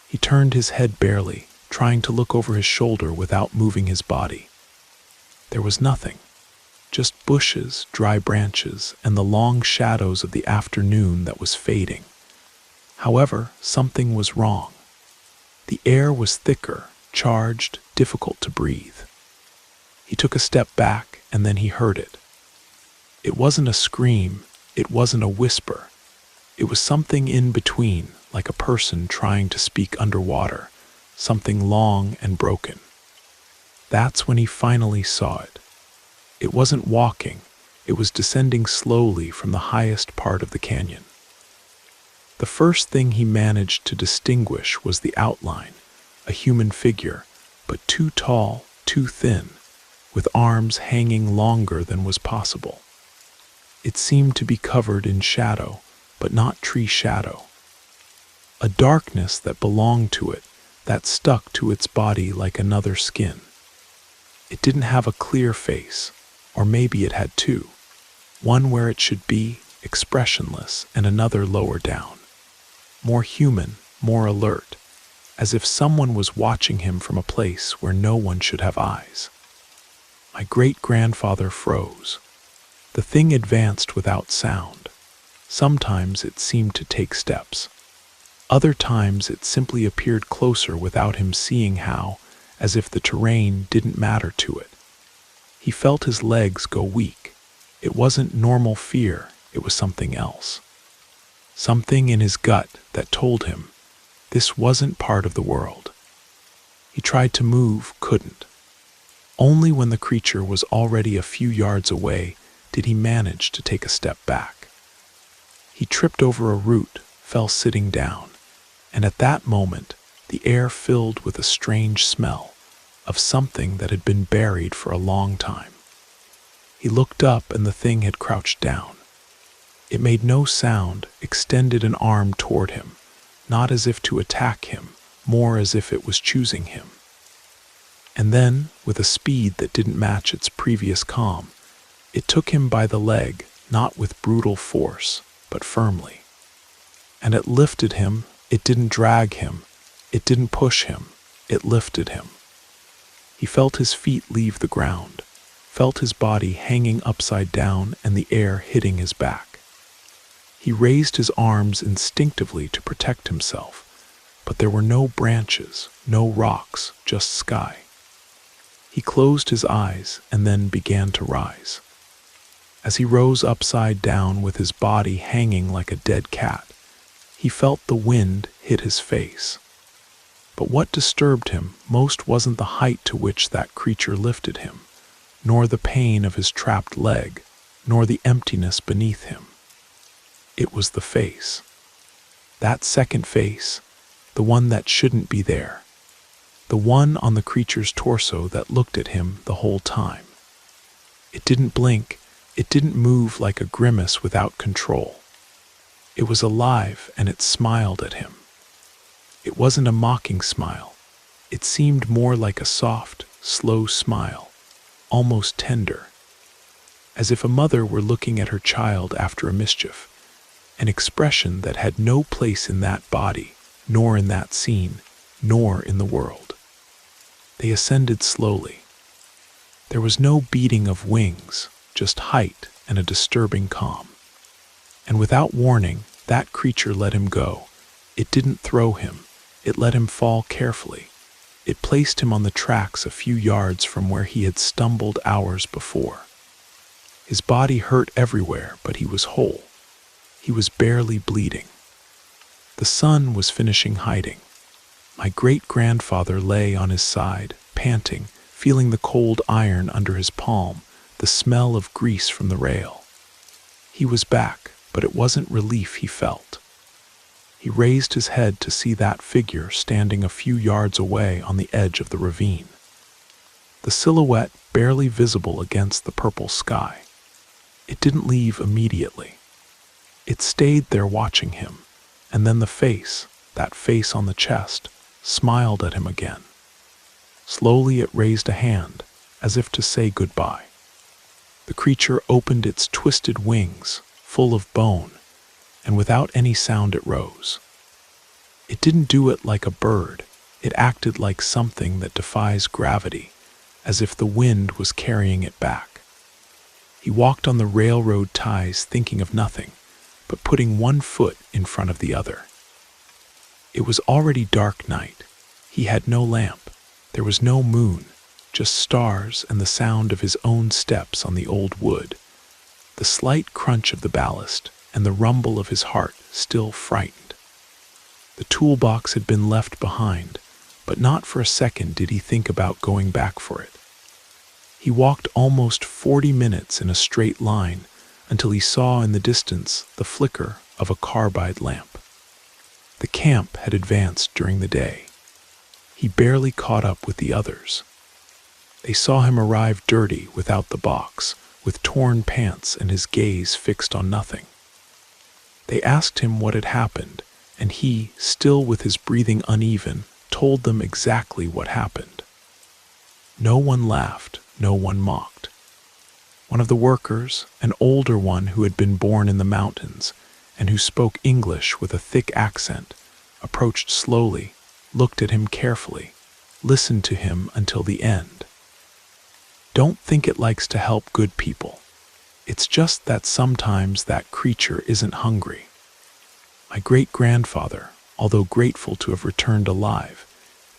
A: He turned his head barely, trying to look over his shoulder without moving his body. There was nothing, just bushes, dry branches, and the long shadows of the afternoon that was fading. However, something was wrong. The air was thicker, charged, difficult to breathe. He took a step back, and then he heard it. It wasn't a scream, it wasn't a whisper. It was something in between, like a person trying to speak underwater, something long and broken. That's when he finally saw it. It wasn't walking, it was descending slowly from the highest part of the canyon. The first thing he managed to distinguish was the outline, a human figure, but too tall, too thin, with arms hanging longer than was possible. It seemed to be covered in shadow, but not tree shadow. A darkness that belonged to it, that stuck to its body like another skin. It didn't have a clear face, or maybe it had two. One where it should be, expressionless, and another lower down. More human, more alert, as if someone was watching him from a place where no one should have eyes. My great-grandfather froze. The thing advanced without sound. Sometimes it seemed to take steps. Other times it simply appeared closer without him seeing how, as if the terrain didn't matter to it. He felt his legs go weak. It wasn't normal fear, it was something else. Something in his gut that told him this wasn't part of the world. He tried to move, couldn't. Only when the creature was already a few yards away did he manage to take a step back. He tripped over a root, fell sitting down, and at that moment the air filled with a strange smell of something that had been buried for a long time. He looked up and the thing had crouched down. It made no sound, extended an arm toward him, not as if to attack him, more as if it was choosing him. And then, with a speed that didn't match its previous calm, it took him by the leg, not with brutal force, but firmly. And it lifted him, it didn't drag him, it didn't push him, it lifted him. He felt his feet leave the ground, felt his body hanging upside down and the air hitting his back. He raised his arms instinctively to protect himself, but there were no branches, no rocks, just sky. He closed his eyes and then began to rise. As he rose upside down with his body hanging like a dead cat, he felt the wind hit his face. But what disturbed him most wasn't the height to which that creature lifted him, nor the pain of his trapped leg, nor the emptiness beneath him. It was the face. That second face, the one that shouldn't be there. The one on the creature's torso that looked at him the whole time. It didn't blink, it didn't move like a grimace without control. It was alive and it smiled at him. It wasn't a mocking smile. It seemed more like a soft, slow smile, almost tender, as if a mother were looking at her child after a mischief, an expression that had no place in that body, nor in that scene, nor in the world. They ascended slowly. There was no beating of wings, just height and a disturbing calm. And without warning, that creature let him go. It didn't throw him. It let him fall carefully. It placed him on the tracks a few yards from where he had stumbled hours before. His body hurt everywhere, but he was whole. He was barely bleeding. The sun was finishing hiding. My great-grandfather lay on his side, panting, feeling the cold iron under his palm, the smell of grease from the rail. He was back, but it wasn't relief he felt. He raised his head to see that figure standing a few yards away on the edge of the ravine. The silhouette barely visible against the purple sky. It didn't leave immediately. It stayed there watching him, and then the face, that face on the chest, smiled at him again. Slowly it raised a hand, as if to say goodbye. The creature opened its twisted wings, full of bone, and without any sound it rose. It didn't do it like a bird. It acted like something that defies gravity, as if the wind was carrying it back. He walked on the railroad ties thinking of nothing, but putting one foot in front of the other. It was already dark night. He had no lamp. There was no moon, just stars and the sound of his own steps on the old wood, the slight crunch of the ballast, and the rumble of his heart still frightened. The toolbox had been left behind, but not for a second did he think about going back for it. He walked almost 40 minutes in a straight line until he saw in the distance the flicker of a carbide lamp. The camp had advanced during the day. He barely caught up with the others. They saw him arrive dirty without the box, with torn pants and his gaze fixed on nothing. They asked him what had happened, and he, still with his breathing uneven, told them exactly what happened. No one laughed, no one mocked. One of the workers, an older one who had been born in the mountains, and who spoke English with a thick accent, approached slowly, looked at him carefully, listened to him until the end. Don't think it likes to help good people. It's just that sometimes that creature isn't hungry. My great-grandfather, although grateful to have returned alive,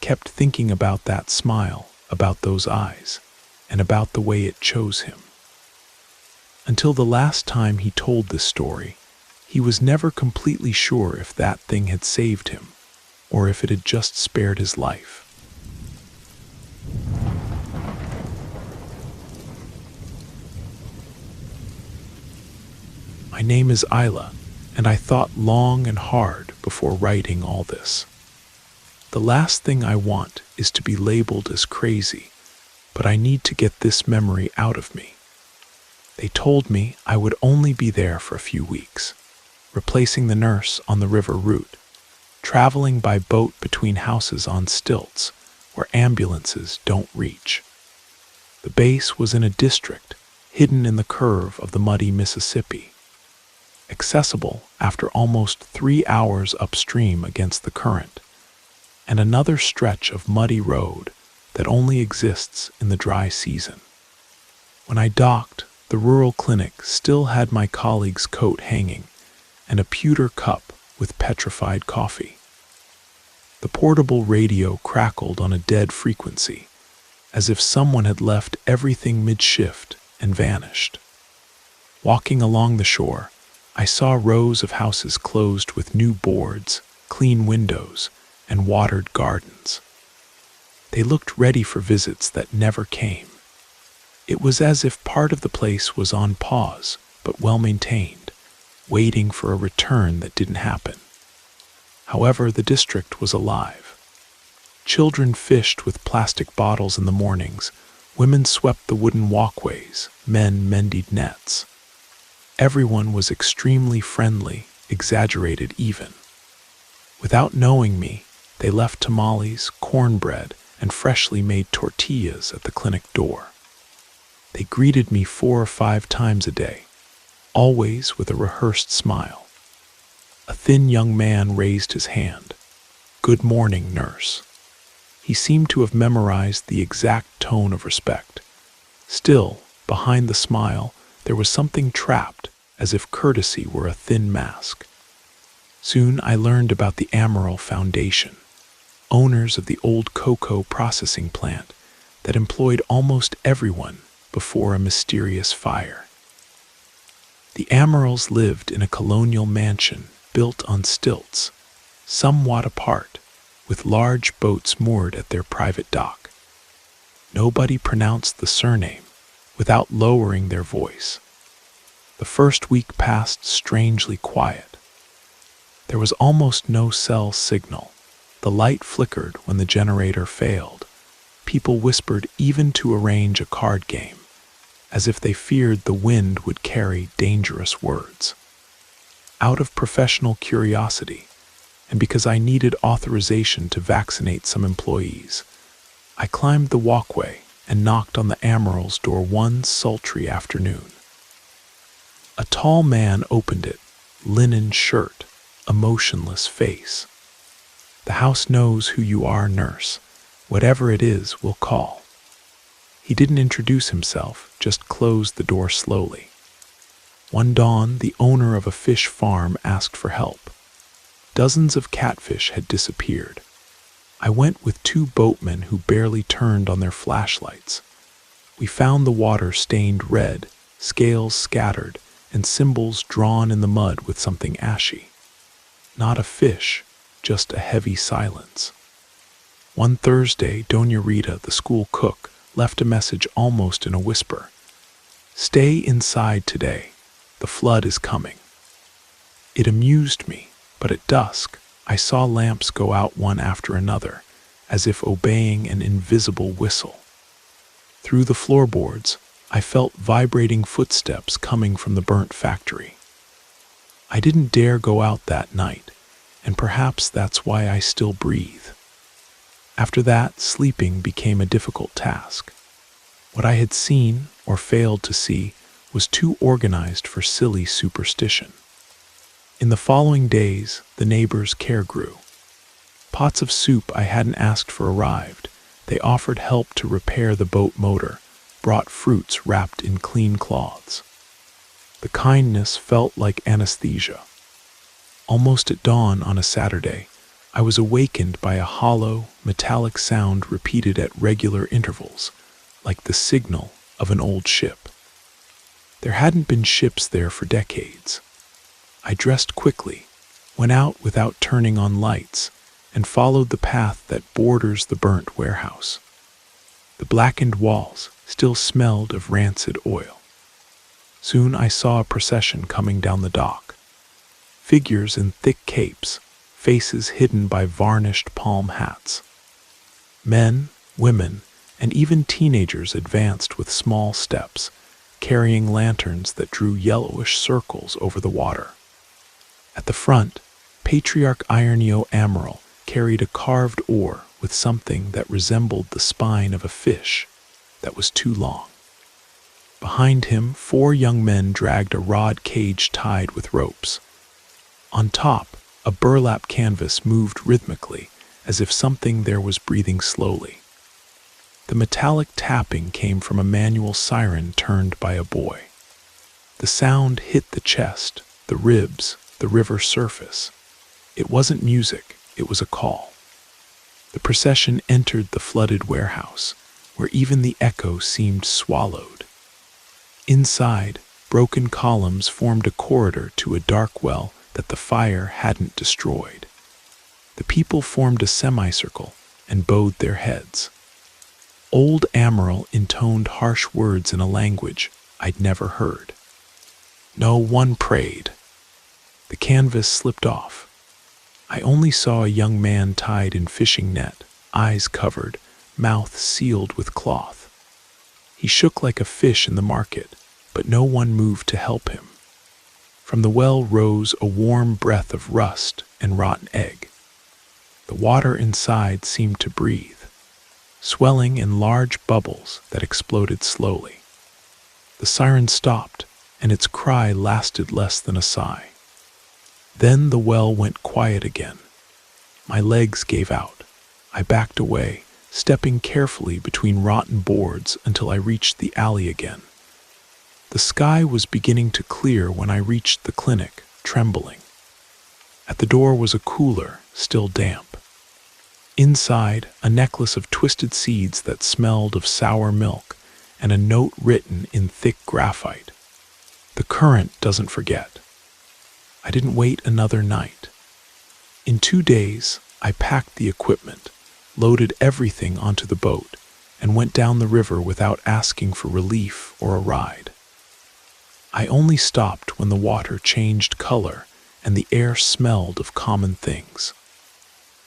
A: kept thinking about that smile, about those eyes, and about the way it chose him. Until the last time he told this story, he was never completely sure if that thing had saved him, or if it had just spared his life. My name is Isla, and I thought long and hard before writing all this. The last thing I want is to be labeled as crazy, but I need to get this memory out of me. They told me I would only be there for a few weeks, replacing the nurse on the river route, traveling by boat between houses on stilts where ambulances don't reach. The base was in a district hidden in the curve of the muddy Mississippi, accessible after almost 3 hours upstream against the current, and another stretch of muddy road that only exists in the dry season. When I docked, the rural clinic still had my colleague's coat hanging and a pewter cup with petrified coffee. The portable radio crackled on a dead frequency, as if someone had left everything mid-shift and vanished. Walking along the shore, I saw rows of houses closed with new boards, clean windows, and watered gardens. They looked ready for visits that never came. It was as if part of the place was on pause, but well-maintained, waiting for a return that didn't happen. However, the district was alive. Children fished with plastic bottles in the mornings, women swept the wooden walkways, men mended nets. Everyone was extremely friendly, exaggerated even. Without knowing me, they left tamales, cornbread, and freshly made tortillas at the clinic door. They greeted me 4 or 5 times a day, always with a rehearsed smile. A thin young man raised his hand. "Good morning, nurse." He seemed to have memorized the exact tone of respect. Still, behind the smile, there was something trapped, as if courtesy were a thin mask. Soon I learned about the Amaral Foundation, owners of the old cocoa processing plant that employed almost everyone before a mysterious fire. The Amarals lived in a colonial mansion built on stilts, somewhat apart, with large boats moored at their private dock. Nobody pronounced the surname without lowering their voice. The first week passed strangely quiet. There was almost no cell signal. The light flickered when the generator failed. People whispered even to arrange a card game, as if they feared the wind would carry dangerous words. Out of professional curiosity, and because I needed authorization to vaccinate some employees, I climbed the walkway and knocked on the Amaral's door one sultry afternoon. A tall man opened it, linen shirt, a motionless face. "The house knows who you are, nurse. Whatever it is, we'll call." He didn't introduce himself, just closed the door slowly. One dawn, the owner of a fish farm asked for help. Dozens of catfish had disappeared. I went with 2 boatmen who barely turned on their flashlights. We found the water stained red, scales scattered, and symbols drawn in the mud with something ashy. Not a fish, just a heavy silence. One Thursday, Doña Rita, the school cook, left a message almost in a whisper. "Stay inside today. The flood is coming." It amused me, but at dusk, I saw lamps go out one after another, as if obeying an invisible whistle. Through the floorboards, I felt vibrating footsteps coming from the burnt factory. I didn't dare go out that night, and perhaps that's why I still breathe. After that, sleeping became a difficult task. What I had seen, or failed to see, was too organized for silly superstition. In the following days, the neighbors' care grew. Pots of soup I hadn't asked for arrived. They offered help to repair the boat motor, brought fruits wrapped in clean cloths. The kindness felt like anesthesia. Almost at dawn on a Saturday, I was awakened by a hollow, metallic sound repeated at regular intervals, like the signal of an old ship. There hadn't been ships there for decades. I dressed quickly, went out without turning on lights, and followed the path that borders the burnt warehouse. The blackened walls still smelled of rancid oil. Soon I saw a procession coming down the dock. Figures in thick capes, faces hidden by varnished palm hats. Men, women, and even teenagers advanced with small steps, carrying lanterns that drew yellowish circles over the water. At the front, Patriarch Ironio Amaral carried a carved oar with something that resembled the spine of a fish that was too long. Behind him, 4 young men dragged a rod cage tied with ropes. On top, a burlap canvas moved rhythmically, as if something there was breathing slowly. The metallic tapping came from a manual siren turned by a boy. The sound hit the chest, the ribs, the river surface. It wasn't music, it was a call. The procession entered the flooded warehouse, where even the echo seemed swallowed. Inside, broken columns formed a corridor to a dark well that the fire hadn't destroyed. The people formed a semicircle and bowed their heads. Old Amaral intoned harsh words in a language I'd never heard. No one prayed. The canvas slipped off. I only saw a young man tied in fishing net, eyes covered, mouth sealed with cloth. He shook like a fish in the market, but no one moved to help him. From the well rose a warm breath of rust and rotten egg. The water inside seemed to breathe, swelling in large bubbles that exploded slowly. The siren stopped, and its cry lasted less than a sigh. Then the well went quiet again. My legs gave out. I backed away, stepping carefully between rotten boards until I reached the alley again. The sky was beginning to clear when I reached the clinic, trembling. At the door was a cooler, still damp. Inside, a necklace of twisted seeds that smelled of sour milk, and a note written in thick graphite. The current doesn't forget. I didn't wait another night. In 2 days, I packed the equipment, loaded everything onto the boat, and went down the river without asking for relief or a ride. I only stopped when the water changed color and the air smelled of common things.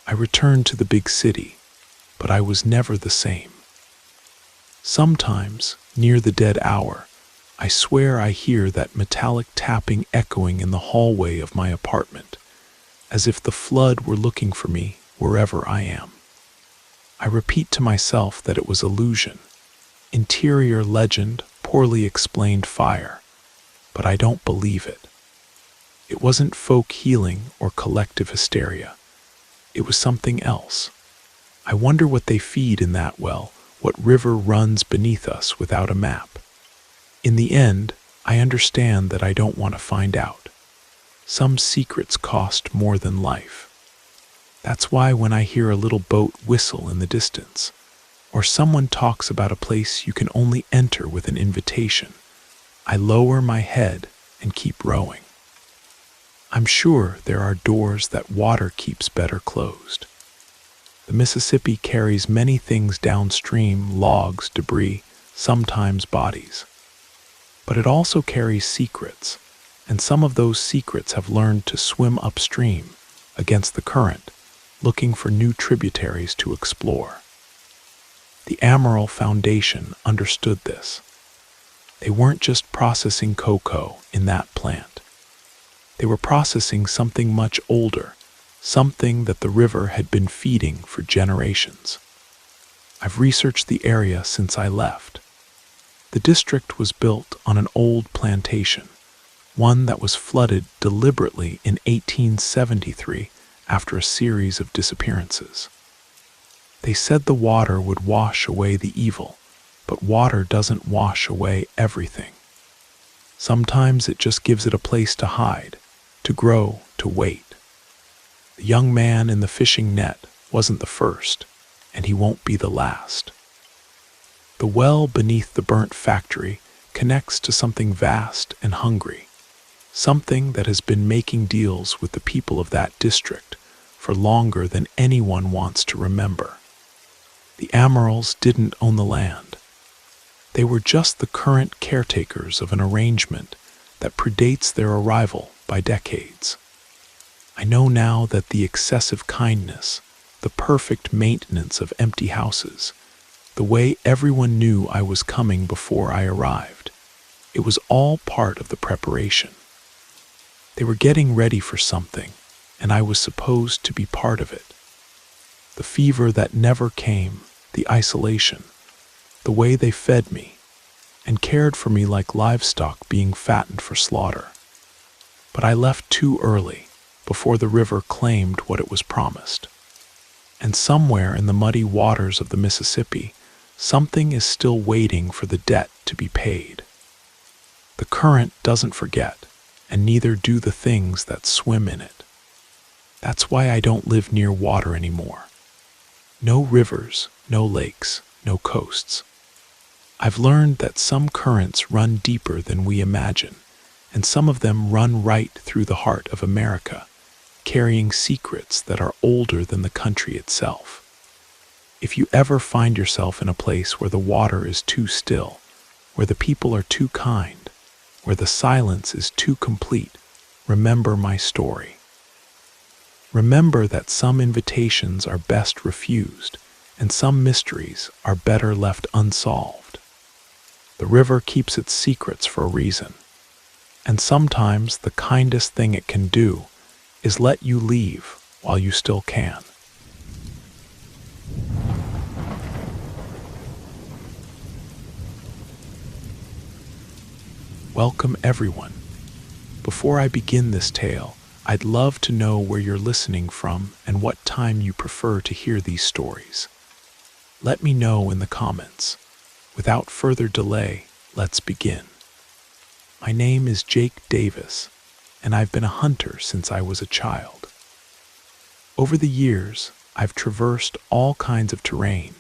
A: I returned to the big city, but I was never the same. Sometimes, near the dead hour, I swear I hear that metallic tapping echoing in the hallway of my apartment, as if the flood were looking for me wherever I am. I repeat to myself that it was illusion, interior legend, poorly explained fire, but I don't believe it. It wasn't folk healing or collective hysteria. It was something else. I wonder what they feed in that well, what river runs beneath us without a map. In the end, I understand that I don't want to find out. Some secrets cost more than life. That's why when I hear a little boat whistle in the distance, or someone talks about a place you can only enter with an invitation, I lower my head and keep rowing. I'm sure there are doors that water keeps better closed. The Mississippi carries many things downstream, logs, debris, sometimes bodies. But it also carries secrets, and some of those secrets have learned to swim upstream, against the current, looking for new tributaries to explore. The Amaral Foundation understood this. They weren't just processing cocoa in that plant. They were processing something much older, something that the river had been feeding for generations. I've researched the area since I left. The district was built on an old plantation, one that was flooded deliberately in 1873 after a series of disappearances. They said the water would wash away the evil, but water doesn't wash away everything. Sometimes it just gives it a place to hide, to grow, to wait. The young man in the fishing net wasn't the first, and he won't be the last. The well beneath the burnt factory connects to something vast and hungry, something that has been making deals with the people of that district for longer than anyone wants to remember. The Amarals didn't own the land. They were just the current caretakers of an arrangement that predates their arrival by decades. I know now that the excessive kindness, the perfect maintenance of empty houses, the way everyone knew I was coming before I arrived, it was all part of the preparation. They were getting ready for something, and I was supposed to be part of it. The fever that never came, the isolation, the way they fed me, and cared for me like livestock being fattened for slaughter. But I left too early, before the river claimed what it was promised. And somewhere in the muddy waters of the Mississippi, something is still waiting for the debt to be paid. The current doesn't forget, and neither do the things that swim in it. That's why I don't live near water anymore. No rivers, no lakes, no coasts. I've learned that some currents run deeper than we imagine, and some of them run right through the heart of America, carrying secrets that are older than the country itself. If you ever find yourself in a place where the water is too still, where the people are too kind, where the silence is too complete, remember my story. Remember that some invitations are best refused, and some mysteries are better left unsolved. The river keeps its secrets for a reason, and sometimes the kindest thing it can do is let you leave while you still can. Welcome, everyone. Before I begin this tale, I'd love to know where you're listening from and what time you prefer to hear these stories. Let me know in the comments. Without further delay, let's begin. My name is Jake Davis, and I've been a hunter since I was a child. Over the years, I've traversed all kinds of terrain,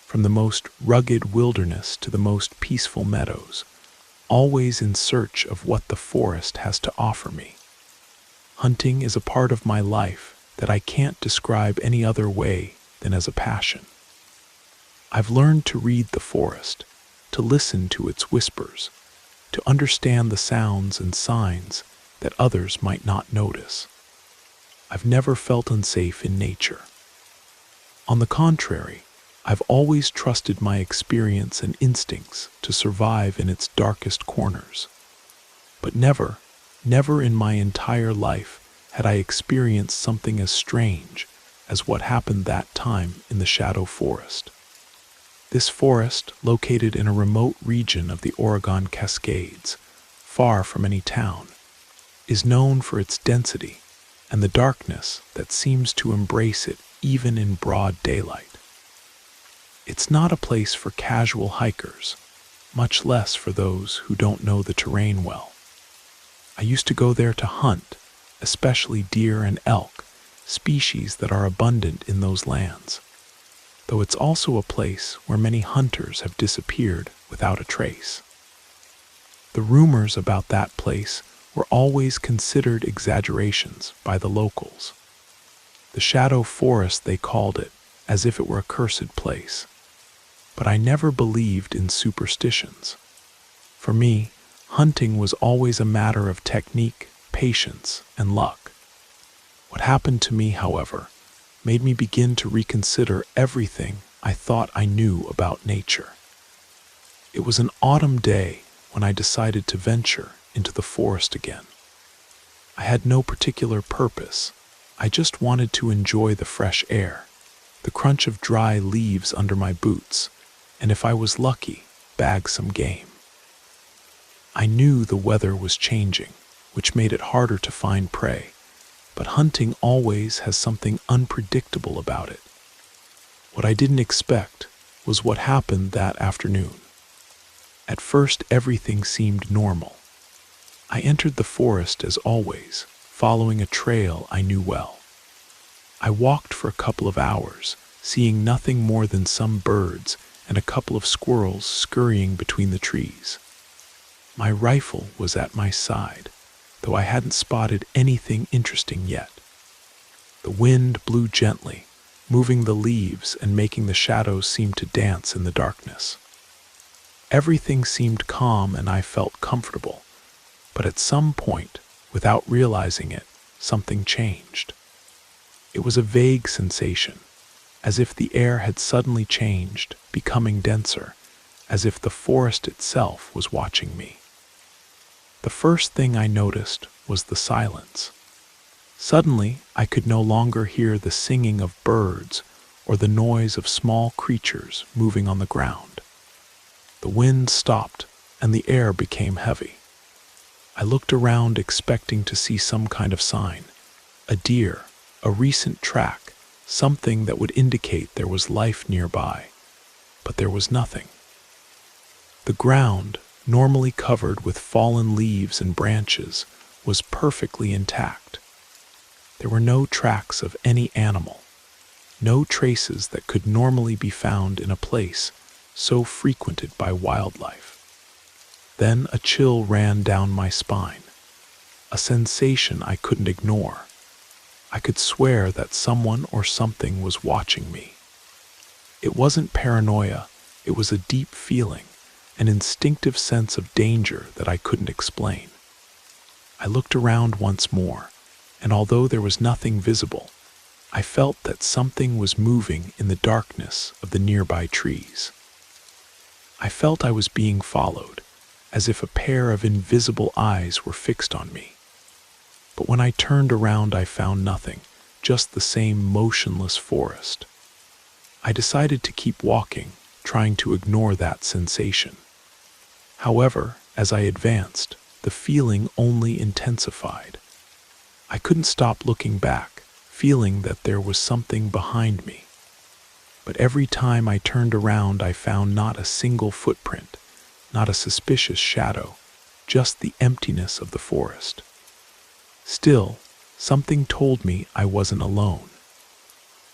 A: from the most rugged wilderness to the most peaceful meadows, always in search of what the forest has to offer me. Hunting is a part of my life that I can't describe any other way than as a passion. I've learned to read the forest, to listen to its whispers, to understand the sounds and signs that others might not notice. I've never felt unsafe in nature. On the contrary, I've always trusted my experience and instincts to survive in its darkest corners. But never in my entire life had I experienced something as strange as what happened that time in the Shadow Forest. This forest, located in a remote region of the Oregon Cascades, far from any town, is known for its density and the darkness that seems to embrace it even in broad daylight. It's not a place for casual hikers, much less for those who don't know the terrain well. I used to go there to hunt, especially deer and elk, species that are abundant in those lands, though it's also a place where many hunters have disappeared without a trace. The rumors about that place were always considered exaggerations by the locals. The Shadow Forest, they called it, as if it were a cursed place. But I never believed in superstitions. For me, hunting was always a matter of technique, patience, and luck. What happened to me, however, made me begin to reconsider everything I thought I knew about nature. It was an autumn day when I decided to venture into the forest again. I had no particular purpose. I just wanted to enjoy the fresh air, the crunch of dry leaves under my boots, and if I was lucky, bag some game. I knew the weather was changing, which made it harder to find prey, but hunting always has something unpredictable about it. What I didn't expect was what happened that afternoon. At first, everything seemed normal. I entered the forest as always, following a trail I knew well. I walked for a couple of hours, seeing nothing more than some birds and a couple of squirrels scurrying between the trees. My rifle was at my side, though I hadn't spotted anything interesting yet. The wind blew gently, moving the leaves and making the shadows seem to dance in the darkness. Everything seemed calm and I felt comfortable, but at some point, without realizing it, something changed. It was a vague sensation, as if the air had suddenly changed, becoming denser, as if the forest itself was watching me. The first thing I noticed was the silence. Suddenly, I could no longer hear the singing of birds or the noise of small creatures moving on the ground. The wind stopped and the air became heavy. I looked around expecting to see some kind of sign, a deer, a recent track, something that would indicate there was life nearby, but there was nothing. The ground, normally covered with fallen leaves and branches, was perfectly intact. There were no tracks of any animal. no traces that could normally be found in a place so frequented by wildlife. Then a chill ran down my spine, a sensation I couldn't ignore. I could swear that someone or something was watching me. It wasn't paranoia, it was a deep feeling, an instinctive sense of danger that I couldn't explain. I looked around once more, and although there was nothing visible, I felt that something was moving in the darkness of the nearby trees. I felt I was being followed, as if a pair of invisible eyes were fixed on me. But when I turned around, I found nothing, just the same motionless forest. I decided to keep walking, trying to ignore that sensation. However, as I advanced, the feeling only intensified. I couldn't stop looking back, feeling that there was something behind me. But every time I turned around, I found not a single footprint, not a suspicious shadow, just the emptiness of the forest. Still, something told me I wasn't alone.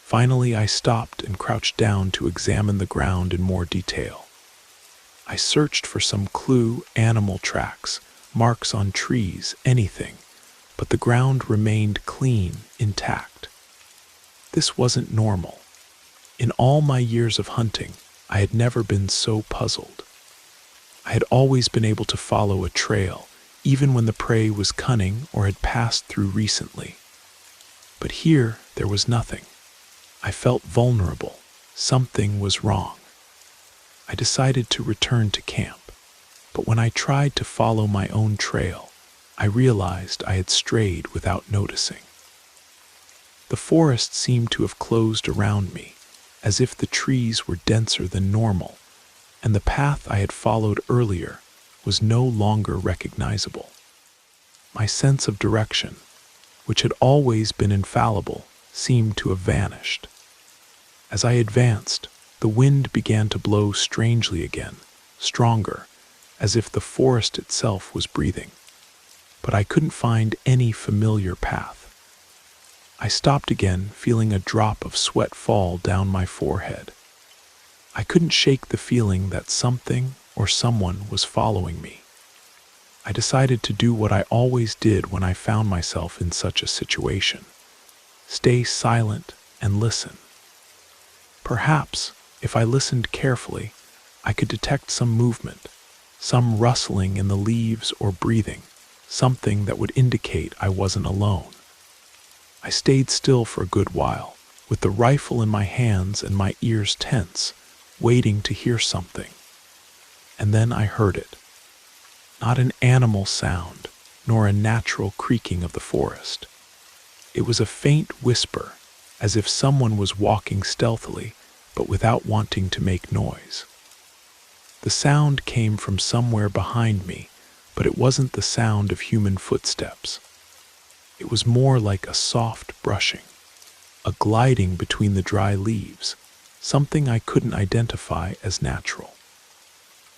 A: Finally, I stopped and crouched down to examine the ground in more detail. I searched for some clue, animal tracks, marks on trees, anything, but the ground remained clean, intact. This wasn't normal. In all my years of hunting, I had never been so puzzled. I had always been able to follow a trail, even when the prey was cunning or had passed through recently. But here, there was nothing. I felt vulnerable. Something was wrong. I decided to return to camp, but when I tried to follow my own trail, I realized I had strayed without noticing. The forest seemed to have closed around me, as if the trees were denser than normal, and the path I had followed earlier was no longer recognizable. My sense of direction, which had always been infallible, seemed to have vanished. As I advanced, the wind began to blow strangely again, stronger, as if the forest itself was breathing. But I couldn't find any familiar path. I stopped again, feeling a drop of sweat fall down my forehead. I couldn't shake the feeling that something or someone was following me. I decided to do what I always did when I found myself in such a situation: stay silent and listen. Perhaps, if I listened carefully, I could detect some movement, some rustling in the leaves or breathing, something that would indicate I wasn't alone. I stayed still for a good while, with the rifle in my hands and my ears tense, waiting to hear something. And then I heard it. Not an animal sound, nor a natural creaking of the forest. It was a faint whisper, as if someone was walking stealthily, but without wanting to make noise. The sound came from somewhere behind me, but it wasn't the sound of human footsteps. It was more like a soft brushing, a gliding between the dry leaves, something I couldn't identify as natural.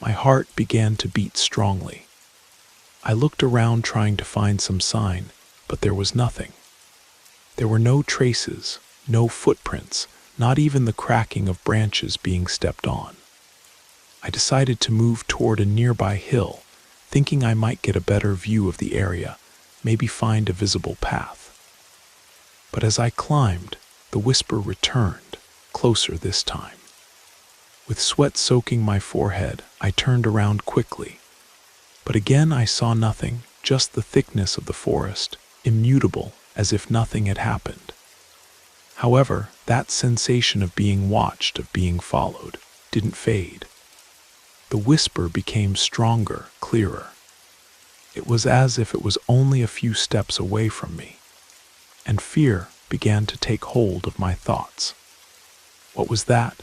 A: My heart began to beat strongly. I looked around trying to find some sign, but there was nothing. There were no traces, no footprints, not even the cracking of branches being stepped on. I decided to move toward a nearby hill, thinking I might get a better view of the area, maybe find a visible path. But as I climbed, the whisper returned, closer this time. With sweat soaking my forehead, I turned around quickly. But again I saw nothing, just the thickness of the forest, immutable, as if nothing had happened. However, that sensation of being watched, of being followed, didn't fade. The whisper became stronger, clearer. It was as if it was only a few steps away from me, and fear began to take hold of my thoughts. What was that?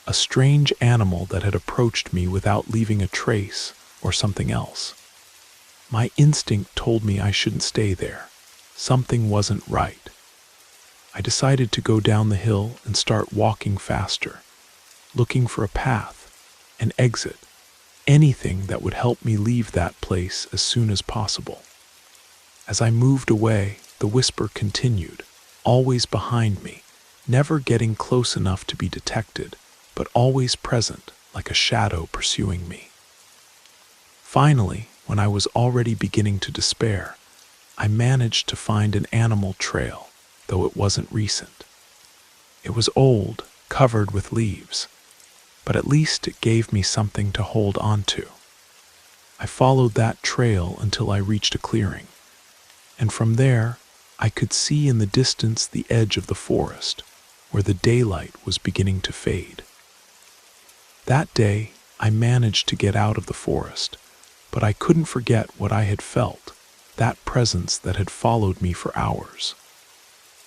A: A strange animal that had approached me without leaving a trace, or something else. My instinct told me I shouldn't stay there. Something wasn't right. I decided to go down the hill and start walking faster, looking for a path, an exit, anything that would help me leave that place as soon as possible. As I moved away, the whisper continued, always behind me, never getting close enough to be detected, but always present, like a shadow pursuing me. Finally, when I was already beginning to despair, I managed to find an animal trail, though it wasn't recent. It was old, covered with leaves, but at least it gave me something to hold onto. I followed that trail until I reached a clearing, and from there, I could see in the distance the edge of the forest, where the daylight was beginning to fade. That day, I managed to get out of the forest, but I couldn't forget what I had felt, that presence that had followed me for hours.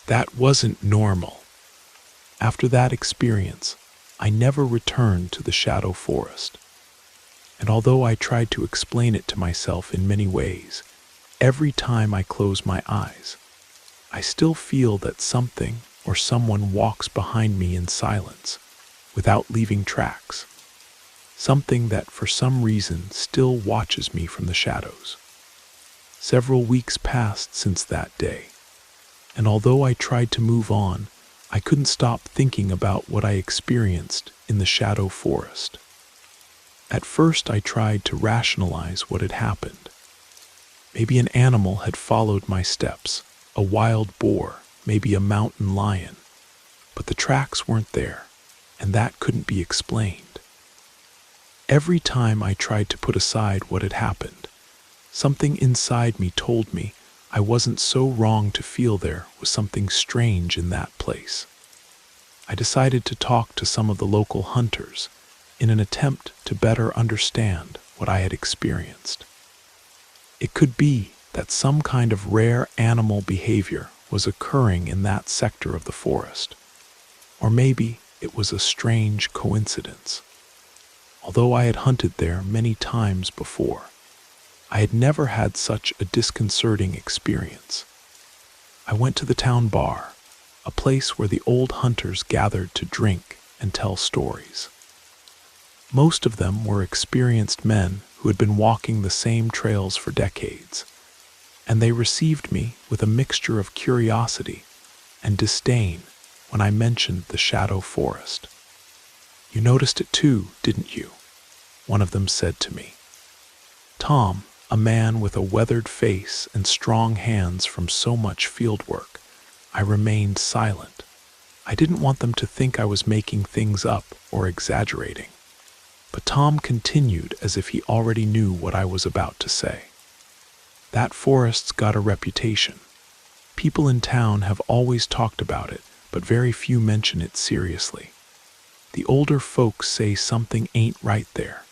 A: That wasn't normal. After that experience, I never returned to the shadow forest. And although I tried to explain it to myself in many ways, every time I close my eyes, I still feel that something or someone walks behind me in silence, without leaving tracks. Something that for some reason still watches me from the shadows. Several weeks passed since that day, and although I tried to move on, I couldn't stop thinking about what I experienced in the shadow forest. At first I tried to rationalize what had happened. Maybe an animal had followed my steps, a wild boar, maybe a mountain lion, but the tracks weren't there, and that couldn't be explained. Every time I tried to put aside what had happened, something inside me told me I wasn't so wrong to feel there was something strange in that place. I decided to talk to some of the local hunters in an attempt to better understand what I had experienced. It could be that some kind of rare animal behavior was occurring in that sector of the forest, or maybe it was a strange coincidence. Although I had hunted there many times before, I had never had such a disconcerting experience. I went to the town bar, a place where the old hunters gathered to drink and tell stories. Most of them were experienced men who had been walking the same trails for decades, and they received me with a mixture of curiosity and disdain when I mentioned the shadow forest. "You noticed it too, didn't you?" one of them said to me. Tom, a man with a weathered face and strong hands from so much field work, I remained silent. I didn't want them to think I was making things up or exaggerating. But Tom continued as if he already knew what I was about to say. "That forest's got a reputation. People in town have always talked about it, but very few mention it seriously. The older folks say something ain't right there.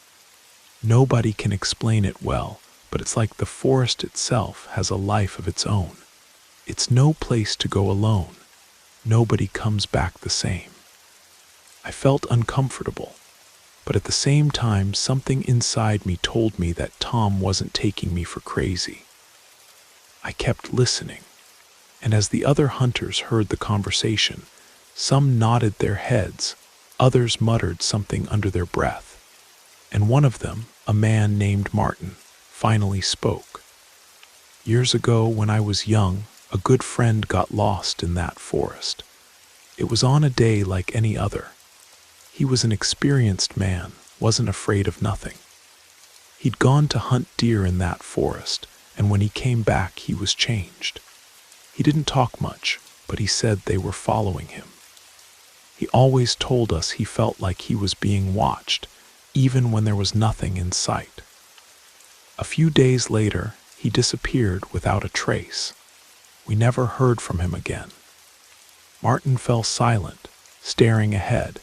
A: Nobody can explain it well, but it's like the forest itself has a life of its own. It's no place to go alone. Nobody comes back the same." I felt uncomfortable, but at the same time something inside me told me that Tom wasn't taking me for crazy. I kept listening, and as the other hunters heard the conversation, some nodded their heads, others muttered something under their breath, and one of them, a man named Martin, finally spoke. "Years ago, when I was young, a good friend got lost in that forest. It was on a day like any other. He was an experienced man, wasn't afraid of nothing. He'd gone to hunt deer in that forest, and when he came back he was changed. He didn't talk much, but he said they were following him. He always told us he felt like he was being watched, even when there was nothing in sight. A few days later, he disappeared without a trace. We never heard from him again." Martin fell silent, staring ahead,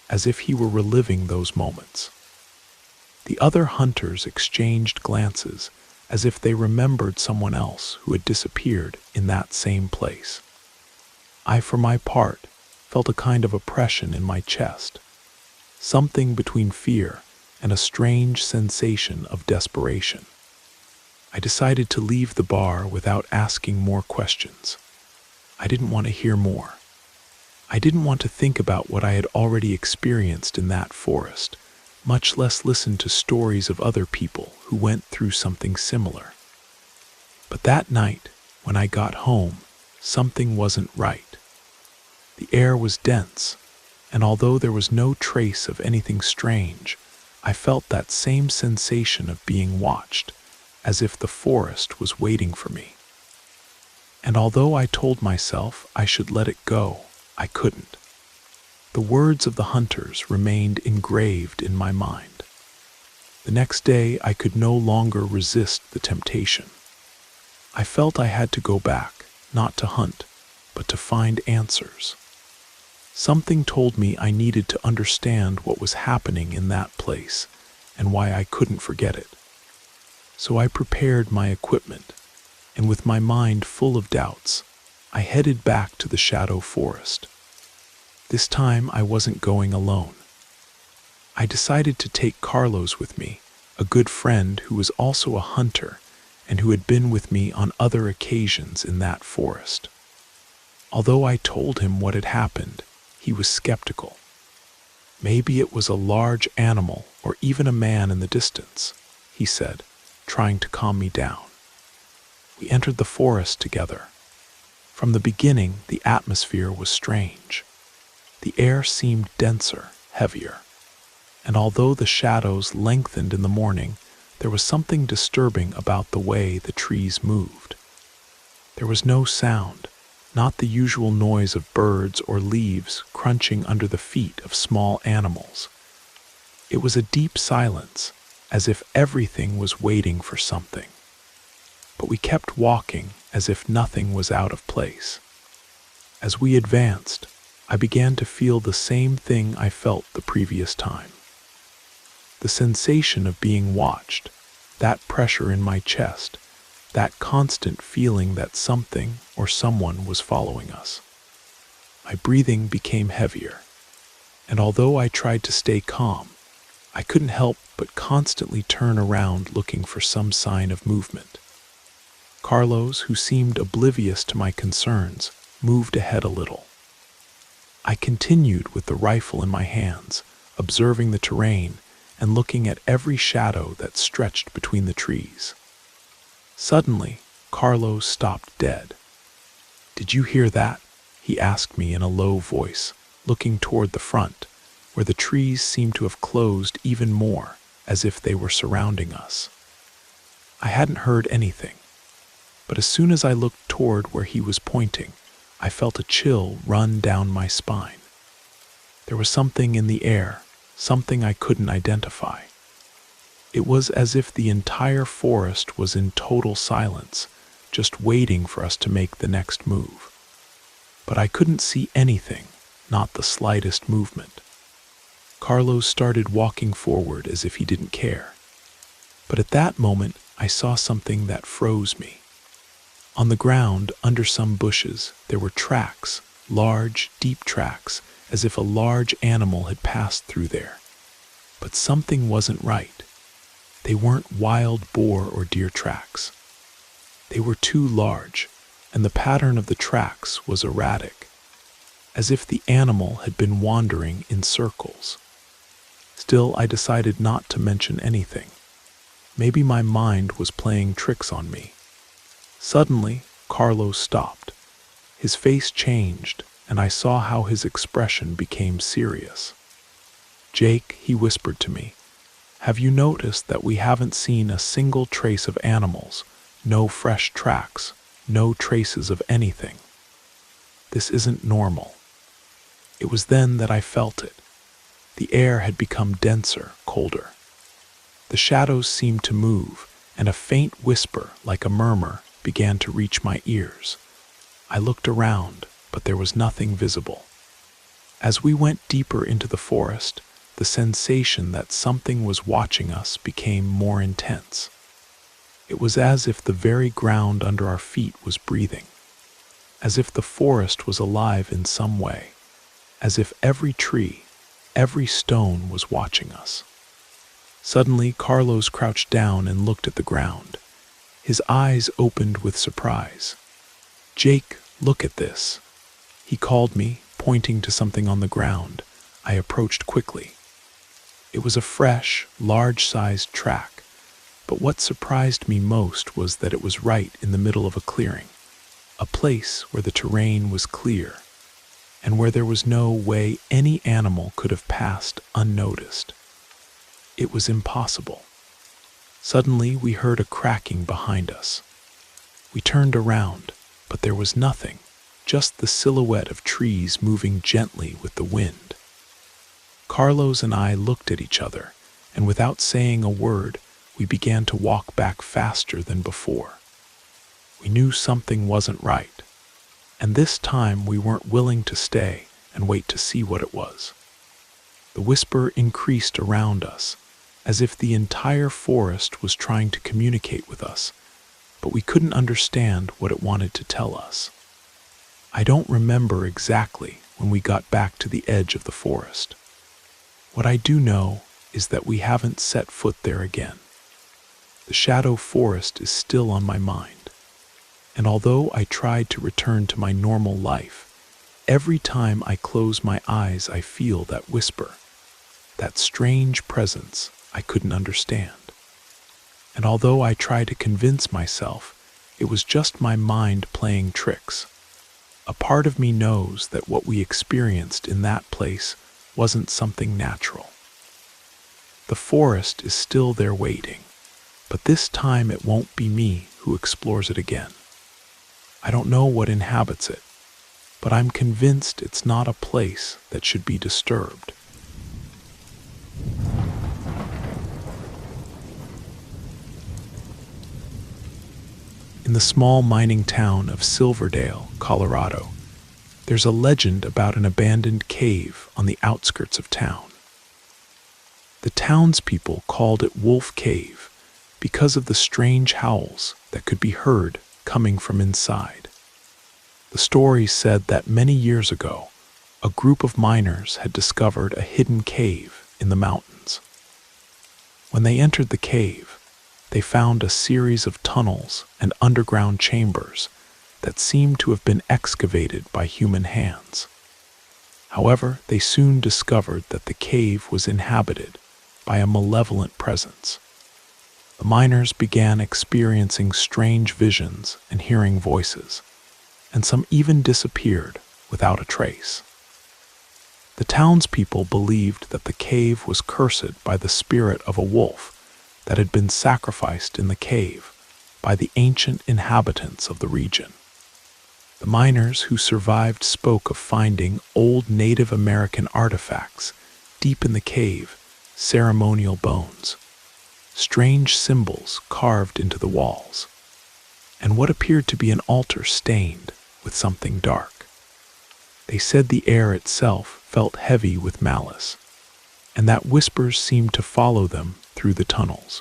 A: as if he were reliving those moments. The other hunters exchanged glances, as if they remembered someone else who had disappeared in that same place. I, for my part, felt a kind of oppression in my chest, something between fear and a strange sensation of desperation. I decided to leave the bar without asking more questions. I didn't want to hear more. I didn't want to think about what I had already experienced in that forest, much less listen to stories of other people who went through something similar. But that night, when I got home, something wasn't right. The air was dense, and although there was no trace of anything strange, I felt that same sensation of being watched, as if the forest was waiting for me. And although I told myself I should let it go, I couldn't. The words of the hunters remained engraved in my mind. The next day I could no longer resist the temptation. I felt I had to go back, not to hunt, but to find answers. Something told me I needed to understand what was happening in that place and why I couldn't forget it. So I prepared my equipment, and with my mind full of doubts, I headed back to the Shadow Forest. This time I wasn't going alone. I decided to take Carlos with me, a good friend who was also a hunter and who had been with me on other occasions in that forest. Although I told him what had happened, he was skeptical. Maybe it was a large animal or even a man in the distance, he said, trying to calm me down. We entered the forest together. From the beginning, the atmosphere was strange. The air seemed denser, heavier, and although the shadows lengthened in the morning, there was something disturbing about the way the trees moved. There was no sound, not the usual noise of birds or leaves crunching under the feet of small animals. It was a deep silence, as if everything was waiting for something. But we kept walking as if nothing was out of place. As we advanced, I began to feel the same thing I felt the previous time. The sensation of being watched, that pressure in my chest, that constant feeling that something or someone was following us. My breathing became heavier, and although I tried to stay calm, I couldn't help but constantly turn around looking for some sign of movement. Carlos, who seemed oblivious to my concerns, moved ahead a little. I continued with the rifle in my hands, observing the terrain and looking at every shadow that stretched between the trees. Suddenly, Carlos stopped dead. "Did you hear that?" he asked me in a low voice, looking toward the front, where the trees seemed to have closed even more, as if they were surrounding us. I hadn't heard anything, but as soon as I looked toward where he was pointing, I felt a chill run down my spine. There was something in the air, something I couldn't identify. It was as if the entire forest was in total silence, just waiting for us to make the next move. But I couldn't see anything, not the slightest movement. Carlos started walking forward as if he didn't care. But at that moment, I saw something that froze me. On the ground, under some bushes, there were tracks, large, deep tracks, as if a large animal had passed through there. But something wasn't right. They weren't wild boar or deer tracks. They were too large, and the pattern of the tracks was erratic, as if the animal had been wandering in circles. Still, I decided not to mention anything. Maybe my mind was playing tricks on me. Suddenly, Carlos stopped. His face changed, and I saw how his expression became serious. "Jake," he whispered to me, "have you noticed that we haven't seen a single trace of animals, no fresh tracks, no traces of anything? This isn't normal." It was then that I felt it. The air had become denser, colder. The shadows seemed to move, and a faint whisper, like a murmur, began to reach my ears. I looked around, but there was nothing visible. As we went deeper into the forest, the sensation that something was watching us became more intense. It was as if the very ground under our feet was breathing, as if the forest was alive in some way, as if every tree, every stone was watching us. Suddenly, Carlos crouched down and looked at the ground. His eyes opened with surprise. "Jake, look at this." He called me, pointing to something on the ground. I approached quickly. It was a fresh, large-sized track, but what surprised me most was that it was right in the middle of a clearing, a place where the terrain was clear. and where there was no way any animal could have passed unnoticed. It was impossible. Suddenly, we heard a cracking behind us. We turned around, but there was nothing, just the silhouette of trees moving gently with the wind. Carlos and I looked at each other, and without saying a word, we began to walk back faster than before. We knew something wasn't right, and this time we weren't willing to stay and wait to see what it was. The whisper increased around us, as if the entire forest was trying to communicate with us, but we couldn't understand what it wanted to tell us. I don't remember exactly when we got back to the edge of the forest. What I do know is that we haven't set foot there again. The shadow forest is still on my mind, and although I tried to return to my normal life, every time I close my eyes I feel that whisper, that strange presence I couldn't understand. And although I try to convince myself it was just my mind playing tricks, a part of me knows that what we experienced in that place wasn't something natural. The forest is still there waiting, but this time it won't be me who explores it again. I don't know what inhabits it, but I'm convinced it's not a place that should be disturbed. In the small mining town of Silverdale, Colorado, there's a legend about an abandoned cave on the outskirts of town. The townspeople called it Wolf Cave because of the strange howls that could be heard coming from inside. The story said that many years ago, a group of miners had discovered a hidden cave in the mountains. When they entered the cave, they found a series of tunnels and underground chambers that seemed to have been excavated by human hands. However, they soon discovered that the cave was inhabited by a malevolent presence. The miners began experiencing strange visions and hearing voices, and some even disappeared without a trace. The townspeople believed that the cave was cursed by the spirit of a wolf that had been sacrificed in the cave by the ancient inhabitants of the region. The miners who survived spoke of finding old Native American artifacts deep in the cave, ceremonial bones, strange symbols carved into the walls, and what appeared to be an altar stained with something dark. They said the air itself felt heavy with malice, and that whispers seemed to follow them through the tunnels.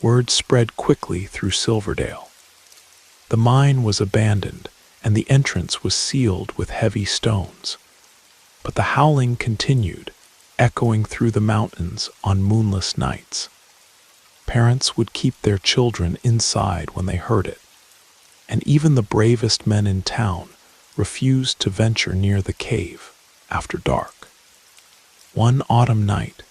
A: Word spread quickly through Silverdale. The mine was abandoned, and the entrance was sealed with heavy stones. But the howling continued, echoing through the mountains on moonless nights. Parents would keep their children inside when they heard it, and even the bravest men in town refused to venture near the cave after dark. One autumn night,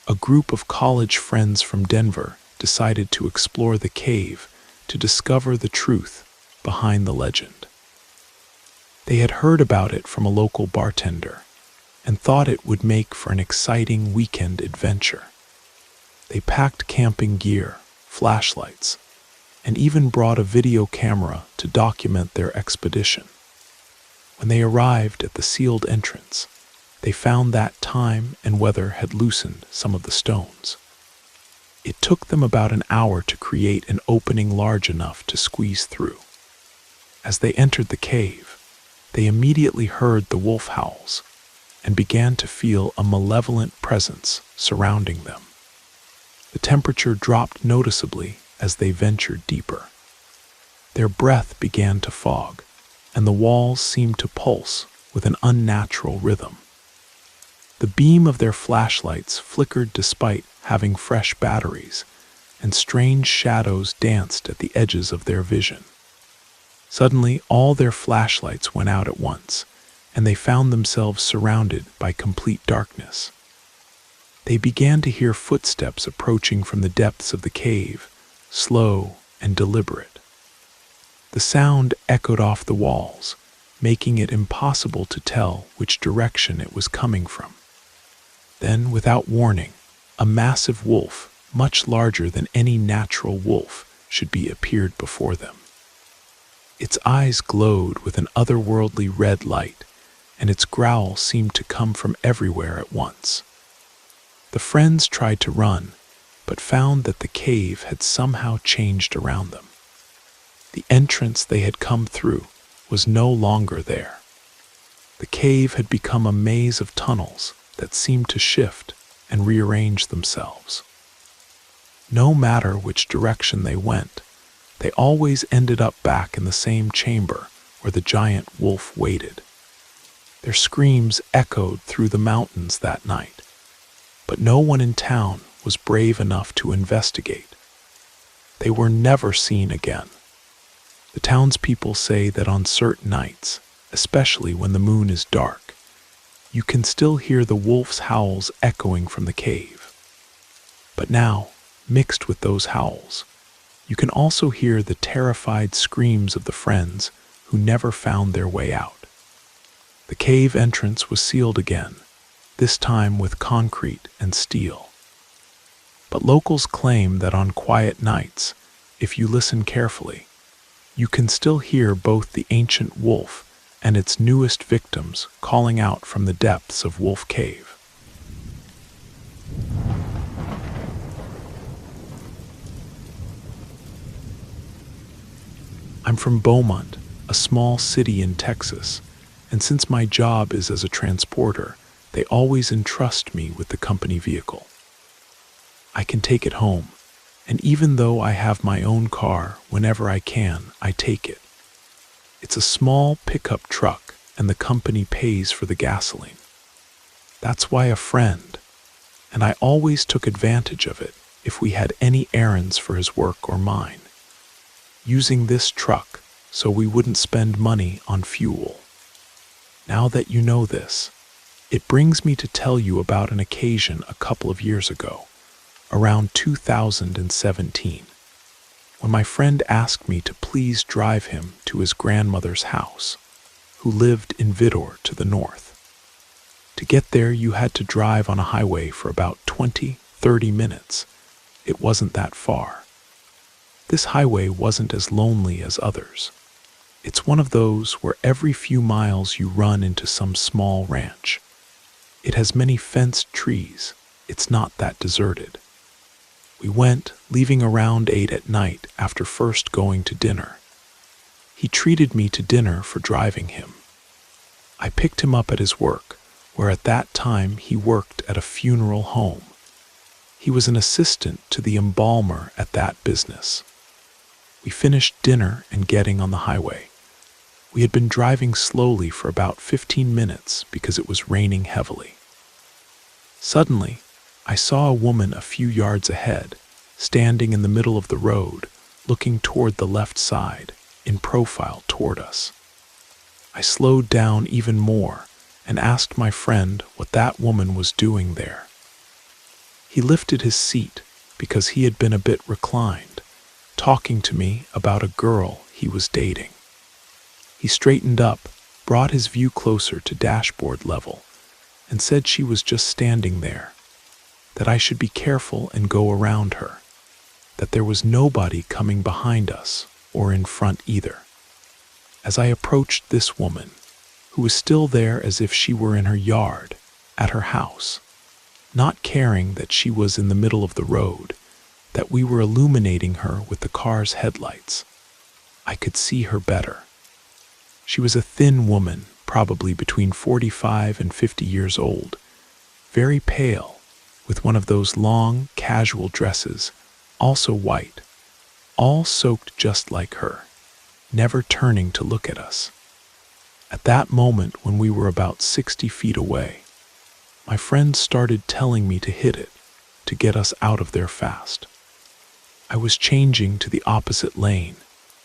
A: a group of college friends from Denver decided to explore the cave to discover the truth behind the legend. They had heard about it from a local bartender and thought it would make for an exciting weekend adventure. They packed camping gear, flashlights, and even brought a video camera to document their expedition. When they arrived at the sealed entrance, they found that time and weather had loosened some of the stones. It took them about an hour to create an opening large enough to squeeze through. As they entered the cave, they immediately heard the wolf howls and began to feel a malevolent presence surrounding them. The temperature dropped noticeably as they ventured deeper. Their breath began to fog, and the walls seemed to pulse with an unnatural rhythm. The beam of their flashlights flickered despite having fresh batteries, and strange shadows danced at the edges of their vision. Suddenly, all their flashlights went out at once, and they found themselves surrounded by complete darkness. They began to hear footsteps approaching from the depths of the cave, slow and deliberate. The sound echoed off the walls, making it impossible to tell which direction it was coming from. Then, without warning, a massive wolf, much larger than any natural wolf should be, appeared before them. Its eyes glowed with an otherworldly red light, and its growl seemed to come from everywhere at once. The friends tried to run, but found that the cave had somehow changed around them. The entrance they had come through was no longer there. The cave had become a maze of tunnels that seemed to shift and rearrange themselves. No matter which direction they went, they always ended up back in the same chamber where the giant wolf waited. Their screams echoed through the mountains that night, but no one in town was brave enough to investigate. They were never seen again. The townspeople say that on certain nights, especially when the moon is dark, you can still hear the wolf's howls echoing from the cave. But now, mixed with those howls, you can also hear the terrified screams of the friends who never found their way out. The cave entrance was sealed again, this time with concrete and steel. But locals claim that on quiet nights, if you listen carefully, you can still hear both the ancient wolf and its newest victims calling out from the depths of Wolf Cave. I'm from Beaumont, a small city in Texas, and since my job is as a transporter, they always entrust me with the company vehicle. I can take it home, and even though I have my own car, whenever I can, I take it. It's a small pickup truck, and the company pays for the gasoline. That's why a friend, and I always took advantage of it if we had any errands for his work or mine, using this truck so we wouldn't spend money on fuel. Now that you know this, it brings me to tell you about an occasion a couple of years ago, around 2017, when my friend asked me to please drive him to his grandmother's house, who lived in Vidor to the north. To get there, you had to drive on a highway for about 20-30 minutes. It wasn't that far. This highway wasn't as lonely as others. It's one of those where every few miles you run into some small ranch. It has many fenced trees. It's not that deserted. We went, leaving around 8 at night after first going to dinner. He treated me to dinner for driving him. I picked him up at his work, where at that time he worked at a funeral home. He was an assistant to the embalmer at that business. We finished dinner and getting on the highway. We had been driving slowly for about 15 minutes because it was raining heavily. Suddenly, I saw a woman a few yards ahead, standing in the middle of the road, looking toward the left side, in profile toward us. I slowed down even more and asked my friend what that woman was doing there. He lifted his seat because he had been a bit reclined, talking to me about a girl he was dating. He straightened up, brought his view closer to dashboard level, and said she was just standing there, that I should be careful and go around her, that there was nobody coming behind us or in front either. As I approached this woman, who was still there as if she were in her yard, at her house, not caring that she was in the middle of the road, that we were illuminating her with the car's headlights, I could see her better. She was a thin woman, probably between 45 and 50 years old, very pale, with one of those long, casual dresses, also white, all soaked just like her, never turning to look at us. At that moment, when we were about 60 feet away, my friend started telling me to hit it, to get us out of there fast. I was changing to the opposite lane,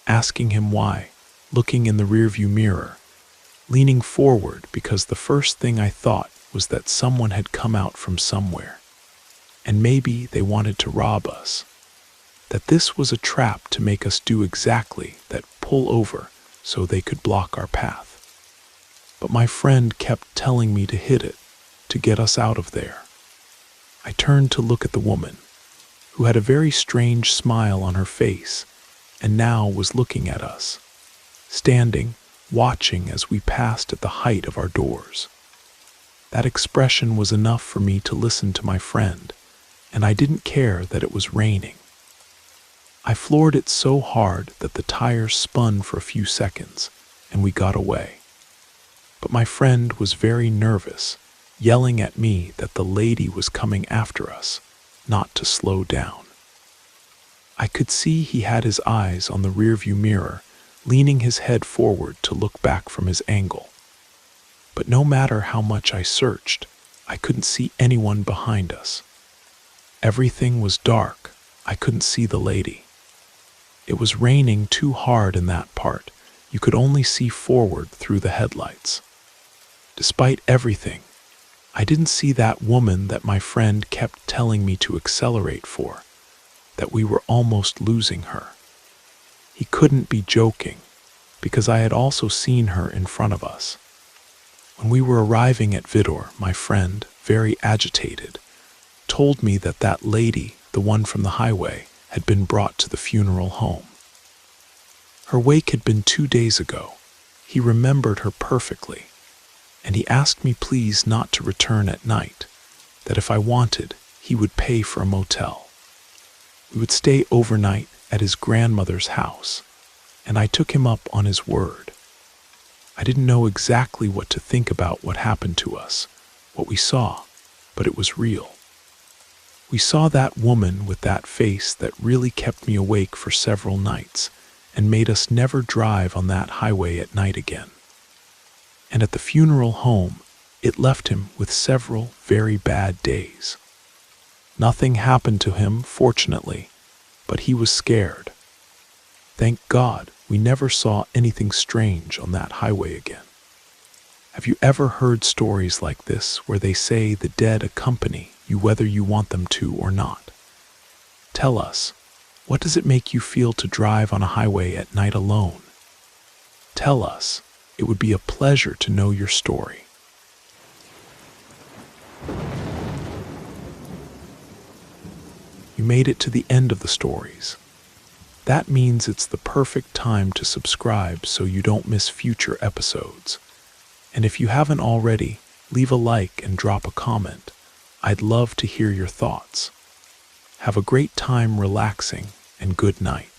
A: asking him why, looking in the rearview mirror, leaning forward because the first thing I thought was that someone had come out from somewhere, and maybe they wanted to rob us, that this was a trap to make us do exactly that, pull over so they could block our path. but my friend kept telling me to hit it, to get us out of there. I turned to look at the woman, who had a very strange smile on her face, and now was looking at us, standing, watching as we passed at the height of our doors. That expression was enough for me to listen to my friend, and I didn't care that it was raining. I floored it so hard that the tires spun for a few seconds, and we got away. But my friend was very nervous, yelling at me that the lady was coming after us, not to slow down. I could see he had his eyes on the rearview mirror, leaning his head forward to look back from his angle. But no matter how much I searched, I couldn't see anyone behind us. Everything was dark. I couldn't see the lady. It was raining too hard in that part. You could only see forward through the headlights. Despite everything, I didn't see that woman that my friend kept telling me to accelerate for, that we were almost losing her. He couldn't be joking, because I had also seen her in front of us. When we were arriving at Vidor, my friend, very agitated, told me that that lady, the one from the highway, had been brought to the funeral home. Her wake had been 2 days ago. He remembered her perfectly, and he asked me please not to return at night, that if I wanted, he would pay for a motel. We would stay overnight at his grandmother's house, and I took him up on his word. I didn't know exactly what to think about what happened to us, what we saw, but it was real. We saw that woman with that face that really kept me awake for several nights and made us never drive on that highway at night again. And at the funeral home, it left him with several very bad days. Nothing happened to him, fortunately, but he was scared. Thank God we never saw anything strange on that highway again. Have you ever heard stories like this where they say the dead accompany you whether you want them to or not? Tell us, what does it make you feel to drive on a highway at night alone? Tell us. It would be a pleasure to know your story. You made it to the end of the stories. That means it's the perfect time to subscribe so you don't miss future episodes. And if you haven't already, leave a like and drop a comment. I'd love to hear your thoughts. Have a great time relaxing, and good night.